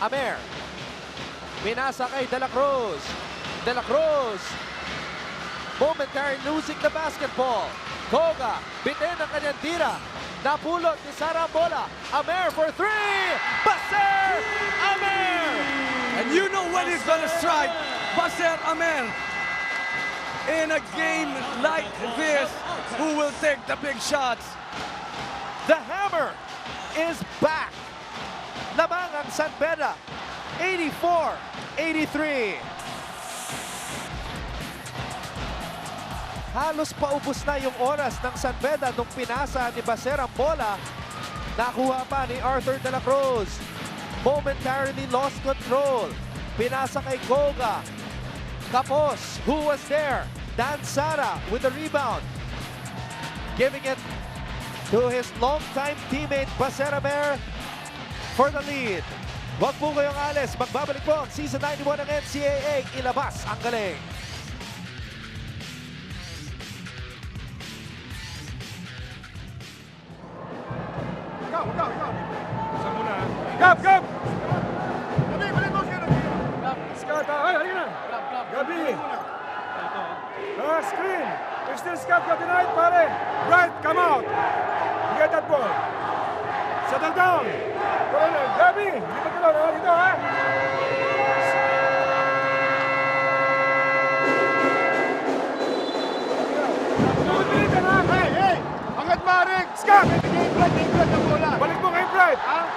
Amer, pinasa kay De La Cruz. De La Cruz, momentary losing the basketball. Koga, bitin ang kanyang tira. Napulot ni Sara Bola. Amer for three! Baser Amer! And you know when he's gonna strike, Baser Amer. In a game like this, who will take the big shots? The hammer is back. Lamang ang San Beda, 84-83. Halos paubos na yung oras ng San Beda nung pinasa ni Baser ang bola. Nakuha pa ni Arthur De La Cruz. Momentarily lost control. Pinasa kay Koga. Tapos, who was there? Dan Sara with the rebound. Giving it to his longtime teammate, Baser Amer, for the lead. Huwag po kayong alis. Magbabalik po ang Season 91 ng NCAA. Ilabas ang galing. Gab! Gab! Gabi, balik mo siya. Gab, scout. Ay, halika na. Gabi. Screen. You're still scout ka tonight, pare. Bright, come out. You get that ball. Settle down. Gabi, dito ka lang. Dito, ha? Tumutilitan, ha? Hey, hey! Angat maring! Scout! Game blood ng bola. Balik mo kay Bright, ha?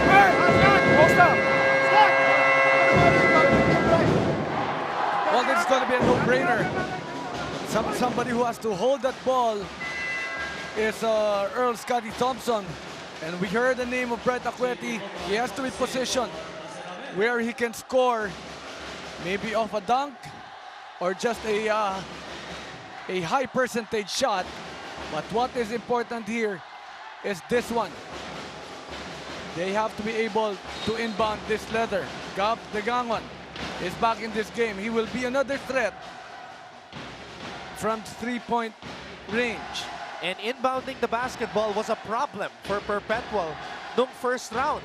Hey! Scout! Post up! Scout! Well, this is going to be a no-brainer. Somebody who has to hold that ball is Earl Scotty Thompson. And we heard the name of Brett Aqueti. He has to be positioned where he can score, maybe off a dunk or just a high percentage shot. But what is important here is this one. They have to be able to inbound this leather. Gab Degangon is back in this game. He will be another threat from three-point range. And inbounding the basketball was a problem for Perpetual nung first round.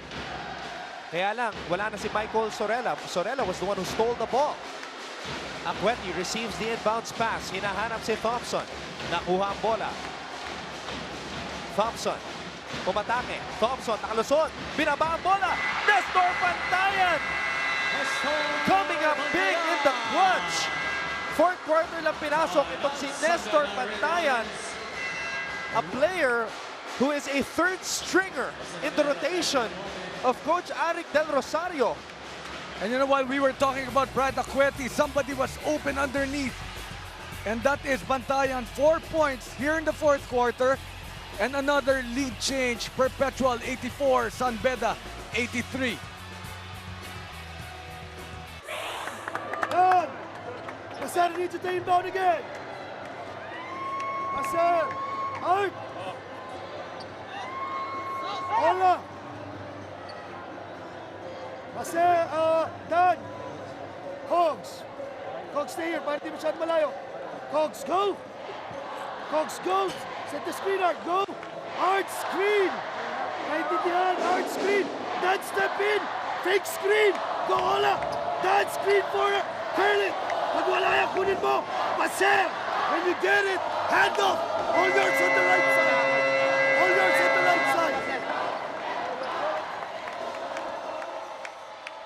Kaya lang, wala na si Michael Sorella. Sorella was the one who stole the ball. Aqueti receives the inbounds pass. Hinahanap si Thompson. Nakuha ang bola. Thompson, pumatake. Thompson, nakalusot. Binaba ang bola. Nestor Pantayan! Coming up big in the clutch. Fourth quarter lang pinasok itong si Nestor Pantayan. A player who is a third stringer in the rotation of Coach Arik Del Rosario. And you know, while we were talking about Brad Aqueti, somebody was open underneath. And that is Bantayan. 4 points here in the fourth quarter. And another lead change. Perpetual 84, San Beda 83. Baser needs to take him down again. Baser! Out! Ola! Baser, Dan! Hogs! Hogs, stay here para di masyadong malayo. Cogs, go! Cogs, go! Set the screen, Art, go! Art, screen! Naintindihan, Art, screen! Dad, step in! Fake screen! Go, Ola! Dad, screen for her! Curl it! Pag wala yan, kunin mo! Paser! When you get it, hand off! All yours on the right side! All yours on the right side!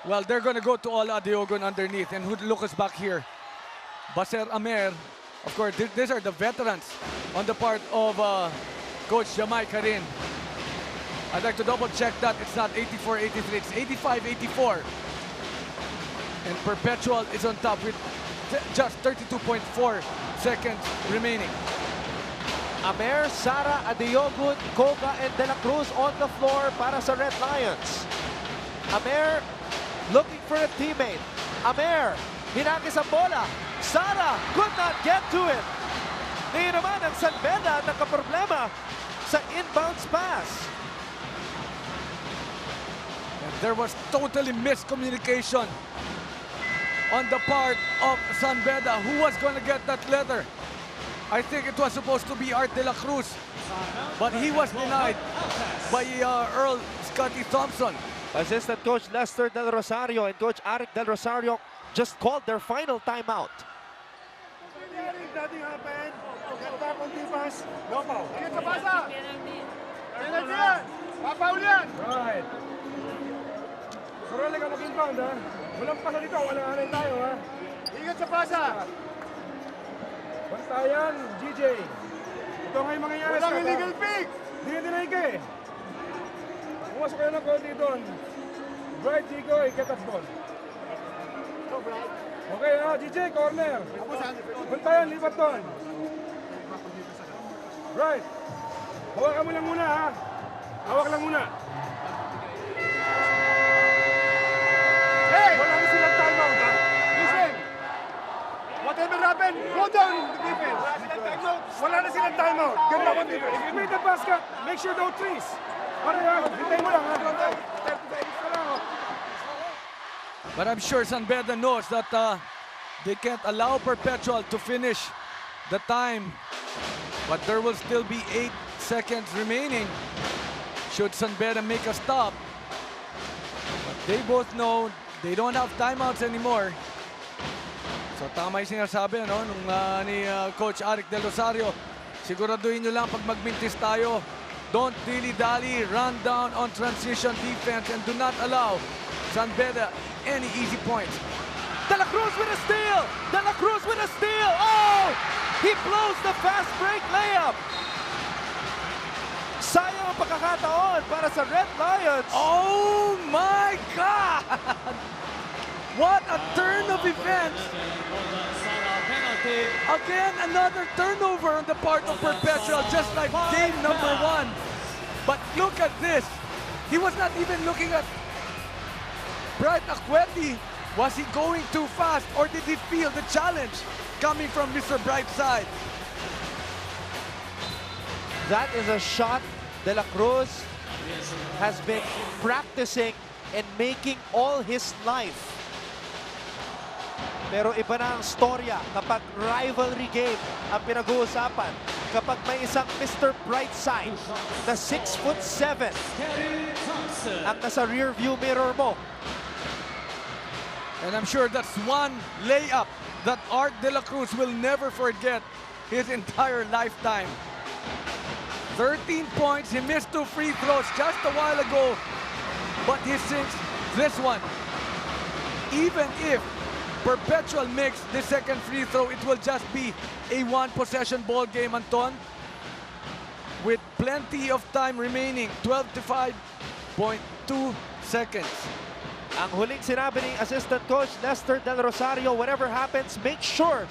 Well, they're going to go to Ola Diogon underneath. And who look us back here? Baser Amer. Of course, these are the veterans on the part of Coach Jamai Karin. I'd like to double check that. It's not 84-83, it's 85-84. And Perpetual is on top with just 32.4 seconds remaining. Amer, Sara, Adiogun, Koga, and De La Cruz on the floor para sa Red Lions. Amer looking for a teammate. Amer, hinagis ang bola. Sara could not get to it. Ngayon naman ang San Beda nagkaproblema sa inbounds pass. And there was totally miscommunication on the part of San Beda. Who was going to get that letter? I think it was supposed to be Art De La Cruz, but he was denied by Earl Scotty Thompson. Assistant Coach Lester Del Rosario and Coach Arik Del Rosario just called their final timeout. Nothing happened. Get back on defense. No foul. Ingat sa pasa. Ingat yan. Papaul yan. Right. Sorry ka mag-inbound, ha? Walang pasa dito. Walang hanin tayo, ha? Ingat sa pasa. Bantayan, GJ. Ito nga yung mangyayari sa walang illegal pick. Dinay ka eh. Pumasok kayo ng konti doon. Bright, Jigoy, get that ball. Okay, GJ, corner. Bantayan, lipat doon. Right. Hawakan mo lang muna, ha? Hawak lang muna. Hey! Wala na silang timeout, ha? Listen. Whatever happened, go down in the defense. Wala na silang timeout. Get back on defense. If you made the basket, make sure no trees. Para hintay mo lang, ha? 30 seconds ka lang, ha? But I'm sure San Beda knows that they can't allow Perpetual to finish the time. But there will still be 8 seconds remaining should San Beda make a stop. But they both know they don't have timeouts anymore. So tama yung sinasabi nung ni Coach Arik Del Rosario. Siguraduhin nyo lang pag magmintis tayo. Don't dilly-dally, run down on transition defense and do not allow San Beda any easy points. De La Cruz with a steal! De La Cruz with a steal! Oh! He blows the fast break layup! Sayang ang pagkakataon para sa Red Lions! Oh my God! What a turn of events! Again, another turnover on the part of Perpetual, just like game number 1. But look at this. He was not even looking at Bright Akweti. Was he going too fast, or did he feel the challenge coming from Mr. Bright's side? That is a shot De La Cruz has been practicing and making all his life. Pero iba na ang storya kapag rivalry game ang pinag-uusapan. Kapag may isang Mr. Brightside na 6'7" ang nasa rear view mirror mo. And I'm sure that's one layup that Art De La Cruz will never forget his entire lifetime. 13 points, he missed 2 free throws just a while ago, but he sinks this one. Even if Perpetual makes the second free throw, it will just be a 1-possession ball game, Anton. With plenty of time remaining, 12 to 5.2 seconds. Ang huling sinabi ni Assistant Coach Lester Del Rosario, whatever happens, make sure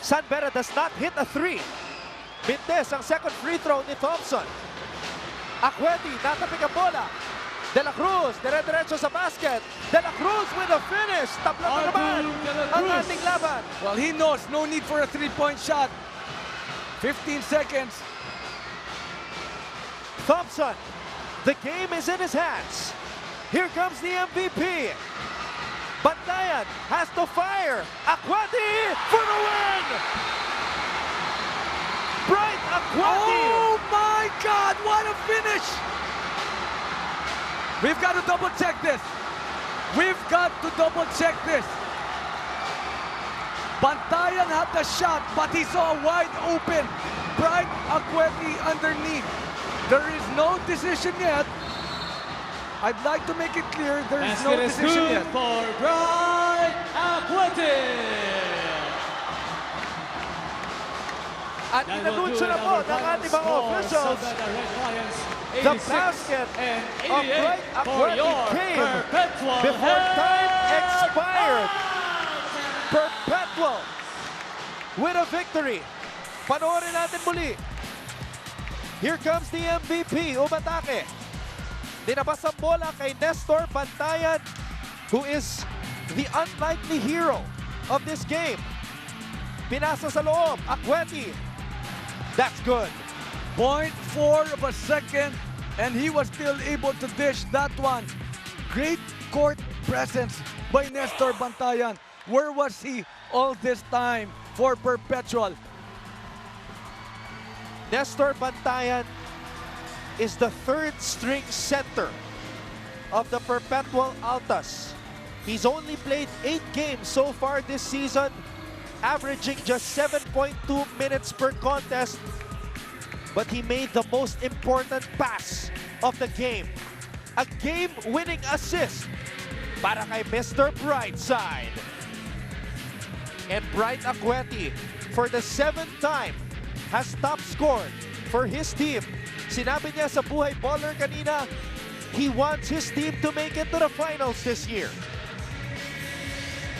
San Beda does not hit a 3. Mintes ang second free throw ni Thompson. Akweti, natapik ang bola. De La Cruz, dire-diretso sa basket. De La Cruz with a finish. Tabla pa naman ang ating laban. Well, he knows no need for a 3-point shot. 15 seconds. Thompson, the game is in his hands. Here comes the MVP. Bantayan has to fire. Akweti for the win! Akwati! Oh my God, what a finish! We've got to double check this. We've got to double check this. Bantayan had the shot, but he saw a wide open Bright Akwati underneath. There is no decision yet. I'd like to make it clear there is no Basket is decision good yet. for Bright Akwati. At inanunsyo na po ng ating mga officials, the basket of Bright Akwati came before time expired. Perpetual with a victory. Panoorin natin muli. Here comes the MVP, umatake. Dinabas ang bola kay Nestor Bantayan, who is the unlikely hero of this game. Pinasa sa loob, Akwati. That's good. 0.4 of a second, and he was still able to dish that one. Great court presence by Nestor Bantayan. Where was he all this time for Perpetual? Nestor Bantayan is the third string center of the Perpetual Altas. He's only played 8 games so far this season, averaging just 7.2 minutes per contest, but he made the most important pass of the game. A game-winning assist para kay Mr. Brightside. And Bright Akwati, for the 7th time, has top scored for his team. Sinabi niya sa Buhay Baller kanina, he wants his team to make it to the finals this year.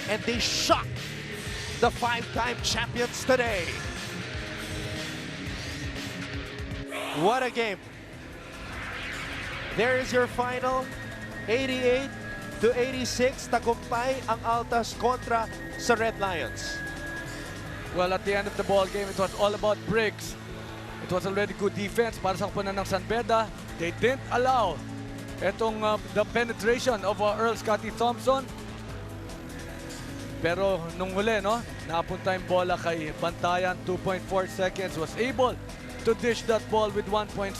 And they shocked the 5-time champions today. What a game. There is your final, 88-86. Tagumpay ang Altas kontra sa Red Lions. Well, at the end of the ball game, it was all about breaks. It was already good defense para sa kapunan ng San Beda. They didn't allow the penetration of Earl Scotty Thompson. Pero nung huli, no, napunta yung bola kay Bantayan, 2.4 seconds, was able to dish that ball with 1.6.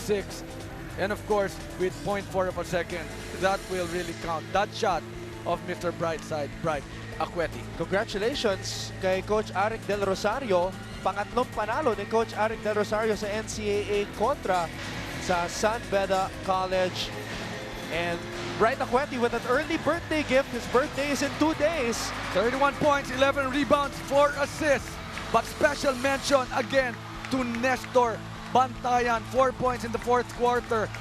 And of course, with 0.4 of a second, that will really count. That shot of Mr. Brightside, Bright Akwati. Congratulations kay Coach Arik Del Rosario. Pangatlong panalo ni Coach Arik Del Rosario sa NCAA kontra sa San Beda College. And Bright Akwati with an early birthday gift. His birthday is in 2 days. 31 points, 11 rebounds, 4 assists. But special mention again to Nestor Bantayan. 4 points in the 4th quarter.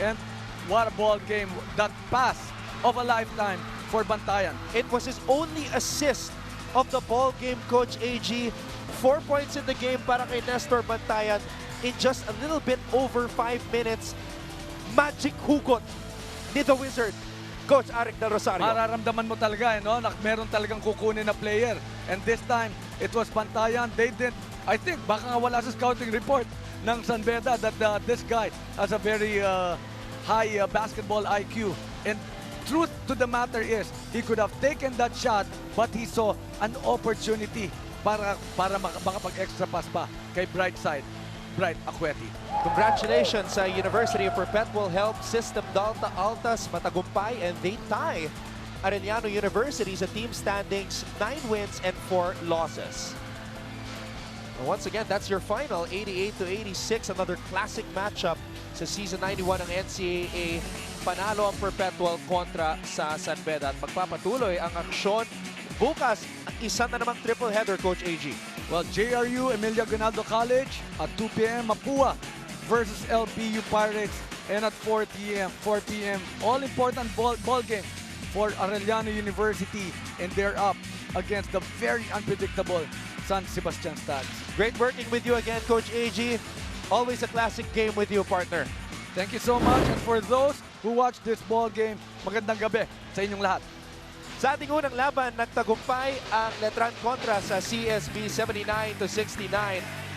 And what a ball game. That pass of a lifetime for Bantayan. It was his only assist of the ball game, Coach AG. 4 points in the game para kay Nestor Bantayan in just a little bit over 5 minutes. Magic hugot ni the Wizard, Coach Arik Del Rosario. Mararamdaman mo talaga, no? Meron talagang kukunin na player. And this time, it was Bantayan. They didn't, I think, baka nga wala sa scouting report ng San Beda that this guy has a very high basketball IQ. And truth to the matter is, he could have taken that shot, but he saw an opportunity para makapag-extra pass pa kay Brightside, Bright Akwati. Congratulations sa University of Perpetual Health System Delta Altas, matagumpay, and they tie Arellano University sa team standings, 9 wins and 4 losses. And once again, that's your final, 88-86, another classic matchup sa Season 91 ng NCAA. Panalo ang Perpetual kontra sa San Beda. At magpapatuloy ang aksyon bukas, ang isa na namang triple header, Coach AG. Well, JRU Emilia Gonaldo College at 2 p.m. Mapua versus LPU Pirates, and at 4 p.m. all-important ball game for Arellano University, and they're up against the very unpredictable San Sebastian Stags. Great working with you again, Coach AG. Always a classic game with you, partner. Thank you so much, and for those who watched this ball game, magandang gabi sa inyong lahat. Sa ating unang laban, nagtagumpay ang Letran kontra sa CSB 79-69.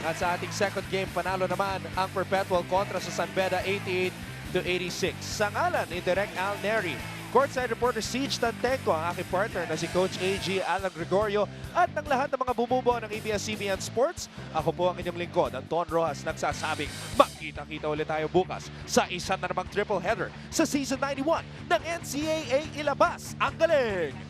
At sa ating second game, panalo naman ang Perpetual kontra sa San Beda 88-86. Sa ngalan ni Direk Al Neri, Courtside reporter Siege Tantenko, ang aking partner na si Coach AG Alan Gregorio at ng lahat ng mga bumubuo ng ABS-CBN Sports. Ako po ang inyong lingkod, Anton Rojas, nagsasabing magkita-kita ulit tayo bukas sa isa na namang triple header sa Season 91 ng NCAA Ilabas ang Galing!